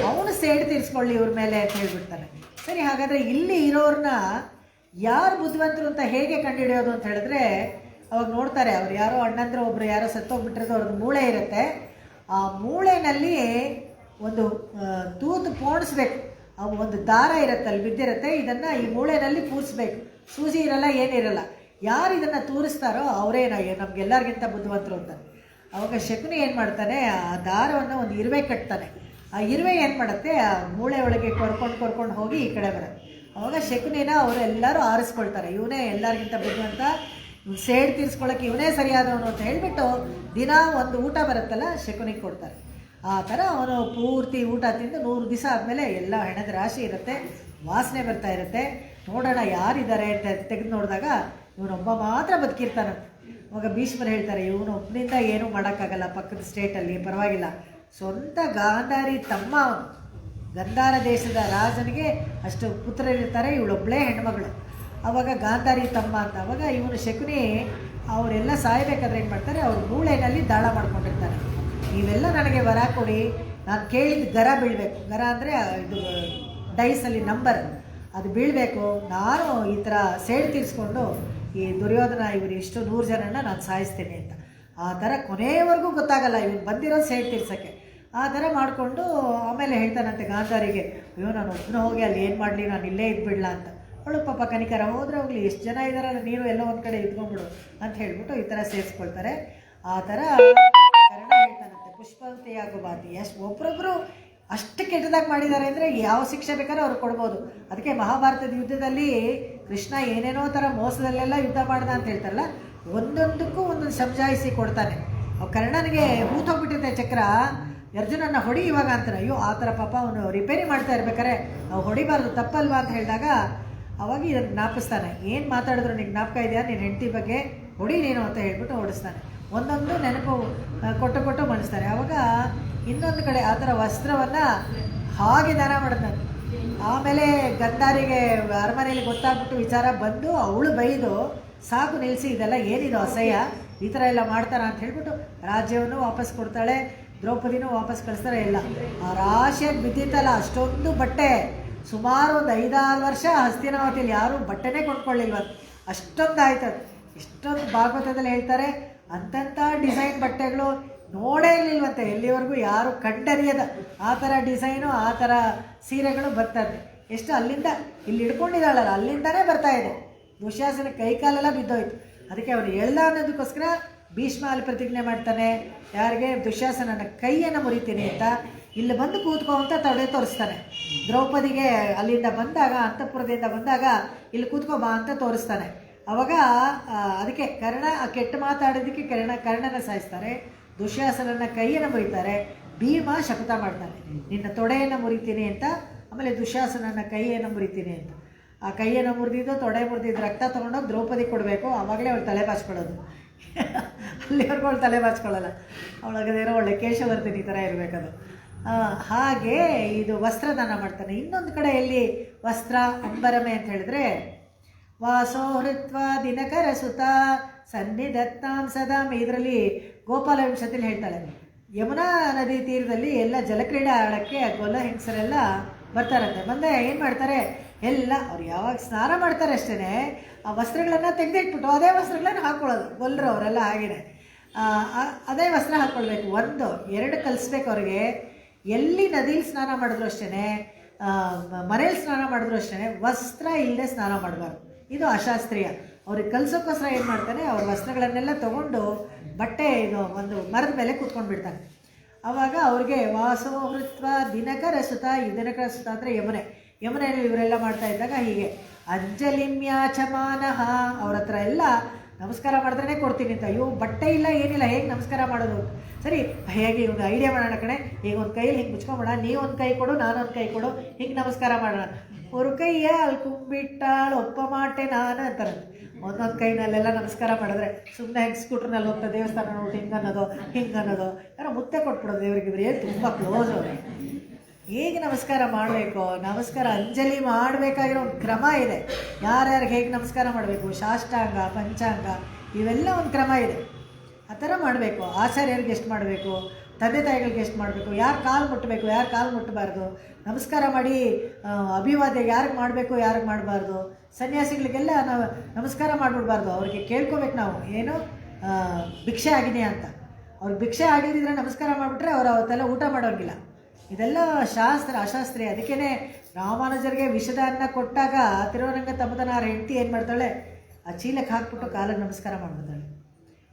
ಅವನು ಸೇಡು ತೀರಿಸ್ಕೊಳ್ಳಿ ಇವ್ರ ಮೇಲೆ ಅಂತ ಹೇಳ್ಬಿಡ್ತಾನೆ. ಸರಿ, ಹಾಗಾದರೆ ಇಲ್ಲಿ ಇರೋರನ್ನ ಯಾರು ಬುದ್ಧಿವಂತರು ಅಂತ ಹೇಗೆ ಕಂಡುಹಿಡಿಯೋದು ಅಂತ ಹೇಳಿದ್ರೆ, ಅವಾಗ ನೋಡ್ತಾರೆ, ಅವ್ರು ಯಾರೋ ಅಣ್ಣಂದ್ರೆ ಒಬ್ಬರು ಯಾರೋ ಸತ್ತೋಗ್ಬಿಟ್ಟಿರೋದು, ಅವ್ರದ್ದು ಮೂಳೆ ಇರುತ್ತೆ, ಆ ಮೂಳೆನಲ್ಲಿ ಒಂದು ತೂತು ಪೋಣಿಸ್ಬೇಕು, ಒಂದು ದಾರ ಇರುತ್ತೆ ಅಲ್ಲಿ ಬಿದ್ದಿರುತ್ತೆ, ಇದನ್ನು ಈ ಮೂಳೆನಲ್ಲಿ ಪೂರಿಸ್ಬೇಕು, ಸೂಜಿ ಇರಲ್ಲ ಏನಿರಲ್ಲ. ಯಾರು ಇದನ್ನು ತೂರಿಸ್ತಾರೋ ಅವರೇ ನಮಗೆಲ್ಲರಿಗಿಂತ ಬುದ್ಧಿವಂತರು ಅಂತ. ಅವಾಗ ಶಕುನಿ ಏನು ಮಾಡ್ತಾನೆ, ಆ ದಾರವನ್ನು ಒಂದು ಇರುವೆ ಕಟ್ತಾನೆ. ಆ ಇರುವೆ ಏನು ಮಾಡುತ್ತೆ, ಆ ಮೂಳೆ ಒಳಗೆ ಕರ್ಕೊಂಡು ಹೋಗಿ ಈ ಕಡೆ ಬರುತ್ತೆ. ಅವಾಗ ಶಕುನಿನ ಅವರು ಎಲ್ಲರೂ ಆರಿಸ್ಕೊಳ್ತಾರೆ, ಇವನೇ ಎಲ್ಲರಿಗಿಂತ ಬುದ್ಧಿವಂತ, ಸೇಡು ತೀರಿಸ್ಕೊಳ್ಳೋಕ್ಕೆ ಇವನೇ ಸರಿಯಾದವನು ಅಂತ ಹೇಳಿಬಿಟ್ಟು ದಿನ ಒಂದು ಊಟ ಬರುತ್ತಲ್ಲ ಶಕುನಿಗೆ ಕೊಡ್ತಾರೆ. ಆ ಥರ ಅವನು ಪೂರ್ತಿ ಊಟ ತಿಂದು 100 ದಿವಸ ಆದಮೇಲೆ ಎಲ್ಲ ಹೆಣದ ರಾಶಿ ಇರುತ್ತೆ, ವಾಸನೆ ಬರ್ತಾ ಇರುತ್ತೆ. ನೋಡೋಣ ಯಾರಿದ್ದಾರೆ ಅಂತ ತೆಗೆದು ನೋಡಿದಾಗ ಇವನೊಬ್ಬ ಮಾತ್ರ ಬದುಕಿರ್ತಾನಂತೆ. ಅವಾಗ ಭೀಷ್ಮರು ಹೇಳ್ತಾರೆ, ಇವನು ಒಬ್ಬನಿಂದ ಏನೂ ಮಾಡೋಕ್ಕಾಗಲ್ಲ, ಪಕ್ಕದ ಸ್ಟೇಟಲ್ಲಿ ಪರವಾಗಿಲ್ಲ, ಸ್ವಂತ ಗಾಂಧಾರಿ ತಮ್ಮ ಅವನು, ಗಂಧಾರ ದೇಶದ ರಾಜನಿಗೆ ಅಷ್ಟು ಪುತ್ರರಿರ್ತಾರೆ, ಇವಳೊಬ್ಬಳೇ ಹೆಣ್ಮಗಳು. ಆವಾಗ ಗಾಂಧಾರಿ ತಮ್ಮ ಅಂತ. ಅವಾಗ ಇವನು ಶಕುನಿ ಅವರೆಲ್ಲ ಸಾಯಬೇಕಾದ್ರೆ ಏನು ಮಾಡ್ತಾರೆ, ಅವ್ರ ಮೂಳೆಯಲ್ಲಿ ದಾಳ ಮಾಡ್ಕೊಂಡಿರ್ತಾರೆ, ನೀವೆಲ್ಲ ನನಗೆ ವರ ಕೊಡಿ, ನಾನು ಕೇಳಿದ ಗರ ಬೀಳಬೇಕು, ಗರ ಅಂದರೆ ಇದು ಡೈಸಲ್ಲಿ ನಂಬರ್, ಅದು ಬೀಳಬೇಕು, ನಾನು ಈ ಥರ ಸೇಡು ತೀರಿಸ್ಕೊಂಡು ಈ ದುರ್ಯೋಧನ ಇವರು ಇಷ್ಟು 100 ಜನನ ನಾನು ಸಾಯಿಸ್ತೀನಿ ಅಂತ. ಆ ಥರ ಕೊನೆಯವರೆಗೂ ಗೊತ್ತಾಗಲ್ಲ ಇವನು ಬಂದಿರೋದು ಸೇಡು ತೀರ್ಸೋಕ್ಕೆ. ಆ ಥರ ಮಾಡಿಕೊಂಡು ಆಮೇಲೆ ಹೇಳ್ತಾನಂತೆ ಗಾಂಧಾರಿಗೆ, ಅಯ್ಯೋ ನಾನು ಒಬ್ಬನ ಹೋಗಿ ಅಲ್ಲಿ ಏನು ಮಾಡಲಿ, ನಾನು ಇಲ್ಲೇ ಇದ್ಬಿಡ್ಲಾ ಅಂತ. ಅವಳು ಪಾಪ ಕನಿಕರ, ಹೋದ್ರೆ ಹೋಗಲಿ, ಎಷ್ಟು ಜನ ಇದ್ದಾರಲ್ಲ, ನೀನು ಎಲ್ಲ ಒಂದು ಕಡೆ ಇದ್ಕೊಂಡ್ಬಿಡು ಅಂತ ಹೇಳ್ಬಿಟ್ಟು ಈ ಥರ ಸೇರಿಸ್ಕೊಳ್ತಾರೆ. ಆ ಥರ ಕರ್ಣ ಹೇಳ್ತಾನಂತೆ, ಪುಷ್ಪವತಿಯಾಗೋ ಬಾತಿ, ಎಷ್ಟು ಒಬ್ಬರೊಬ್ಬರು ಅಷ್ಟು ಕೆಟ್ಟದಾಗಿ ಮಾಡಿದ್ದಾರೆ ಅಂದರೆ ಯಾವ ಶಿಕ್ಷೆ ಬೇಕಾದ್ರೂ ಅವ್ರು ಕೊಡ್ಬೋದು. ಅದಕ್ಕೆ ಮಹಾಭಾರತದ ಯುದ್ಧದಲ್ಲಿ ಕೃಷ್ಣ ಏನೇನೋ ಥರ ಮೋಸದಲ್ಲೆಲ್ಲ ಯುದ್ಧ ಮಾಡ್ದ ಅಂತ ಹೇಳ್ತಾರಲ್ಲ, ಒಂದೊಂದಕ್ಕೂ ಒಂದೊಂದು ಸಮಜಾಯಿಸಿ ಕೊಡ್ತಾನೆ. ಕರ್ಣನಿಗೆ ಹೂತೋಗ್ಬಿಟ್ಟಿರುತ್ತೆ ಚಕ್ರ. ಅರ್ಜುನನ್ನ ಹೊಡಿ ಇವಾಗ ಅಂತಾರೆ. ಅಯ್ಯೋ ಆ ಥರ ಪಾಪ ಅವನು ರಿಪೇರಿ ಮಾಡ್ತಾ ಇರ್ಬೇಕಾರೆ ನಾವು ಹೊಡಿಬಾರ್ದು ತಪ್ಪಲ್ವಾ ಅಂತ ಹೇಳಿದಾಗ ಅವಾಗ ಇದನ್ನು ಜ್ಞಾಪಿಸ್ತಾನೆ. ಏನು ಮಾತಾಡಿದ್ರು ನಿಂಗೆ ಜ್ಞಾಪಕ ಇದೆಯಾ ನಿನ್ನ ಹೆಂಡತಿ ಬಗ್ಗೆ, ಹೊಡಿ ನೀನು ಅಂತ ಹೇಳ್ಬಿಟ್ಟು ಓಡಿಸ್ತಾನೆ. ಒಂದೊಂದು ನೆನಪು ಕೊಟ್ಟು ಮಣಿಸ್ತಾರೆ. ಆವಾಗ ಇನ್ನೊಂದು ಕಡೆ ಆ ಥರ ವಸ್ತ್ರವನ್ನು ಹಾಗೆ ದಾನ ಮಾಡ್ತಾನೆ. ಆಮೇಲೆ ಗಂಧಾರಿಗೆ ಅರಮನೆಯಲ್ಲಿ ಗೊತ್ತಾಗ್ಬಿಟ್ಟು ವಿಚಾರ ಬಂದು ಅವಳು ಬೈದು ಸಾಕು ನಿಲ್ಲಿಸಿ, ಇದೆಲ್ಲ ಏನಿದು ಅಸಹ್ಯ, ಈ ಥರ ಎಲ್ಲ ಮಾಡ್ತಾರ ಅಂತ ಹೇಳ್ಬಿಟ್ಟು ರಾಜ್ಯವನ್ನು ವಾಪಸ್ ಕೊಡ್ತಾಳೆ. ದ್ರೌಪದಿನೂ ವಾಪಸ್ ಕಳಿಸ್ತಾರೆ. ಇಲ್ಲ ಆ ರಾಶಿಯಾಗಿ ಬಿದ್ದಿತ್ತಲ್ಲ ಅಷ್ಟೊಂದು ಬಟ್ಟೆ, ಸುಮಾರು ಒಂದು 5-6 ವರ್ಷ ಹಸ್ತಿನಾವತಿಯಲ್ಲಿ ಯಾರೂ ಬಟ್ಟೆನೇ ಕೊಂಡ್ಕೊಳ್ಳಿಲ್ವಂತ, ಅಷ್ಟೊಂದು ಆಯ್ತದೆ. ಇಷ್ಟೊಂದು ಭಾಗವತದಲ್ಲಿ ಹೇಳ್ತಾರೆ ಅಂತಂಥ ಡಿಸೈನ್ ಬಟ್ಟೆಗಳು ನೋಡೇ ಇರಲಿಲ್ವಂತೆ ಎಲ್ಲಿವರೆಗೂ, ಯಾರು ಕಂಡರಿಯದ ಆ ಥರ ಡಿಸೈನು ಆ ಥರ ಸೀರೆಗಳು ಬರ್ತದೆ. ಎಷ್ಟು ಅಲ್ಲಿಂದ ಇಲ್ಲಿ ಹಿಡ್ಕೊಂಡಿದ್ದಾಳಲ್ಲ ಅಲ್ಲಿಂದನೇ ಬರ್ತಾ ಇದೆ. ದುಶ್ಯಾಸನ ಕೈಕಾಲೆಲ್ಲ ಬಿದ್ದೋಯ್ತು. ಅದಕ್ಕೆ ಅವನು ಹೇಳ್ದ ಅನ್ನೋದಕ್ಕೋಸ್ಕರ ಭೀಷ್ಮ ಅಲ್ಲಿ ಪ್ರತಿಜ್ಞೆ ಮಾಡ್ತಾನೆ, ಯಾರಿಗೆ ದುಶ್ಯಾಸನನ ಕೈಯನ್ನು ಮುರಿತೀನಿ ಅಂತ. ಇಲ್ಲಿ ಬಂದು ಕೂತ್ಕೋ ಅಂತ ತೊಡೆ ತೋರಿಸ್ತಾನೆ. ದ್ರೌಪದಿಗೆ ಅಲ್ಲಿಂದ ಬಂದಾಗ, ಅಂತಃಪುರದಿಂದ ಬಂದಾಗ ಇಲ್ಲಿ ಕೂತ್ಕೋ ಬಾ ಅಂತ ತೋರಿಸ್ತಾನೆ. ಅವಾಗ ಅದಕ್ಕೆ ಕರ್ಣ ಕೆಟ್ಟ ಮಾತಾಡೋದಕ್ಕೆ ಕರ್ಣನ ಸಾಯಿಸ್ತಾರೆ, ದುಶ್ಯಾಸನನ ಕೈಯನ್ನು ಮುರಿತಾರೆ. ಭೀಮ ಶಪಥ ಮಾಡ್ತಾನೆ ನಿನ್ನ ತೊಡೆಯನ್ನು ಮುರಿತೀನಿ ಅಂತ, ಆಮೇಲೆ ದುಶ್ಯಾಸನನ ಕೈಯನ್ನು ಮುರಿತೀನಿ ಅಂತ. ಆ ಕೈಯನ್ನು ಮುರಿದಿದ್ದು ತೊಡೆ ಮುರಿದಿದ್ದು ರಕ್ತ ತೊಗೊಂಡೋಗಿ ದ್ರೌಪದಿ ಕೊಡಬೇಕು. ಆವಾಗಲೇ ಅವಳು ತಲೆ ಬಾಚ್ಕೊಳ್ಳೋದು. ಅಲ್ಲಿವರೆಗೂ ಅವಳು ತಲೆ ಬಾಚ್ಕೊಳ್ಳಲ್ಲ. ಅವಳಗದೇನೋ ಒಳ್ಳೆ ಕೇಶವರ್ಧಿನಿ ಥರ ಇರಬೇಕದು. ಹಾಗೆ ಇದು ವಸ್ತ್ರದಾನ ಮಾಡ್ತಾನೆ. ಇನ್ನೊಂದು ಕಡೆಯಲ್ಲಿ ವಸ್ತ್ರ ಅಂಬರಮೆ ಅಂತ ಹೇಳಿದ್ರೆ, ವಾಸೋ ಹೃತ್ವ ದಿನಕರ ಸುತ ಸನ್ನಿಧತ್ತಾಂ ಸದಾಂ. ಇದರಲ್ಲಿ ಗೋಪಾಲ ವಿಂಶತಿಲಿ ಹೇಳ್ತಾಳೆ, ಯಮುನಾ ನದಿ ತೀರದಲ್ಲಿ ಎಲ್ಲ ಜಲಕ್ರೀಡೆ ಆಡೋಕ್ಕೆ ಗೊಲ್ಲ ಹೆಂಗಸರೆಲ್ಲ ಬರ್ತಾರಂತೆ. ಬಂದೆ ಏನು ಮಾಡ್ತಾರೆ, ಎಲ್ಲ ಅವ್ರು ಯಾವಾಗ ಸ್ನಾನ ಮಾಡ್ತಾರೆ ಅಷ್ಟೇ ಆ ವಸ್ತ್ರಗಳನ್ನು ತೆಗೆದಿಟ್ಬಿಟ್ಟು ಅದೇ ವಸ್ತ್ರಗಳನ್ನು ಹಾಕ್ಕೊಳ್ಳೋದು. ಗೊಲ್ಲರು ಅವರೆಲ್ಲ ಹಾಗೇನೆ ಅದೇ ವಸ್ತ್ರ ಹಾಕ್ಕೊಳ್ಬೇಕು. 1-2 ಕಲಿಸ್ಬೇಕು ಅವ್ರಿಗೆ. ಎಲ್ಲಿ ನದಿಲಿ ಸ್ನಾನ ಮಾಡಿದ್ರು ಅಷ್ಟೇ, ಮನೇಲಿ ಸ್ನಾನ ಮಾಡಿದ್ರು ಅಷ್ಟೇ, ವಸ್ತ್ರ ಇಲ್ಲದೆ ಸ್ನಾನ ಮಾಡಬಾರ್ದು. ಇದು ಅಶಾಸ್ತ್ರೀಯ. ಅವ್ರಿಗೆ ಕಲಿಸೋಕ್ಕೋಸ್ಕರ ಏನು ಮಾಡ್ತಾನೆ, ಅವ್ರ ವಸ್ತ್ರಗಳನ್ನೆಲ್ಲ ತೊಗೊಂಡು ಬಟ್ಟೆ ಇದು ಒಂದು ಮರದ ಮೇಲೆ ಕೂತ್ಕೊಂಡು ಬಿಡ್ತಾನೆ. ಆವಾಗ ಅವ್ರಿಗೆ ವಾಸೋ ಹೃತ್ವ ದಿನಕರ ಸುತ. ಈ ದಿನಕರ ಸುತ ಅಂದರೆ ಯಮುನೆಯಲ್ಲಿ ಇವರೆಲ್ಲ ಮಾಡ್ತಾ ಇದ್ದಾಗ ಹೀಗೆ ಅಂಜಲಿಮ್ಯಾಚಮಾನಃ, ಅವ್ರ ಹತ್ರ ಎಲ್ಲ ನಮಸ್ಕಾರ ಮಾಡಿದ್ರೇ ಕೊಡ್ತೀನಿ ಅಂತ. ಅಯ್ಯೋ ಬಟ್ಟೆ ಇಲ್ಲ ಏನಿಲ್ಲ, ಹೇಗೆ ನಮಸ್ಕಾರ ಮಾಡೋದು? ಸರಿ ಹೇಗೆ ಇವಾಗ ಐಡಿಯಾ ಮಾಡೋಣ ಕಣೆ, ಈಗ ಒಂದು ಕೈಯಲ್ಲಿ ಹಿಂಗೆ ಮುಚ್ಕೊಂಬೋಣ, ನೀವೊಂದು ಕೈ ಕೊಡು ನಾನೊಂದು ಕೈ ಕೊಡು, ಹಿಂಗೆ ನಮಸ್ಕಾರ ಮಾಡೋಣ. ஒரு கையை ಅಲ್ಲಿ ಕುಂಬಿಟ್ಟಾಳು ಒಪ್ಪ ಮಾಟೆ ನಾನು ಅಂತಾರೆ. ಒಂದೊಂದು ಕೈನಲ್ಲೆಲ್ಲ ನಮಸ್ಕಾರ ಮಾಡಿದ್ರೆ ಸುಮ್ಮನೆ ಹೆಂಗೆ ಸ್ಕೂಟ್ರ್ನಲ್ಲಿ ಹೋಗ್ತಾ ದೇವಸ್ಥಾನ ನೋಡಿ ಹಿಂಗೆ ಅನ್ನೋದು ಯಾರೋ ಮುತ್ತೆ ಕೊಟ್ಬಿಡೋದು ದೇವ್ರಿಗೆ. ಇವ್ರು ಏನು ತುಂಬ ಕ್ಲೋಸ್ ಅವರು. ಹೇಗೆ ನಮಸ್ಕಾರ ಮಾಡಬೇಕು, ನಮಸ್ಕಾರ ಅಂಜಲಿ ಮಾಡಬೇಕಾಗಿರೋ ಒಂದು ಕ್ರಮ ಇದೆ. ಯಾರ್ಯಾರಿಗೆ ಹೇಗೆ ನಮಸ್ಕಾರ ಮಾಡಬೇಕು, ಸಾಷ್ಟಾಂಗ ಪಂಚಾಂಗ ಇವೆಲ್ಲ ಒಂದು ಕ್ರಮ ಇದೆ. ಆ ಥರ ಮಾಡಬೇಕು. ಆಚಾರ್ಯರಿಗೆ ಎಷ್ಟು ಮಾಡಬೇಕು, ತಂದೆ ತಾಯಿಗಳಿಗೆ ಎಷ್ಟು ಮಾಡಬೇಕು, ಯಾರು ಕಾಲು ಮುಟ್ಟಬೇಕು ಯಾರು ಕಾಲು ಮುಟ್ಟಬಾರ್ದು, ನಮಸ್ಕಾರ ಮಾಡಿ ಅಭಿವಾದ್ಯ ಯಾರಿಗೆ ಮಾಡಬೇಕು ಯಾರಿಗೆ ಮಾಡಬಾರ್ದು. ಸನ್ಯಾಸಿಗಳಿಗೆಲ್ಲ ನಾವು ನಮಸ್ಕಾರ ಮಾಡಿಬಿಡ್ಬಾರ್ದು. ಅವ್ರಿಗೆ ಕೇಳ್ಕೊಬೇಕು ನಾವು, ಏನು ಭಿಕ್ಷೆ ಆಗಿದೆಯಾ ಅಂತ. ಅವ್ರಿಗೆ ಭಿಕ್ಷೆ ಆಗಿದ್ದಿದ್ರೆ ನಮಸ್ಕಾರ ಮಾಡಿಬಿಟ್ರೆ ಅವ್ರು ಅವತ್ತೆಲ್ಲ ಊಟ ಮಾಡೋಂಗಿಲ್ಲ. ಇದೆಲ್ಲ ಅಶಾಸ್ತ್ರೀಯ. ಅದಕ್ಕೇ ರಾಮಾನುಜರಿಗೆ ವಿಷದ ಅನ್ನ ಕೊಟ್ಟಾಗ ತಿರುವರಂಗ ತಮ್ಮದನಾರ ಹೆಂಡತಿ ಏನು ಮಾಡ್ತಾಳೆ, ಆ ಚೀಲಕ್ಕೆ ಹಾಕ್ಬಿಟ್ಟು ಕಾಲಿಗೆ ನಮಸ್ಕಾರ ಮಾಡಿಬಿಡ್ತಾಳೆ.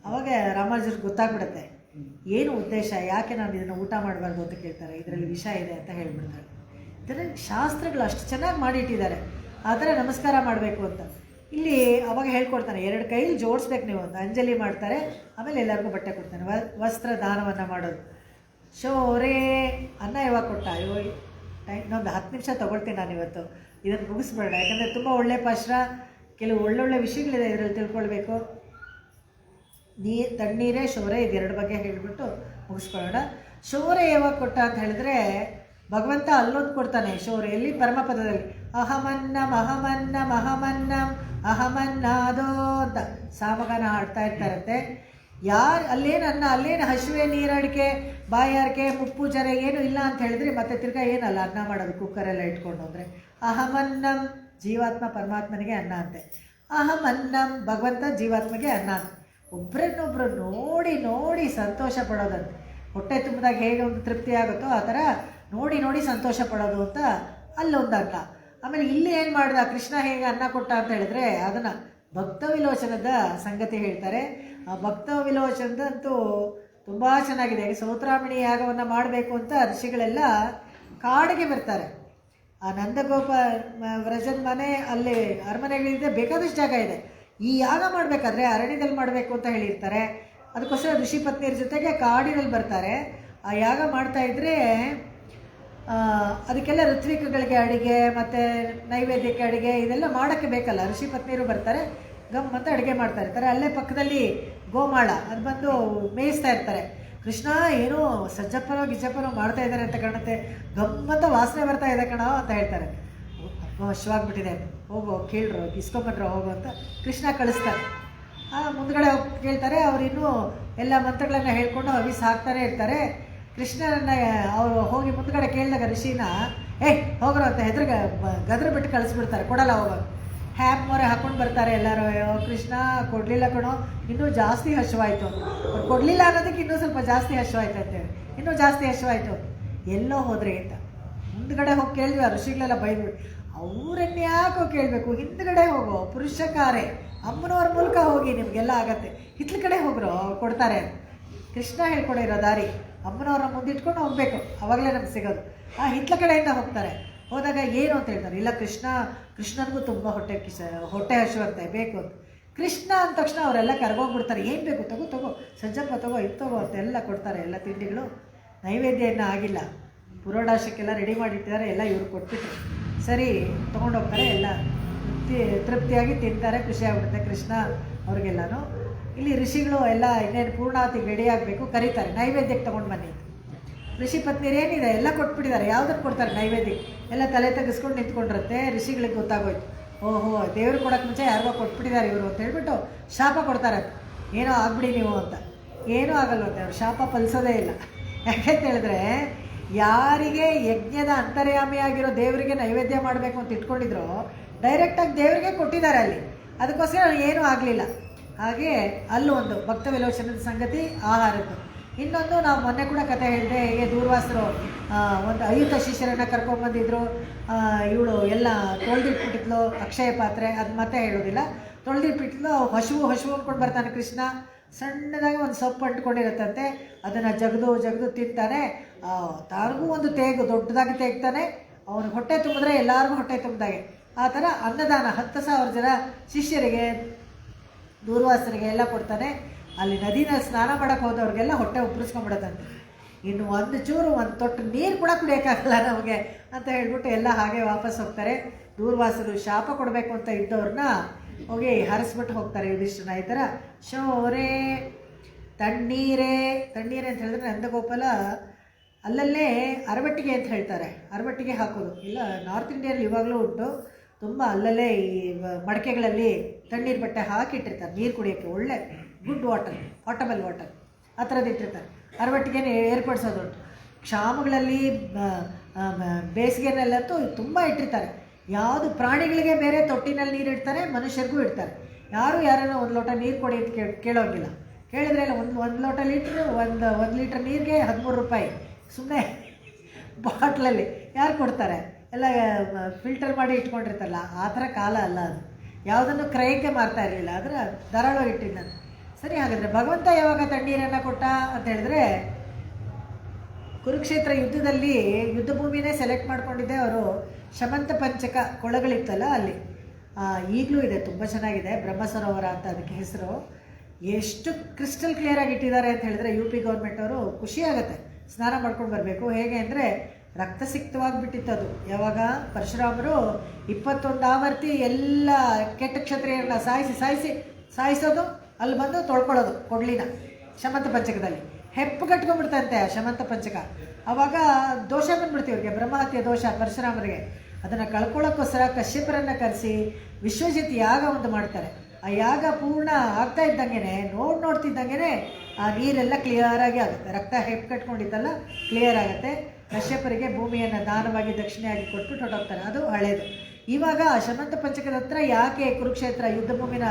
ಅವಾಗ ರಾಮಾನುಜರಿಗೆ ಗೊತ್ತಾಗ್ಬಿಡುತ್ತೆ ಏನು ಉದ್ದೇಶ, ಯಾಕೆ ನಾನು ಇದನ್ನು ಊಟ ಮಾಡಬಾರ್ದು ಅಂತ ಕೇಳ್ತಾರೆ. ಇದರಲ್ಲಿ ವಿಷ ಇದೆ ಅಂತ ಹೇಳ್ಬಿಡ್ತಾರೆ. ಇದರಲ್ಲಿ ಶಾಸ್ತ್ರಗಳು ಅಷ್ಟು ಚೆನ್ನಾಗಿ ಮಾಡಿಟ್ಟಿದ್ದಾರೆ ಆ ಥರ ನಮಸ್ಕಾರ ಮಾಡಬೇಕು ಅಂತ. ಇಲ್ಲಿ ಅವಾಗ ಹೇಳ್ಕೊಡ್ತಾನೆ, 2 ಕೈಲಿ ಜೋಡಿಸ್ಬೇಕು ನೀವು ಅಂತ. ಅಂಜಲಿ ಮಾಡ್ತಾರೆ, ಆಮೇಲೆ ಎಲ್ಲರಿಗೂ ಬಟ್ಟೆ ಕೊಡ್ತಾನೆ. ವಸ್ತ್ರ ದಾನವನ್ನು ಮಾಡೋದು. ಶೋರೇ ಅನ್ನ ಯಾವಾಗ ಕೊಟ್ಟ, ಅಯ್ಯೋ ಇನ್ನೊಂದು 10 ನಿಮಿಷ ತೊಗೊಳ್ತೀನಿ ನಾನು ಇವತ್ತು, ಇದನ್ನು ಮುಗಿಸ್ಬೇಡ. ಯಾಕಂದರೆ ತುಂಬ ಒಳ್ಳೆ ಪಾಶ್ರ, ಕೆಲವು ಒಳ್ಳೊಳ್ಳೆ ವಿಷಯಗಳಿದೆ ಇದರಲ್ಲಿ ತಿಳ್ಕೊಳ್ಬೇಕು. ತಣ್ಣೀರೇ ಶೌರ್ಯ, ಇದು 2 ಬಗ್ಗೆ ಹೇಳಿಬಿಟ್ಟು ಮುಗಿಸ್ಕೊಳ್ಳೋಣ. ಶೌರ್ಯ ಯಾವಾಗ ಕೊಟ್ಟ ಅಂತ ಹೇಳಿದ್ರೆ, ಭಗವಂತ ಅಲ್ಲೊಂದು ಕೊಡ್ತಾನೆ ಶೌರ್ಯಲ್ಲಿ ಪರಮಪದದಲ್ಲಿ. ಅಹಮನ್ನಂ ಅಹಮನ್ನಂ ಅಹಮನ್ನಂ ಅಹಮನ್ನಾದೋ ಅಂತ ಸಾಮಗಾನ ಹಾಡ್ತಾ ಇರ್ತಾರಂತೆ. ಯಾರು ಅಲ್ಲೇನು ಅನ್ನ, ಅಲ್ಲೇನು ಹಸಿವೆ ನೀರಡಿಕೆ ಬಾಯಾರಿಕೆ ಮುಪ್ಪು ಜರ ಏನು ಇಲ್ಲ ಅಂತ ಹೇಳಿದ್ರೆ ಮತ್ತೆ ತಿರ್ಗಾ ಏನಲ್ಲ ಅನ್ನ ಮಾಡೋದು ಕುಕ್ಕರೆಲ್ಲ ಇಟ್ಕೊಂಡು. ಅಂದರೆ ಅಹಮನ್ನಂ ಜೀವಾತ್ಮ ಪರಮಾತ್ಮನಿಗೆ ಅನ್ನ ಅಂತೆ, ಅಹಮನ್ನಂ ಭಗವಂತ ಜೀವಾತ್ಮಗೆ ಅನ್ನ ಅಂತ. ಒಬ್ಬರನ್ನೊಬ್ಬರು ನೋಡಿ ನೋಡಿ ಸಂತೋಷ ಪಡೋದಂತೆ. ಹೊಟ್ಟೆ ತುಂಬಿದಾಗ ಹೇಗೆ ಒಂದು ತೃಪ್ತಿ ಆಗುತ್ತೋ ಆ ಥರ ನೋಡಿ ನೋಡಿ ಸಂತೋಷ ಪಡೋದು ಅಂತ ಅಲ್ಲೊಂದು ಅನ್ನ. ಆಮೇಲೆ ಇಲ್ಲಿ ಏನು ಮಾಡ್ದ ಕೃಷ್ಣ ಹೇಗೆ ಅನ್ನ ಕೊಟ್ಟ ಅಂತ ಹೇಳಿದ್ರೆ, ಅದನ್ನು ಭಕ್ತ ವಿಲೋಚನದ ಸಂಗತಿ ಹೇಳ್ತಾರೆ. ಆ ಭಕ್ತ ವಿಲೋಚನದಂತೂ ತುಂಬ ಚೆನ್ನಾಗಿದೆ. ಸೌತ್ರಾಮಣಿ ಯಾಗವನ್ನು ಮಾಡಬೇಕು ಅಂತ ಋಷಿಗಳೆಲ್ಲ ಕಾಡಿಗೆ ಬರ್ತಾರೆ. ಆ ನಂದಗೋಪ ವ್ರಜದ ಮನೆ ಅಲ್ಲಿ ಅರಮನೆಗಳಿದೆ, ಬೇಕಾದಷ್ಟು ಜಾಗ ಇದೆ. ಈ ಯಾಗ ಮಾಡಬೇಕಾದ್ರೆ ಅರಣ್ಯದಲ್ಲಿ ಮಾಡಬೇಕು ಅಂತ ಹೇಳಿರ್ತಾರೆ. ಅದಕ್ಕೋಸ್ಕರ ಋಷಿ ಪತ್ನಿಯರ ಜೊತೆಗೆ ಕಾಡಿನಲ್ಲಿ ಬರ್ತಾರೆ. ಆ ಯಾಗ ಮಾಡ್ತಾಯಿದ್ರೆ ಅದಕ್ಕೆಲ್ಲ ಋತ್ವಿಕಗಳಿಗೆ ಅಡುಗೆ ಮತ್ತು ನೈವೇದ್ಯಕ್ಕೆ ಅಡುಗೆ ಇದೆಲ್ಲ ಮಾಡೋಕ್ಕೆ ಬೇಕಲ್ಲ. ಋಷಿ ಪತ್ನಿಯರು ಬರ್ತಾರೆ, ಗಮ್ಮತ್ತ ಅಡುಗೆ ಮಾಡ್ತಾ ಇರ್ತಾರೆ. ಅಲ್ಲೇ ಪಕ್ಕದಲ್ಲಿ ಗೋಮಾಳ ಅದು ಬಂದು ಮೇಯಿಸ್ತಾ ಇರ್ತಾರೆ. ಕೃಷ್ಣ ಏನೋ ಸಜ್ಜಪ್ಪನೋ ಗಿಜ್ಜಪ್ಪನೋ ಮಾಡ್ತಾ ಇದ್ದಾರೆ ಅಂತ ಕಾಣುತ್ತೆ, ಗಮ್ಮತ್ತ ವಾಸನೆ ಬರ್ತಾ ಇದೆ ಕಣೋ ಅಂತ ಹೇಳ್ತಾರೆ. ವಶವಾಗ್ಬಿಟ್ಟಿದೆ, ಹೋಗೋ ಕೇಳ್ರು ಇಸ್ಕೊಂಬನ್ರೋ ಹೋಗು ಅಂತ ಕೃಷ್ಣ ಕಳಿಸ್ತಾರೆ. ಮುಂದ್ಗಡೆ ಹೋಗಿ ಕೇಳ್ತಾರೆ. ಅವರಿನ್ನೂ ಎಲ್ಲ ಮಂತ್ರಗಳನ್ನು ಹೇಳ್ಕೊಂಡು ಹವಿಸ್ ಹಾಕ್ತಾನೆ ಇರ್ತಾರೆ. ಕೃಷ್ಣನ ಅವರು ಹೋಗಿ ಮುಂದ್ಗಡೆ ಕೇಳಿದಾಗ ಋಷಿನ ಹೋಗ್ರೋ ಅಂತ ಗದ್ರ ಬಿಟ್ಟು ಕಳಿಸ್ಬಿಡ್ತಾರೆ, ಕೊಡಲ್ಲ ಹೋಗೋದು. ಹ್ಯಾಪ್ ಮೊರೆ ಹಾಕ್ಕೊಂಡು ಬರ್ತಾರೆ ಎಲ್ಲರೂ. ಕೃಷ್ಣ ಕೊಡಲಿಲ್ಲ ಕಣೋ, ಇನ್ನೂ ಜಾಸ್ತಿ ಹಸಿವಾಯಿತು. ಅವ್ರು ಕೊಡಲಿಲ್ಲ ಅನ್ನೋದಕ್ಕೆ ಇನ್ನೂ ಸ್ವಲ್ಪ ಜಾಸ್ತಿ ಹಸಿವಾಯ್ತು ಅಂತೇಳಿ, ಇನ್ನೂ ಜಾಸ್ತಿ ಹಸಿವಾಯಿತು. ಎಲ್ಲೋ ಹೋದ್ರಿ ಅಂತ ಮುಂದ್ಗಡೆ ಹೋಗಿ ಕೇಳಿದ್ವಿ. ಆ ಋಷಿಗಳೆಲ್ಲ ಬೈದ್ಬಿಟ್ಟು, ಅವರನ್ಯಾಕೋ ಕೇಳಬೇಕು, ಹಿಂದ್ಗಡೆ ಹೋಗೋ ಪುರುಷ ಕಾರ್ಯ ಅಮ್ಮನವ್ರ ಮೂಲಕ ಹೋಗಿ ನಿಮಗೆಲ್ಲ ಆಗತ್ತೆ, ಹಿತ್ಲ ಕಡೆ ಹೋಗ್ರೋ ಕೊಡ್ತಾರೆ. ಕೃಷ್ಣ ಹೇಳ್ಕೊಡಿರೋ ದಾರಿ ಅಮ್ಮನವ್ರ ಮುಂದಿಟ್ಕೊಂಡು ಹೋಗಬೇಕು, ಅವಾಗಲೇ ನಮ್ಗೆ ಸಿಗೋದು. ಹಿತ್ಲ ಕಡೆಯಿಂದ ಹೋಗ್ತಾರೆ. ಹೋದಾಗ ಏನು ಅಂತ ಹೇಳ್ತಾರೆ, ಇಲ್ಲ ಕೃಷ್ಣನಿಗೂ ತುಂಬ ಹೊಟ್ಟೆ ಹಸಿವಂತೆ ಬೇಕು ಅಂತ. ಕೃಷ್ಣ ಅಂದ ತಕ್ಷಣ ಅವರೆಲ್ಲ ಕರ್ಗೋಗ್ಬಿಡ್ತಾರೆ. ಏನು ಬೇಕು ತಗೋ ಸಜ್ಜಪ್ಪ ತಗೋ ಇದು ತಗೋ ಅಂತೆಲ್ಲ ಕೊಡ್ತಾರೆ. ಎಲ್ಲ ತಿಂಡಿಗಳು ನೈವೇದ್ಯ ಇನ್ನೂ ಆಗಿಲ್ಲ, ಪುರೋಡಾಶಕ್ಕೆಲ್ಲ ರೆಡಿ ಮಾಡಿಟ್ಟಿದ್ದಾರೆ. ಎಲ್ಲ ಇವ್ರು ಕೊಟ್ಬಿಟ್ರು, ಸರಿ ತೊಗೊಂಡೋಗ್ತಾರೆ. ಎಲ್ಲ ತೃಪ್ತಿಯಾಗಿ ತಿಂತಾರೆ, ಖುಷಿ ಆಗ್ಬಿಡುತ್ತೆ ಕೃಷ್ಣ ಅವ್ರಿಗೆಲ್ಲನೂ. ಇಲ್ಲಿ ಋಷಿಗಳು ಎಲ್ಲ ಇನ್ನೇನು ಪೂರ್ಣಾವತಿಗೆ ರೆಡಿ ಆಗಬೇಕು, ಕರೀತಾರೆ ನೈವೇದ್ಯಕ್ಕೆ ತೊಗೊಂಡು ಬನ್ನಿ. ಋಷಿ ಪತ್ನಿಯರು ಏನಿದೆ ಎಲ್ಲ ಕೊಟ್ಬಿಟ್ಟಿದ್ದಾರೆ. ಯಾವುದನ್ನು ಕೊಡ್ತಾರೆ ನೈವೇದ್ಯಕ್ಕೆ? ಎಲ್ಲ ತಲೆ ತೆಗೆಸ್ಕೊಂಡು ನಿಂತ್ಕೊಂಡಿರುತ್ತೆ. ಋಷಿಗಳಿಗೆ ಗೊತ್ತಾಗೋಯ್ತು, ಓಹೋ ದೇವ್ರು ಕೊಡೋಕ್ಕೆ ಮುಂಚೆ ಯಾರಿಗೋ ಕೊಟ್ಬಿಟ್ಟಿದ್ದಾರೆ ಇವರು ಅಂತ ಹೇಳ್ಬಿಟ್ಟು ಶಾಪ ಕೊಡ್ತಾರೆ. ಏನೋ ಆಗ್ಬಿಡಿ ನೀವು ಅಂತ. ಏನೂ ಆಗಲ್ವಂತೆ, ಅವ್ರು ಶಾಪ ಫಲಿಸೋದೇ ಇಲ್ಲ. ಯಾಕೆಂತ ಹೇಳಿದ್ರೆ, ಯಾರಿಗೆ ಯಜ್ಞದ ಅಂತರ್ಯಾಮಿಯಾಗಿರೋ ದೇವರಿಗೆ ನೈವೇದ್ಯ ಮಾಡಬೇಕು ಅಂತ ಇಟ್ಕೊಂಡಿದ್ರು, ಡೈರೆಕ್ಟಾಗಿ ದೇವರಿಗೆ ಕೊಟ್ಟಿದ್ದಾರೆ ಅಲ್ಲಿ. ಅದಕ್ಕೋಸ್ಕರ ಏನೂ ಆಗಲಿಲ್ಲ. ಹಾಗೆ ಅಲ್ಲೂ ಒಂದು ಭಕ್ತ ವಿಲೋಚನದ ಸಂಗತಿ ಆಹಾರದ್ದು. ಇನ್ನೊಂದು, ನಾವು ಮೊನ್ನೆ ಕೂಡ ಕತೆ ಹೇಳಿದೆ, ಹೇಗೆ ದೂರ್ವಾಸರು ಒಂದು ಅಯುತ ಶಿಷ್ಯರನ್ನು ಕರ್ಕೊಂಡ್ಬಂದಿದ್ರು. ಇವಳು ಎಲ್ಲ ತೊಳೆದಿಟ್ಬಿಟ್ಟಿದ್ಲು ಅಕ್ಷಯ ಪಾತ್ರೆ, ಅದು ಮತ್ತೆ ಹೇಳೋದಿಲ್ಲ. ತೊಳೆದಿಟ್ಬಿಟ್ಲು, ಹಸಿವು ಅಂದ್ಕೊಂಡು ಬರ್ತಾನೆ ಕೃಷ್ಣ. ಸಣ್ಣದಾಗಿ ಒಂದು ಸೊಪ್ಪು ಅಂಟ್ಕೊಂಡಿರುತ್ತಂತೆ, ಅದನ್ನು ಜಗದು ತಿಂತಾನೆ. ತಾರಿಗೂ ಒಂದು ದೊಡ್ಡದಾಗಿ ತೆಗ್ತಾನೆ. ಅವನು ಹೊಟ್ಟೆ ತುಂಬಿದ್ರೆ ಎಲ್ಲರಿಗೂ ಹೊಟ್ಟೆ ತುಂಬಿದಾಗೆ. ಆ ಥರ ಅನ್ನದಾನ 10,000 ಜನ ಶಿಷ್ಯರಿಗೆ, ದೂರ್ವಾಸರಿಗೆ ಎಲ್ಲ ಕೊಡ್ತಾನೆ. ಅಲ್ಲಿ ನದಿನಲ್ಲಿ ಸ್ನಾನ ಮಾಡೋಕ್ಕೆ ಹೋದವ್ರಿಗೆಲ್ಲ ಹೊಟ್ಟೆ ಉಪ್ಪರಿಸ್ಕೊಂಡ್ಬಿಡತ್ತಂತೆ. ಇನ್ನು ಒಂದು ತೊಟ್ಟು ನೀರು ಕೂಡ ಕುಡಿಯೋಕ್ಕಾಗಲ್ಲ ನಮಗೆ ಅಂತ ಹೇಳ್ಬಿಟ್ಟು ಎಲ್ಲ ಹಾಗೆ ವಾಪಸ್ ಹೋಗ್ತಾರೆ. ದೂರ್ವಾಸರು ಶಾಪ ಕೊಡಬೇಕು ಅಂತ ಇದ್ದವ್ರನ್ನ ಹೋಗಿ ಹರಿಸ್ಬಿಟ್ಟು ಹೋಗ್ತಾರೆ ಯುಧಿಷ್ಠಿರನ. ಈ ಥರ ಶೋರೆ ತಣ್ಣೀರೇ ಅಂತ ಹೇಳಿದ್ರೆ ನಂದಗೋಪಾಲ ಅಲ್ಲಲ್ಲೇ ಅರವಟ್ಟಿಗೆ ಅಂತ ಹೇಳ್ತಾರೆ. ಅರವಟ್ಟಿಗೆ ಹಾಕೋದು ಇಲ್ಲ, ನಾರ್ತ್ ಇಂಡಿಯಲ್ಲಿ ಇವಾಗಲೂ ಉಂಟು. ತುಂಬ ಅಲ್ಲಲ್ಲೇ ಈ ಮಡಕೆಗಳಲ್ಲಿ ತಣ್ಣೀರು ಬಟ್ಟೆ ಹಾಕಿಟ್ಟಿರ್ತಾರೆ ನೀರು ಕುಡಿಯೋಕ್ಕೆ. ಒಳ್ಳೆ ಗುಡ್ ವಾಟರ್, ಪಾಟಬಲ್ ವಾಟರ್ ಆ ಥರದ್ದು ಇಟ್ಟಿರ್ತಾರೆ. ಅರವಟ್ಟಿಗೆನೇ ಏರ್ಪಡಿಸೋದುಂಟು. ಕ್ಷಾಮಗಳಲ್ಲಿ ಬೇಸಿಗೆನಲ್ಲಂತೂ ತುಂಬ ಇಟ್ಟಿರ್ತಾರೆ. ಯಾವುದು ಪ್ರಾಣಿಗಳಿಗೆ ಬೇರೆ ತೊಟ್ಟಿನಲ್ಲಿ ನೀರು ಇಡ್ತಾರೆ, ಮನುಷ್ಯರಿಗೂ ಇಡ್ತಾರೆ. ಯಾರನ್ನೋ ಒಂದು ಲೋಟ ನೀರು ಕೊಡಿ ಅಂತ ಕೇಳೋಂಗಿಲ್ಲ. ಕೇಳಿದ್ರೆ ಇಲ್ಲ, ಒಂದು ಲೋಟ ಲೀಟ್ರು ಒಂದು ಲೀಟ್ರ್ ನೀರಿಗೆ 13 ರೂಪಾಯಿ. ಸುಮ್ಮನೆ ಬಾಟ್ಲಲ್ಲಿ ಯಾರು ಕೊಡ್ತಾರೆ? ಎಲ್ಲ ಫಿಲ್ಟರ್ ಮಾಡಿ ಇಟ್ಕೊಂಡಿರ್ತಾರಲ್ಲ, ಆ ಥರ ಕಾಲ ಅಲ್ಲ ಅದು. ಯಾವುದನ್ನು ಕ್ರಯಕ್ಕೆ ಮಾರ್ತಾ ಇರಲಿಲ್ಲ, ಆದರೆ ಧಾರಾಳವಾಗಿ ಇಟ್ಟಿದ್ದಂತೆ. ಸರಿ, ಹಾಗಾದರೆ ಭಗವಂತ ಯಾವಾಗ ತಣ್ಣೀರನ್ನು ಕೊಟ್ಟ ಅಂತ ಹೇಳಿದ್ರೆ, ಕುರುಕ್ಷೇತ್ರ ಯುದ್ಧದಲ್ಲಿ ಯುದ್ಧ ಭೂಮಿನೇ ಸೆಲೆಕ್ಟ್ ಮಾಡ್ಕೊಂಡಿದ್ದೆ ಅವರು. ಶಮಂತ ಪಂಚಕ ಕೊಳಗಳಿತ್ತಲ್ಲ ಅಲ್ಲಿ, ಈಗಲೂ ಇದೆ, ತುಂಬ ಚೆನ್ನಾಗಿದೆ. ಬ್ರಹ್ಮ ಸರೋವರ ಅಂತ ಅದಕ್ಕೆ ಹೆಸರು. ಎಷ್ಟು ಕ್ರಿಸ್ಟಲ್ ಕ್ಲಿಯರಾಗಿ ಇಟ್ಟಿದ್ದಾರೆ ಅಂತ ಹೇಳಿದ್ರೆ UP ಗೌರ್ಮೆಂಟ್ ಅವರು ಖುಷಿಯಾಗುತ್ತೆ. ಸ್ನಾನ ಮಾಡ್ಕೊಂಡು ಬರಬೇಕು. ಹೇಗೆ ಅಂದರೆ ರಕ್ತಸಿಕ್ತವಾಗಿಬಿಟ್ಟಿತ್ತು ಅದು. ಯಾವಾಗ ಪರಶುರಾಮರು 21 ಆವರ್ತಿ ಎಲ್ಲ ಕೆಟ್ಟ ಕ್ಷತ್ರಿಯರನ್ನ ಸಾಯಿಸೋದು, ಅಲ್ಲಿ ಬಂದು ತೊಳ್ಕೊಳ್ಳೋದು ಕೊಡ್ಲಿನ ಶಮಂತ ಪಂಚಕದಲ್ಲಿ. ಹೆಪ್ಪು ಕಟ್ಕೊಂಡ್ಬಿಡ್ತಂತೆ ಆ ಶಮಂತ ಪಂಚಕ. ಆವಾಗ ದೋಷ ಬಂದ್ಬಿಡ್ತೀವಿ ಅವ್ರಿಗೆ, ಬ್ರಹ್ಮಹತ್ಯೆ ದೋಷ ಪರಶುರಾಮರಿಗೆ. ಅದನ್ನು ಕಳ್ಕೊಳ್ಳೋಕ್ಕೋಸ್ಕರ ಕಶ್ಯಪರನ್ನು ಕರೆಸಿ ವಿಶ್ವಜಿತ್ ಯಾಗ ಒಂದು ಮಾಡ್ತಾರೆ. ಆ ಯಾಗ ಪೂರ್ಣ ಆಗ್ತಾ ಇದ್ದಂಗೆ ನೋಡ್ತಿದ್ದಂಗೆ ಆ ನೀರೆಲ್ಲ ಕ್ಲಿಯರಾಗಿ ಆಗುತ್ತೆ. ರಕ್ತ ಹೆಪ್ಪು ಕಟ್ಕೊಂಡಿದ್ದಲ್ಲ ಕ್ಲಿಯರ್ ಆಗುತ್ತೆ. ಕಶ್ಯಪರಿಗೆ ಭೂಮಿಯನ್ನು ದಾನವಾಗಿ ದಕ್ಷಿಣೆಯಾಗಿ ಕೊಟ್ಬಿಟ್ಟು ಹೊರಟೋಗ್ತಾರೆ. ಅದು ಹಳೇದು. ಇವಾಗ ಶಮಂತ ಪಂಚಕದ ಹತ್ರ ಯಾಕೆ ಕುರುಕ್ಷೇತ್ರ ಯುದ್ಧ ಭೂಮಿನ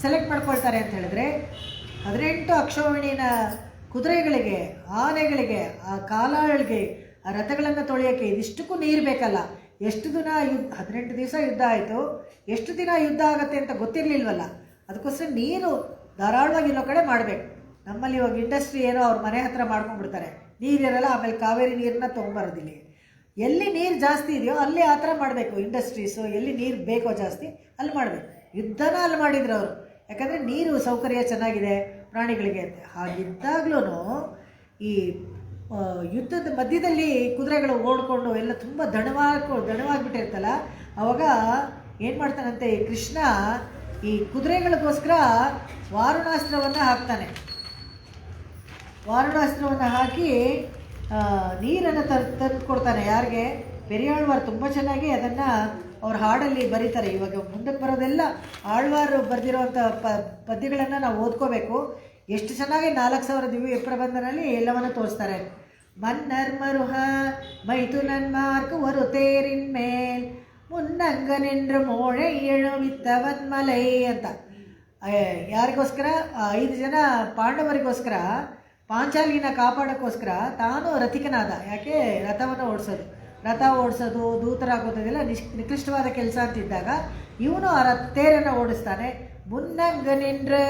ಸೆಲೆಕ್ಟ್ ಮಾಡ್ಕೊಳ್ತಾರೆ ಅಂತ ಹೇಳಿದ್ರೆ, 18 ಅಕ್ಷೋಹಿಣಿನ ಕುದುರೆಗಳಿಗೆ, ಆನೆಗಳಿಗೆ, ಆ ಕಾಲಾಳಿಗೆ, ಆ ರಥಗಳನ್ನು ತೊಳೆಯೋಕ್ಕೆ ಇದಿಷ್ಟಕ್ಕೂ ನೀರು ಬೇಕಲ್ಲ. ಎಷ್ಟು ದಿನ 18 ದಿವಸ ಯುದ್ಧ ಆಯಿತು. ಎಷ್ಟು ದಿನ ಯುದ್ಧ ಆಗುತ್ತೆ ಅಂತ ಗೊತ್ತಿರಲಿಲ್ವಲ್ಲ. ಅದಕ್ಕೋಸ್ಕರ ನೀರು ಧಾರಾಳವಾಗಿರೋ ಕಡೆ ಮಾಡಬೇಕು. ನಮ್ಮಲ್ಲಿ ಇವಾಗ ಇಂಡಸ್ಟ್ರಿ ಏನೋ ಅವ್ರ ಮನೆ ಹತ್ರ ಮಾಡ್ಕೊಂಡ್ಬಿಡ್ತಾರೆ, ನೀರಿರಲ್ಲ. ಆಮೇಲೆ ಕಾವೇರಿ ನೀರನ್ನ ತೊಗೊಂಬರೋದಿಲ್ಲ. ಎಲ್ಲಿ ನೀರು ಜಾಸ್ತಿ ಇದೆಯೋ ಅಲ್ಲಿ ಆ ಥರ ಮಾಡಬೇಕು. ಇಂಡಸ್ಟ್ರೀಸು ಎಲ್ಲಿ ನೀರು ಬೇಕೋ ಜಾಸ್ತಿ ಅಲ್ಲಿ ಮಾಡಬೇಕು. ಯುದ್ಧನ ಅಲ್ಲಿ ಮಾಡಿದ್ರು ಅವರು. ಯಾಕಂದರೆ ನೀರು ಸೌಕರ್ಯ ಚೆನ್ನಾಗಿದೆ, ಪ್ರಾಣಿಗಳಿಗೆ ಅಂತ. ಹಾಗಿದ್ದಾಗ್ಲೂ ಈ ಯುದ್ಧದ ಮಧ್ಯದಲ್ಲಿ ಕುದುರೆಗಳು ಓಡ್ಕೊಂಡು ಎಲ್ಲ ತುಂಬ ದಣವಾಗಿಬಿಟ್ಟಿರ್ತಲ್ಲ, ಅವಾಗ ಏನು ಮಾಡ್ತಾನಂತೆ ಈ ಕೃಷ್ಣ ಈ ಕುದುರೆಗಳಿಗೋಸ್ಕರ ವಾರುಣಾಸ್ತ್ರವನ್ನು ಹಾಕ್ತಾನೆ. ವಾರುಣಾಸ್ತ್ರವನ್ನು ಹಾಕಿ ನೀರನ್ನು ತಂದು ಕೊಡ್ತಾನೆ. ಯಾರಿಗೆ? ಪೆರಿಯಾಳ್ವಾರ್ ತುಂಬ ಚೆನ್ನಾಗಿ ಅದನ್ನು ಅವ್ರ ಹಾಡಲ್ಲಿ ಬರೀತಾರೆ. ಇವಾಗ ಮುಂದಕ್ಕೆ ಬರೋದೆಲ್ಲ ಆಳ್ವಾರು ಬರೆದಿರೋವಂಥ ಪದ್ಯಗಳನ್ನು ನಾವು ಓದ್ಕೋಬೇಕು. ಎಷ್ಟು ಚೆನ್ನಾಗಿ 4000 ದಿವ್ಯ ಪ್ರಬಂಧನಲ್ಲಿ ಎಲ್ಲವನ್ನು ತೋರಿಸ್ತಾರೆ. ಮನ್ನರ್ ಮರುಹ ಮೈಥುನನ್ಮಾರ್ಕ್ ஒரு தேரின் மேல் ಮುನ್ನಂಗ ನಿಂದ್ರ ಮೋಳೆ ಏಳುವಿತ್ತವನ್ ಮಲೈ ಅಂತ. ಯಾರಿಗೋಸ್ಕರ? 5 ಜನ ಪಾಂಡವರಿಗೋಸ್ಕರ ಪಾಂಚಾಲಿನ ಕಾಪಾಡೋಕ್ಕೋಸ್ಕರ ತಾನು ರಥಿಕನಾದ. ಯಾಕೆ? ರಥ ಓಡಿಸೋದು ದೂತರಾಗೋದೆಲ್ಲ ನಿಕೃಷ್ಟವಾದ ಕೆಲಸ ಅಂತಿದ್ದಾಗ ಇವನು ಆ ತೇರನ್ನು ಓಡಿಸ್ತಾನೆ. ಮುನ್ನಂಗ ನಿಂದ್ರೆ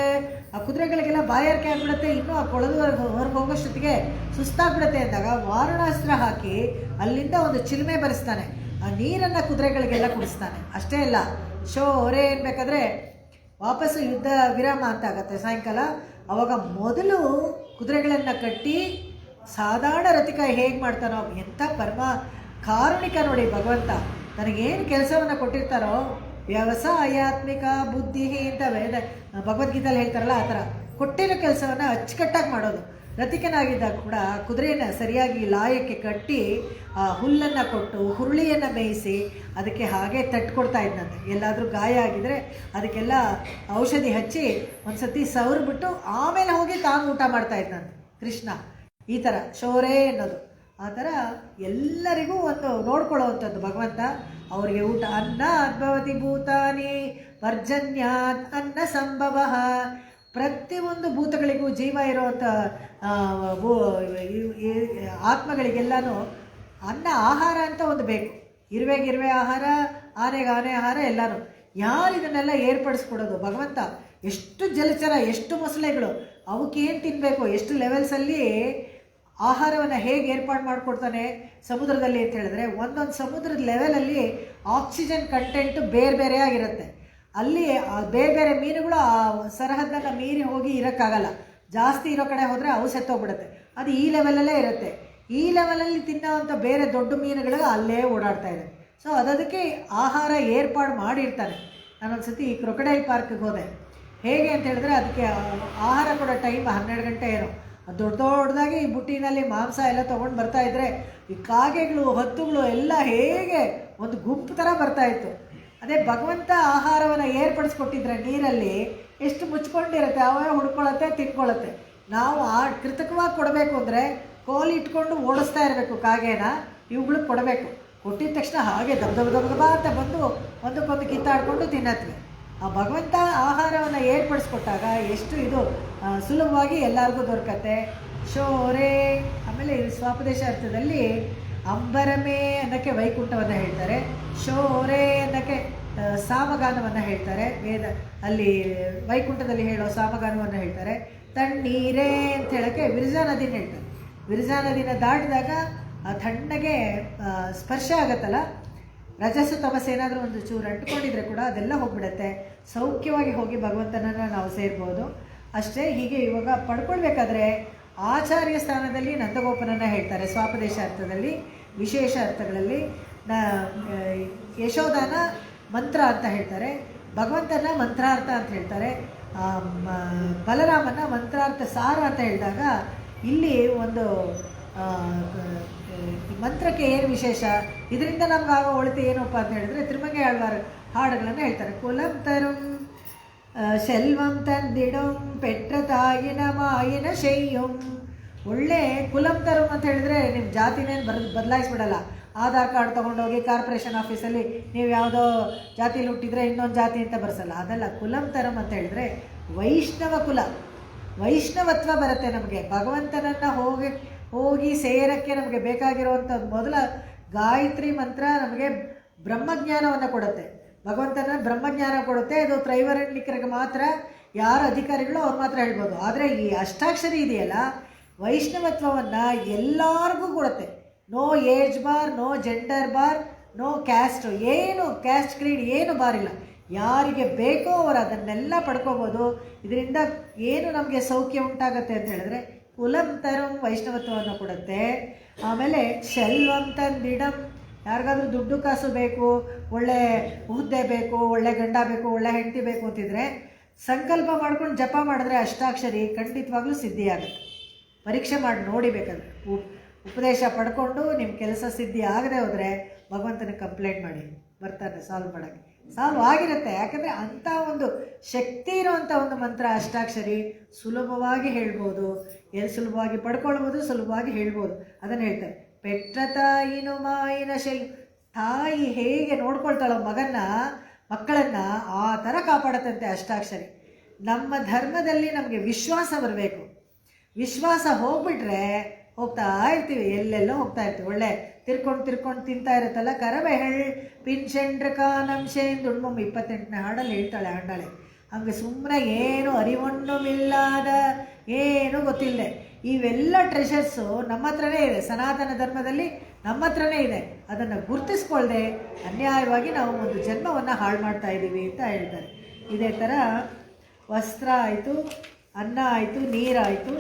ಆ ಕುದುರೆಗಳಿಗೆಲ್ಲ ಬಾಯಾರಿಕೆ ಆಗ್ಬಿಡುತ್ತೆ, ಇನ್ನೂ ಆ ಕೊಳದು ಹೊರಗೆ ಹೋಗೋಷ್ಟೊತ್ತಿಗೆ ಸುಸ್ತಾಗ್ಬಿಡುತ್ತೆ ಅಂದಾಗ ವಾರುಣಾಸ್ತ್ರ ಹಾಕಿ ಅಲ್ಲಿಂದ ಒಂದು ಚಿಲುಮೆ ಬರೆಸ್ತಾನೆ. ಆ ನೀರನ್ನು ಕುದುರೆಗಳಿಗೆಲ್ಲ ಕುಡಿಸ್ತಾನೆ. ಅಷ್ಟೇ ಅಲ್ಲ, ಶೋರೆ ಏನ್ಬೇಕಾದ್ರೆ ವಾಪಸ್ಸು ಯುದ್ಧ ವಿರಾಮ ಅಂತ ಆಗತ್ತೆ ಸಾಯಂಕಾಲ. ಅವಾಗ ಮೊದಲು ಕುದುರೆಗಳನ್ನು ಕಟ್ಟಿ ಸಾಧಾರಣ ರಥಿಕ ಹೇಗೆ ಮಾಡ್ತಾನೋ, ಎಂಥ ಪರಮ ಕಾರುಣಿಕ ನೋಡಿ ಭಗವಂತ. ನನಗೇನು ಕೆಲಸವನ್ನು ಕೊಟ್ಟಿರ್ತಾರೋ ವ್ಯವಸಾಯಾತ್ಮಿಕ ಬುದ್ಧಿ ಅಂತ ಭಗವದ್ಗೀತೆಯಲ್ಲಿ ಹೇಳ್ತಾರಲ್ಲ, ಆ ಥರ ಕೊಟ್ಟಿರೋ ಕೆಲಸವನ್ನು ಅಚ್ಚುಕಟ್ಟಾಗಿ ಮಾಡೋದು. ರಥಿಕನಾಗಿದ್ದಾಗ ಕೂಡ ಕುದುರೆಯನ್ನು ಸರಿಯಾಗಿ ಲಾಯಕ್ಕೆ ಕಟ್ಟಿ ಆ ಹುಲ್ಲನ್ನು ಕೊಟ್ಟು ಹುರುಳಿಯನ್ನು ಮೇಯಿಸಿ ಅದಕ್ಕೆ ಹಾಗೆ ತಟ್ಕೊಡ್ತಾ ಇದ್ದಂತೆ. ಎಲ್ಲಾದರೂ ಗಾಯ ಆಗಿದರೆ ಅದಕ್ಕೆಲ್ಲ ಔಷಧಿ ಹಚ್ಚಿ ಒಂದು ಸತಿ ಸವರ್ಬಿಟ್ಟು ಆಮೇಲೆ ಹೋಗಿ ತಾನು ಊಟ ಮಾಡ್ತಾ ಇದ್ದಂತೆ ಕೃಷ್ಣ. ಈ ಥರ ಶೌರೇ ಅನ್ನೋದು ಆ ಥರ ಎಲ್ಲರಿಗೂ ಒಂದು ನೋಡ್ಕೊಳ್ಳೋವಂಥದ್ದು ಭಗವಂತ. ಅವರಿಗೆ ಊಟ ಅನ್ನ ಅದ್ಭವತಿ ಭೂತಾನಿ ಪರ್ಜನ್ಯಾತ್ ಅನ್ನ ಸಂಭವ. ಪ್ರತಿಯೊಂದು ಭೂತಗಳಿಗೂ ಜೀವ ಇರುವಂಥ ಆತ್ಮಗಳಿಗೆಲ್ಲನೂ ಅನ್ನ ಆಹಾರ ಅಂತ ಒಂದು ಬೇಕು. ಇರುವೆಗಿರುವೆ ಆಹಾರ, ಆನೆಗೆ ಆನೆ ಆಹಾರ ಎಲ್ಲನೂ. ಯಾರು ಇದನ್ನೆಲ್ಲ ಏರ್ಪಡಿಸ್ಕೊಡೋದು? ಭಗವಂತ. ಎಷ್ಟು ಜಲಚರ, ಎಷ್ಟು ಮೊಸಳೆಗಳು, ಅವಕ್ಕೇನು ತಿನ್ನಬೇಕು, ಎಷ್ಟು ಲೆವೆಲ್ಸಲ್ಲಿ ಆಹಾರವನ್ನು ಹೇಗೆ ಏರ್ಪಾಡು ಮಾಡಿಕೊಡ್ತಾನೆ ಸಮುದ್ರದಲ್ಲಿ ಅಂತ ಹೇಳಿದ್ರೆ, ಒಂದೊಂದು ಸಮುದ್ರದ ಲೆವೆಲಲ್ಲಿ ಆಕ್ಸಿಜನ್ ಕಂಟೆಂಟು ಬೇರೆ ಬೇರೆಯಾಗಿರುತ್ತೆ. ಅಲ್ಲಿ ಬೇರೆ ಬೇರೆ ಮೀನುಗಳು ಆ ಸರಹದ್ದನ್ನು ಮೀರಿ ಹೋಗಿ ಇರೋಕ್ಕಾಗಲ್ಲ. ಜಾಸ್ತಿ ಇರೋ ಕಡೆ ಹೋದರೆ ಅವು ಸತ್ತೋಗ್ಬಿಡುತ್ತೆ. ಅದು ಈ ಲೆವೆಲಲ್ಲೇ ಇರುತ್ತೆ. ಈ ಲೆವೆಲಲ್ಲಿ ತಿನ್ನೋವಂಥ ಬೇರೆ ದೊಡ್ಡ ಮೀನುಗಳು ಅಲ್ಲೇ ಓಡಾಡ್ತಾ ಇದೆ. ಸೊ ಅದಕ್ಕೆ ಆಹಾರ ಏರ್ಪಾಡು ಮಾಡಿರ್ತಾನೆ. ನಾನೊಂದು ಸತಿ ಈ ಕ್ರೊಕೊಡೈಲ್ ಪಾರ್ಕ್ಗೆ ಹೋದೆ. ಹೇಗೆ ಅಂತ ಹೇಳಿದ್ರೆ ಅದಕ್ಕೆ ಆಹಾರ ಕೊಡೋ ಟೈಮ್ 12 ಗಂಟೆ ಏನೋ. ದೊಡ್ಡದಾಗಿ ಈ ಬುಟ್ಟಿನಲ್ಲಿ ಮಾಂಸ ಎಲ್ಲ ತೊಗೊಂಡು ಬರ್ತಾಯಿದ್ರೆ ಈ ಕಾಗೆಗಳು ಹತ್ತುಗಳು ಎಲ್ಲ ಹೇಗೆ ಒಂದು ಗುಂಪು ಥರ ಬರ್ತಾಯಿತ್ತು. ಅದೇ ಭಗವಂತ ಆಹಾರವನ್ನು ಏರ್ಪಡಿಸ್ಕೊಟ್ಟಿದ್ರೆ ನೀರಲ್ಲಿ ಎಷ್ಟು ಮುಚ್ಕೊಂಡಿರುತ್ತೆ, ಅವೇ ಹುಡ್ಕೊಳ್ಳುತ್ತೆ, ತಿನ್ಕೊಳ್ಳುತ್ತೆ. ನಾವು ಕೃತಕವಾಗಿ ಕೊಡಬೇಕು ಅಂದರೆ ಕೋಲಿ ಇಟ್ಕೊಂಡು ಓಡಿಸ್ತಾ ಇರಬೇಕು ಕಾಗೆನ, ಇವುಗಳಿಗೆ ಕೊಡಬೇಕು. ಕೊಟ್ಟಿದ ತಕ್ಷಣ ಹಾಗೆ ದಬ ಅಂತ ಬಂದು ಒಂದಕ್ಕೊಂದು ಕಿತ್ತಾಡ್ಕೊಂಡು ತಿನ್ನತ್ವೆ. ಆ ಭಗವಂತ ಆಹಾರವನ್ನು ಏರ್ಪಡಿಸ್ಕೊಟ್ಟಾಗ ಎಷ್ಟು ಇದು ಸುಲಭವಾಗಿ ಎಲ್ಲರಿಗೂ ದೊರಕತ್ತೆ. ಶೋರೆ. ಆಮೇಲೆ ಸ್ವಾಪದೇಶ ಅರ್ಥದಲ್ಲಿ ಅಂಬರಮೇ ಅನ್ನೋಕ್ಕೆ ವೈಕುಂಠವನ್ನು ಹೇಳ್ತಾರೆ, ಶೋರೆ ಅನ್ನೋಕ್ಕೆ ಸಾಮಗಾನವನ್ನು ಹೇಳ್ತಾರೆ. ವೇದ ಅಲ್ಲಿ ವೈಕುಂಠದಲ್ಲಿ ಹೇಳೋ ಸಾಮಗಾನವನ್ನು ಹೇಳ್ತಾರೆ. ತಣ್ಣೀರೇ ಅಂತ ಹೇಳೋಕ್ಕೆ ವಿರಜಾ ನದಿನ ಹೇಳ್ತಾರೆ. ವಿರಜಾ ನದಿನ ದಾಟಿದಾಗ ಆ ತಣ್ಣಗೆ ಸ್ಪರ್ಶ ಆಗುತ್ತಲ್ಲ, ರಜಸ್ಸು ತಮಸ್ಸು ಏನಾದರೂ ಒಂದು ಚೂರು ಅಂಟ್ಕೊಂಡಿದ್ರೆ ಕೂಡ ಅದೆಲ್ಲ ಹೋಗ್ಬಿಡುತ್ತೆ. ಸೌಖ್ಯವಾಗಿ ಹೋಗಿ ಭಗವಂತನನ್ನು ನಾವು ಸೇರ್ಬೋದು ಅಷ್ಟೇ. ಹೀಗೆ ಇವಾಗ ಪಡ್ಕೊಳ್ಬೇಕಾದ್ರೆ ಆಚಾರ್ಯ ಸ್ಥಾನದಲ್ಲಿ ನಂದಗೋಪನನ್ನು ಹೇಳ್ತಾರೆ ಸ್ವಾಪದೇಶ ಅರ್ಥದಲ್ಲಿ. ವಿಶೇಷ ಅರ್ಥಗಳಲ್ಲಿ ಯಶೋದಾನ ಮಂತ್ರ ಅಂತ ಹೇಳ್ತಾರೆ, ಭಗವಂತನ ಮಂತ್ರಾರ್ಥ ಅಂತ ಹೇಳ್ತಾರೆ, ಬಲರಾಮನ ಮಂತ್ರಾರ್ಥ ಸಾರ ಅಂತ ಹೇಳಿದಾಗ ಇಲ್ಲಿ ಒಂದು ಮಂತ್ರಕ್ಕೆ ಏನು ವಿಶೇಷ, ಇದರಿಂದ ನಮಗಾಗೋ ಒಳಿತು ಏನಪ್ಪ ಅಂತ ಹೇಳಿದ್ರೆ ತಿರುಮಂಗೈ ಆಳ್ವಾರ ಹಾಡುಗಳನ್ನು ಹೇಳ್ತಾರೆ. ಕುಲಂ ತರುಂ ಶೆಲ್ವಂ ತಂದಿಡಂ ಪೆಟ್ಟ ತಾಯಿನ ಮಾಯಿನ ಶೆಯ್ಯಂ. ಒಳ್ಳೆ ಕುಲಂ ತರುಂ ಅಂತ ಹೇಳಿದ್ರೆ ನಿಮ್ಮ ಜಾತಿನೇನು ಬದಲಾಯಿಸ್ಬಿಡಲ್ಲ. ಆಧಾರ್ ಕಾರ್ಡ್ ತೊಗೊಂಡೋಗಿ ಕಾರ್ಪೊರೇಷನ್ ಆಫೀಸಲ್ಲಿ ನೀವು ಯಾವುದೋ ಜಾತಿಲಿ ಹುಟ್ಟಿದ್ರೆ ಇನ್ನೊಂದು ಜಾತಿ ಅಂತ ಬರ್ಸಲ್ಲ, ಅದಲ್ಲ. ಕುಲಂ ತರಂ ಅಂತ ಹೇಳಿದ್ರೆ ವೈಷ್ಣವ ಕುಲ, ವೈಷ್ಣವತ್ವ ಬರುತ್ತೆ ನಮಗೆ. ಭಗವಂತನನ್ನು ಹೋಗಿ ಸೇರಕ್ಕೆ ನಮಗೆ ಬೇಕಾಗಿರುವಂಥ ಮೊದಲ ಗಾಯತ್ರಿ ಮಂತ್ರ ನಮಗೆ ಬ್ರಹ್ಮಜ್ಞಾನವನ್ನು ಕೊಡುತ್ತೆ. ಭಗವಂತನ ಬ್ರಹ್ಮಜ್ಞಾನ ಕೊಡುತ್ತೆ. ಅದು ತ್ರೈವರ್ಣಿಕರಿಗೆ ಮಾತ್ರ, ಯಾರು ಅಧಿಕಾರಿಗಳು ಅವ್ರು ಮಾತ್ರ ಹೇಳ್ಬೋದು. ಆದರೆ ಈ ಅಷ್ಟಾಕ್ಷರಿ ಇದೆಯಲ್ಲ, ವೈಷ್ಣವತ್ವವನ್ನು ಎಲ್ಲರಿಗೂ ಕೊಡುತ್ತೆ. No age bar, no gender bar, no caste, ಏನು ಕ್ಯಾಸ್ಟ್ ಕ್ರೀಡ್ ಏನು ಬಾರಿಲ್ಲ. ಯಾರಿಗೆ ಬೇಕೋ ಅವರು ಅದನ್ನೆಲ್ಲ ಪಡ್ಕೋಬೋದು. ಇದರಿಂದ ಏನು ನಮಗೆ ಸೌಖ್ಯ ಉಂಟಾಗತ್ತೆ ಅಂತ ಹೇಳಿದ್ರೆ ಕುಲಂ ತರಂ ವೈಷ್ಣವತ್ವವನ್ನು ಕೊಡುತ್ತೆ. ಆಮೇಲೆ ಶೆಲ್ವಂ ತಂದಿಡಂ, ಯಾರಿಗಾದ್ರೂ ದುಡ್ಡು ಕಾಸು ಬೇಕು, ಒಳ್ಳೆ ಹುದ್ದೆ ಬೇಕು, ಒಳ್ಳೆ ಗಂಡ ಬೇಕು, ಒಳ್ಳೆ ಹೆಂಡತಿ ಬೇಕು ಅಂತಿದ್ರೆ ಸಂಕಲ್ಪ ಮಾಡ್ಕೊಂಡು ಜಪ ಮಾಡಿದ್ರೆ ಅಷ್ಟಾಕ್ಷರಿ ಖಂಡಿತವಾಗ್ಲೂ ಸಿದ್ಧಿಯಾಗುತ್ತೆ. ಪರೀಕ್ಷೆ ಮಾಡಿ ನೋಡಿ ಬೇಕಾದ್ರೆ ಉಪದೇಶ ಪಡ್ಕೊಂಡು ನಿಮ್ಮ ಕೆಲಸ ಸಿದ್ಧಿ ಆಗದೆ ಹೋದರೆ ಭಗವಂತನಿಗೆ ಕಂಪ್ಲೇಂಟ್ ಮಾಡಿ, ಬರ್ತಾನೆ ಸಾಲ್ವ್ ಮಾಡೋಕ್ಕೆ. ಸಾಲ್ವ್ ಆಗಿರುತ್ತೆ. ಯಾಕಂದರೆ ಅಂಥ ಒಂದು ಶಕ್ತಿ ಇರುವಂಥ ಒಂದು ಮಂತ್ರ ಅಷ್ಟಾಕ್ಷರಿ. ಸುಲಭವಾಗಿ ಹೇಳ್ಬೋದು, ಸುಲಭವಾಗಿ ಪಡ್ಕೊಳ್ಬೋದು, ಸುಲಭವಾಗಿ ಹೇಳ್ಬೋದು. ಅದನ್ನು ಹೇಳ್ತಾರೆ, ಪೆಟ್ಟ ತಾಯಿನು ಮಾಯಿನ ತಾಯಿ ಹೇಗೆ ನೋಡ್ಕೊಳ್ತಾಳೋ ಮಕ್ಕಳನ್ನು ಆ ಥರ ಕಾಪಾಡತ್ತಂತೆ ಅಷ್ಟಾಕ್ಷರಿ. ನಮ್ಮ ಧರ್ಮದಲ್ಲಿ ನಮಗೆ ವಿಶ್ವಾಸ ಬರಬೇಕು. ವಿಶ್ವಾಸ ಹೋಗ್ಬಿಟ್ರೆ ಹೋಗ್ತಾ ಇರ್ತೀವಿ, ಎಲ್ಲೆಲ್ಲೋ ಹೋಗ್ತಾ ಇರ್ತೀವಿ. ಒಳ್ಳೆ ತಿರ್ಕೊಂಡು ತಿಂತಾ ಇರುತ್ತಲ್ಲ. ಕರಬೆಹಳ್ ಪಿನ್ಶೆಂಡ್ರ ಕಾನಂಶೆಂದು ಉಣ್ಮಮ್ಮ 28ನೇ ಹಾಡಲ್ಲಿ ಹೇಳ್ತಾಳೆ ಆಂಡಾಳೆ. ಹಂಗೆ ಸುಮ್ಮನೆ ಏನು ಅರಿವೊಂಡುಮಿಲ್ಲಾದ, ಏನು ಗೊತ್ತಿಲ್ಲದೆ ಇವೆಲ್ಲ ಟ್ರೆಷರ್ಸು ನಮ್ಮ ಹತ್ರನೇ ಇದೆ. ಸನಾತನ ಧರ್ಮದಲ್ಲಿ ನಮ್ಮ ಹತ್ರನೇ ಇದೆ. ಅದನ್ನು ಗುರ್ತಿಸ್ಕೊಳ್ದೆ ಅನ್ಯಾಯವಾಗಿ ನಾವು ಒಂದು ಜನ್ಮವನ್ನು ಹಾಳು ಮಾಡ್ತಾ ಇದ್ದೀವಿ ಅಂತ ಹೇಳ್ತಾರೆ. ಇದೇ ಥರ ವಸ್ತ್ರ ಆಯಿತು, ಅನ್ನ ಆಯಿತು, ನೀರಾಯಿತು.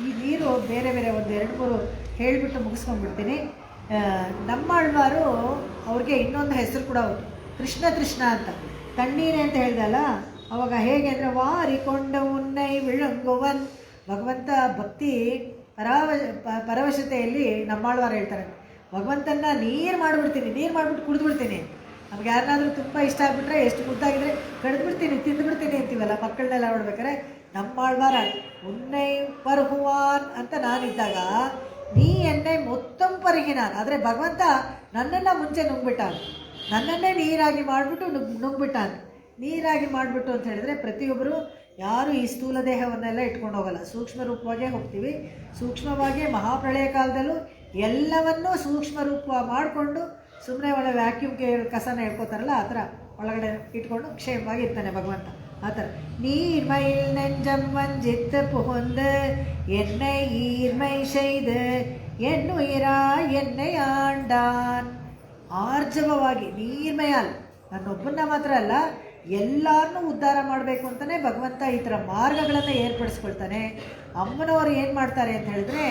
ಈ ನೀರು ಬೇರೆ ಬೇರೆ ಒಂದು 2-3 ಹೇಳಿಬಿಟ್ಟು ಮುಗಿಸ್ಕೊಂಡ್ಬಿಡ್ತೀನಿ. ನಮ್ಮಾಳ್ವಾರು ಅವ್ರಿಗೆ ಇನ್ನೊಂದು ಹೆಸರು ಕೂಡ ಉಂಟು, ಕೃಷ್ಣ ಅಂತ. ತಣ್ಣೀರೆ ಅಂತ ಹೇಳ್ದಲ್ಲ, ಅವಾಗ ಹೇಗೆ ಅಂದರೆ ವಾರಿಕೊಂಡ ಉನ್ನೈ ವಿಳಂಗುವನ್, ಭಗವಂತ ಭಕ್ತಿ ಪರವಶತೆಯಲ್ಲಿ ನಮ್ಮಾಳ್ವಾರು ಹೇಳ್ತಾರೆ, ಭಗವಂತನ ನೀರು ಮಾಡಿಬಿಟ್ಟು ಕುಡಿದ್ಬಿಡ್ತೀನಿ. ನಮ್ಗೆ ಯಾರನ್ನಾದ್ರೂ ತುಂಬ ಇಷ್ಟ ಆಗಿಬಿಟ್ರೆ, ಎಷ್ಟು ಮುದ್ದಾಗಿದ್ರೆ ಕಡಿದ್ಬಿಡ್ತೀನಿ, ತಿಂದುಬಿಡ್ತೀನಿ ಅಂತೀವಲ್ಲ ಮಕ್ಕಳನ್ನೆಲ್ಲ ನೋಡ್ಬೇಕಾರೆ. ನಮ್ಮಾಳ್ವಾರ ಉನ್ನೈ ಪರ್ಹುವಾನ್ ಅಂತ ನಾನಿದ್ದಾಗ ನೀ ಎಣ್ಣೆ ಮೊತ್ತಂ ಪರಿಹಿನಾನ್, ಆದರೆ ಭಗವಂತ ನನ್ನನ್ನು ಮುಂಚೆ ನುಂಗ್ಬಿಟ್ಟಾನ, ನನ್ನನ್ನೇ ನೀರಾಗಿ ಮಾಡಿಬಿಟ್ಟು ನುಂಗ್ಬಿಟ್ಟಾನ. ನೀರಾಗಿ ಮಾಡಿಬಿಟ್ಟು ಅಂತ ಹೇಳಿದ್ರೆ ಪ್ರತಿಯೊಬ್ಬರು ಯಾರು ಈ ಸ್ಥೂಲ ದೇಹವನ್ನೆಲ್ಲ ಇಟ್ಕೊಂಡು ಹೋಗಲ್ಲ, ಸೂಕ್ಷ್ಮ ರೂಪವಾಗೇ ಹೋಗ್ತೀವಿ. ಸೂಕ್ಷ್ಮವಾಗಿ ಮಹಾಪ್ರಳಯ ಕಾಲದಲ್ಲೂ ಎಲ್ಲವನ್ನೂ ಸೂಕ್ಷ್ಮ ರೂಪ ಮಾಡಿಕೊಂಡು ಸುಮ್ಮನೆ ಒಳ್ಳೆ ವ್ಯಾಕ್ಯೂಮ್ಗೆ ಕಸನ ಹೇಳ್ಕೊತಾರಲ್ಲ ಆ ಥರ ಒಳಗಡೆ ಇಟ್ಕೊಂಡು ಕ್ಷೇಮವಾಗಿ ಇರ್ತಾನೆ ಭಗವಂತ. ಆ ಥರ ನೀರ್ಮೈಲ್ ನೆಂಜಂ ವಂಜಿತ್ ಪುಹೊಂದು ಎಣ್ಣೆ ಈರ್ಮೈ ಶೈದು ಎನ್ನುಯಿರಾ ಎಣ್ಣೆಯ ಆಂಡಾನ್. ಆರ್ಜವವಾಗಿ ನೀರ್ಮಯಾಲ್, ನನ್ನೊಬ್ಬನ್ನ ಮಾತ್ರ ಅಲ್ಲ ಎಲ್ಲರನ್ನೂ ಉದ್ಧಾರ ಮಾಡಬೇಕು ಅಂತಲೇ ಭಗವಂತ ಈ ಥರ ಮಾರ್ಗಗಳನ್ನು ಏರ್ಪಡಿಸ್ಕೊಳ್ತಾನೆ. ಅಮ್ಮನವರು ಏನು ಮಾಡ್ತಾರೆ ಅಂತ ಹೇಳಿದ್ರೆ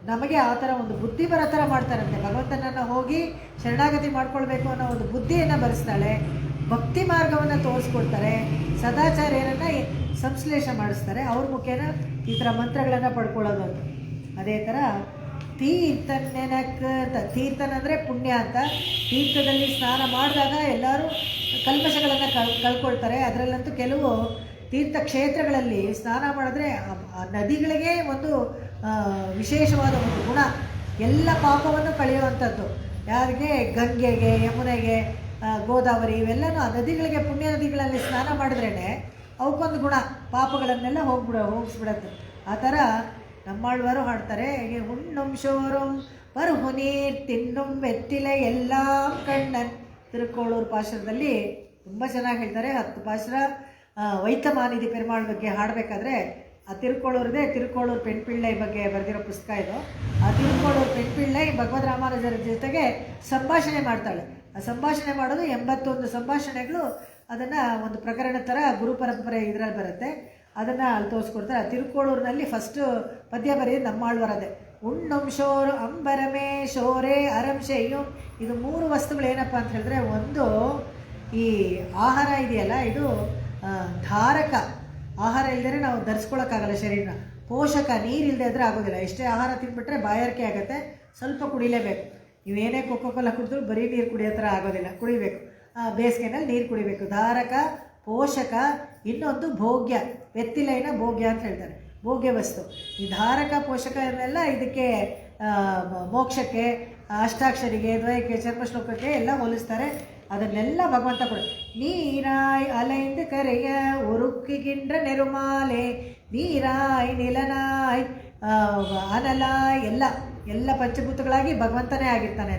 ನಮಗೆ ಆ ಥರ ಒಂದು ಬುದ್ಧಿ ಬರೋ ಥರ ಮಾಡ್ತಾರಂತೆ. ಭಗವಂತನನ್ನು ಹೋಗಿ ಶರಣಾಗತಿ ಮಾಡ್ಕೊಳ್ಬೇಕು ಅನ್ನೋ ಒಂದು ಬುದ್ಧಿಯನ್ನು ಬರೆಸ್ತಾಳೆ, ಭಕ್ತಿ ಮಾರ್ಗವನ್ನು ತೋರಿಸ್ಕೊಡ್ತಾರೆ, ಸದಾಚಾರ್ಯರನ್ನು ಸಂಶ್ಲೇಷ ಮಾಡಿಸ್ತಾರೆ. ಅವ್ರ ಮುಖೇನ ಈ ಥರ ಮಂತ್ರಗಳನ್ನು ಪಡ್ಕೊಳ್ಳೋದು ಅಂತ. ಅದೇ ಥರ ತೀರ್ಥನೆನಕ್ ಅಂತ, ತೀರ್ಥನ್ ಅಂದರೆ ಪುಣ್ಯ ಅಂತ. ತೀರ್ಥದಲ್ಲಿ ಸ್ನಾನ ಮಾಡಿದಾಗ ಎಲ್ಲರೂ ಕಲ್ಮಶಗಳನ್ನು ಕಳ್ಕೊಳ್ತಾರೆ. ಅದರಲ್ಲಂತೂ ಕೆಲವು ತೀರ್ಥಕ್ಷೇತ್ರಗಳಲ್ಲಿ ಸ್ನಾನ ಮಾಡಿದ್ರೆ ಆ ನದಿಗಳಿಗೆ ಒಂದು ವಿಶೇಷವಾದ ಒಂದು ಗುಣ, ಎಲ್ಲ ಪಾಪವನ್ನು ಕಳೆಯುವಂಥದ್ದು. ಯಾರಿಗೆ? ಗಂಗೆಗೆ, ಯಮುನೆಗೆ, ಗೋದಾವರಿ ಇವೆಲ್ಲನೂ ಆ ನದಿಗಳಿಗೆ, ಪುಣ್ಯ ನದಿಗಳಲ್ಲಿ ಸ್ನಾನ ಮಾಡಿದ್ರೇ ಅವಕ್ಕೊಂದು ಗುಣ, ಪಾಪಗಳನ್ನೆಲ್ಲ ಹೋಗಿಸ್ಬಿಡತ್ತೆ. ಆ ಥರ ನಮ್ಮಾಳ್ವಾರು ಹಾಡ್ತಾರೆ, ಹುಣ್ಣುಂ ಶೋರುಂ ಪರ್ಹು ನೀರ್ ತಿನ್ನುಂ ವೆತ್ತಿಲೆ ಎಲ್ಲ ಕಣ್ಣನ್. ತಿರುಕೋಳೂರು ಪಾಶರದಲ್ಲಿ ತುಂಬ ಚೆನ್ನಾಗಿ ಹೇಳ್ತಾರೆ. 10 ಪಾಶರ ವೈತಮಾನಿಧಿ ಪೆರುಮಾಳ್ ಬಗ್ಗೆ ಹಾಡಬೇಕಾದ್ರೆ ಆ ತಿರುಕೋಳೂರು ಪೆಣ್ಪಿಳ್ಳೈ ಬಗ್ಗೆ ಬರೆದಿರೋ ಪುಸ್ತಕ ಇದು. ಆ ತಿರುಕೋಳೂರು ಪೆಣ್ಪಿಳ್ಳೈ ಭಗವದ್ ರಾಮಾನುಜರ ಜೊತೆಗೆ ಸಂಭಾಷಣೆ ಮಾಡ್ತಾಳೆ. ಆ ಸಂಭಾಷಣೆ ಮಾಡೋದು 81 ಸಂಭಾಷಣೆಗಳು. ಅದನ್ನು ಒಂದು ಪ್ರಕರಣ ಥರ ಗುರು ಪರಂಪರೆ ಇದರಲ್ಲಿ ಬರುತ್ತೆ. ಅದನ್ನು ಅಲ್ಲಿ ತೋರಿಸ್ಕೊಡ್ತಾರೆ. ಆ ತಿರುಕೋಳೂರಿನಲ್ಲಿ ಫಸ್ಟು ಪದ್ಯ ಬರೆಯೋದು ನಮ್ಮಾಳ್ವಾರದೆ. ಉಣ್ಣುಂ ಶೋರು ಅಂಬರಮೇ ಶೋರೆ ಅರಂಶೆಯು. ಇದು 3 ವಸ್ತುಗಳು ಏನಪ್ಪ ಅಂತ ಹೇಳಿದ್ರೆ, ಒಂದು ಈ ಆಹಾರ ಇದೆಯಲ್ಲ, ಇದು ಧಾರಕ. ಆಹಾರ ಇಲ್ಲದೇ ನಾವು ಧರಿಸ್ಕೊಳ್ಳೋಕ್ಕಾಗಲ್ಲ ಶರೀರನ. ಪೋಷಕ, ನೀರಿಲ್ಲದೆ ಇದ್ದರೆ ಆಗೋದಿಲ್ಲ. ಎಷ್ಟೇ ಆಹಾರ ತಿಂದ್ಬಿಟ್ರೆ ಬಾಯಾರಿಕೆ ಆಗುತ್ತೆ, ಸ್ವಲ್ಪ ಕುಡಿಲೇಬೇಕು. ನೀವೇನೇ ಕೋಕೋಕೋಲ ಕುಡಿದ್ರು ಬರೀ ನೀರು ಕುಡಿಯೋ ಥರ ಆಗೋದಿಲ್ಲ, ಕುಡಿಬೇಕು. ಬೇಸಿಗೆನಲ್ಲಿ ನೀರು ಕುಡಿಬೇಕು. ಧಾರಕ, ಪೋಷಕ, ಇನ್ನೊಂದು ಭೋಗ್ಯ. ವೆತ್ತಿಲೈನ ಭೋಗ್ಯ ಅಂತ ಹೇಳ್ತಾರೆ, ಭೋಗ್ಯ ವಸ್ತು. ಈ ಧಾರಕ ಪೋಷಕ ಇವನ್ನೆಲ್ಲ ಇದಕ್ಕೆ ಮೋಕ್ಷಕ್ಕೆ, ಅಷ್ಟಾಕ್ಷರಿಗೆ, ದ್ವಯಕ್ಕೆ, ಚರ್ಮಶ್ಲೋಕಕ್ಕೆ ಎಲ್ಲ ಹೋಲಿಸ್ತಾರೆ. ಅದನ್ನೆಲ್ಲ ಭಗವಂತ ಕೊಡ. ನೀರಾಯ್ ಅಲೈಂದು ಕರೆಯ ಉರುಕ್ಕಿಗಿಂಡ್ರ ನೆರುಮಾಲೆ, ನೀರಾಯ್ ನಿಲನಾಯ್ ಅನಲಾಯ್, ಎಲ್ಲ ಪಂಚಭೂತಗಳಾಗಿ ಭಗವಂತನೇ ಆಗಿರ್ತಾನೆ.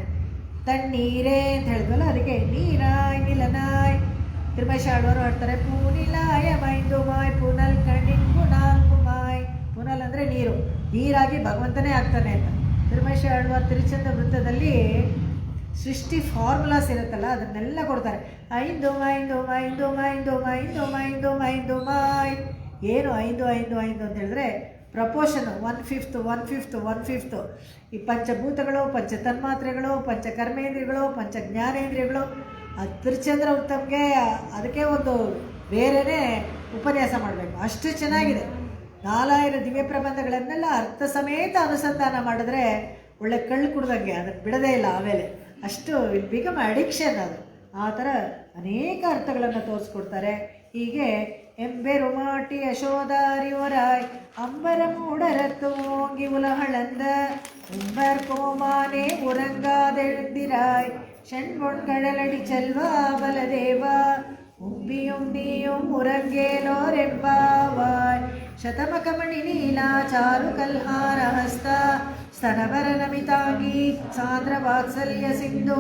ತಣ್ಣೀರೇ ಅಂತ ಹೇಳಿದ್ವಲ್ಲ, ಅದಕ್ಕೆ ನೀರಾಯ್ ನಿಲನಾಯ್. ತಿರುಮೇಶ ಆಡೋರು ಆಡ್ತಾರೆ, ಪೂನಿಲಾಯ ಮೈಂದುಮಾಯ್ ಪುನಲ್ ಕಣ್ಣಿನ್ ಗುಣಾಂಗುಮಾಯ್. ಪುನಲ್ ಅಂದರೆ ನೀರಾಗಿ ಭಗವಂತನೇ ಆಗ್ತಾನೆ ಅಂತ. ತಿರುಮೇಶ ಆಳ್ವಾರ್ ತಿರುಚಂದ ವೃತ್ತದಲ್ಲಿ ಸೃಷ್ಟಿ ಫಾರ್ಮುಲಾಸ್ ಇರುತ್ತಲ್ಲ ಅದನ್ನೆಲ್ಲ ಕೊಡ್ತಾರೆ. ಐದು ಮೈಂದು ಮೈಂದು ಮೈಂದು ಮೈಂದು ಮೈಂದು ಮೈಂದು ಮೈ. ಏನು ಐದು ಐದು ಐದು ಅಂತ ಹೇಳಿದ್ರೆ ಪ್ರಪೋರ್ಷನು 1/5 1/5 1/5. ಈ ಪಂಚಭೂತಗಳು, ಪಂಚ ತನ್ಮಾತ್ರೆಗಳು, ಪಂಚ ಕರ್ಮೇಂದ್ರಿಯಗಳು, ಪಂಚ ಜ್ಞಾನೇಂದ್ರಿಯಗಳು. ತಿರುಚಂದ್ರ ಉತ್ತಮ್ಗೆ ಅದಕ್ಕೆ ಒಂದು ಬೇರೆಯೇ ಉಪನ್ಯಾಸ ಮಾಡಬೇಕು, ಅಷ್ಟು ಚೆನ್ನಾಗಿದೆ. 4000 ದಿವ್ಯ ಪ್ರಬಂಧಗಳನ್ನೆಲ್ಲ ಅರ್ಥ ಸಮೇತ ಅನುಸಂಧಾನ ಮಾಡಿದ್ರೆ ಒಳ್ಳೆ ಕಳ್ಳು ಕುಡ್ದಂಗೆ, ಅದನ್ನು ಬಿಡೋದೇ ಇಲ್ಲ. ಆಮೇಲೆ ಅಷ್ಟು ಇಟ್ ಬಿಕಮ್ ಅಡಿಕ್ಷನ್ ಅದು. ಆ ಥರ ಅನೇಕ ಅರ್ಥಗಳನ್ನು ತೋರಿಸ್ಕೊಡ್ತಾರೆ. ಹೀಗೆ எம்பெருமாட்டி யசோதாரிவராய் அம்பரமூடரத்து ஓங்கி உலகளந்த உம்பர் கோமானே உறங்காதெழுந்திராய் செண்பொன்கழலடி செல்வா பலதேவா உம்பியும் நீயும் உறங்கேலோரெம்பாவாய். ಶತಮಕಮಣಿ ನೀಲಾ ಚಾರು ಕಲ್ಹಾರ ಹಸ್ತ ಸ್ತನಭರ ನಮಿತಾಂಗಿ ಸಾಂದ್ರ ವಾತ್ಸಲ್ಯ ಸಿಂಧು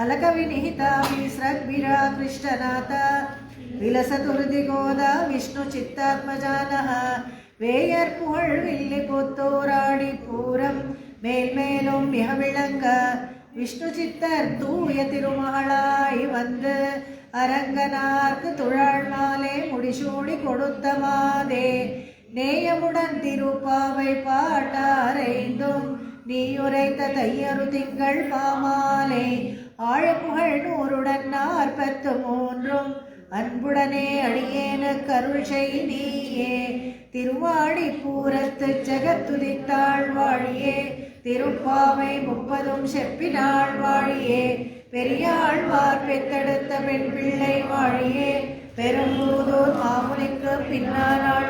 ಅಲಕ ವಿನಿಹಿತ ವಿಸ್ರಗ್ಭಿರಾ ಕೃಷ್ಣನಾಥ விலசது ஹிருதிகோதா விஷ்ணு சித்தாத்மஜானஹ வேயர் புகழ் வில்லி புத்தூராடி பூரம் மேல்மேலும் மிக விளங்க விஷ்ணு சித்தர் தூய திருமகளாய் வந்து அரங்கனார்க்கு துழாள் மாலே முடிசூடி கொடுத்த மாதே நேயமுடன் திருப்பாவை பாட்டாரைந்தும் நீயுரைத்த தையரு திங்கள் பாமாலை ஆழப்புகழ் 143 அன்புடனே அடியேன கருள் செய் நீயே. திருவாடி பூரத்து ஜகத்துதித்தாள் வாழியே திருப்பாவை 30 செப்பினாள் வாழியே. பெரியாழ்வார் பெத்தெடுத்த பெண் பிள்ளை வாழியே பெரும்பூதூர் மாமுனிக்கு பின்னானாள்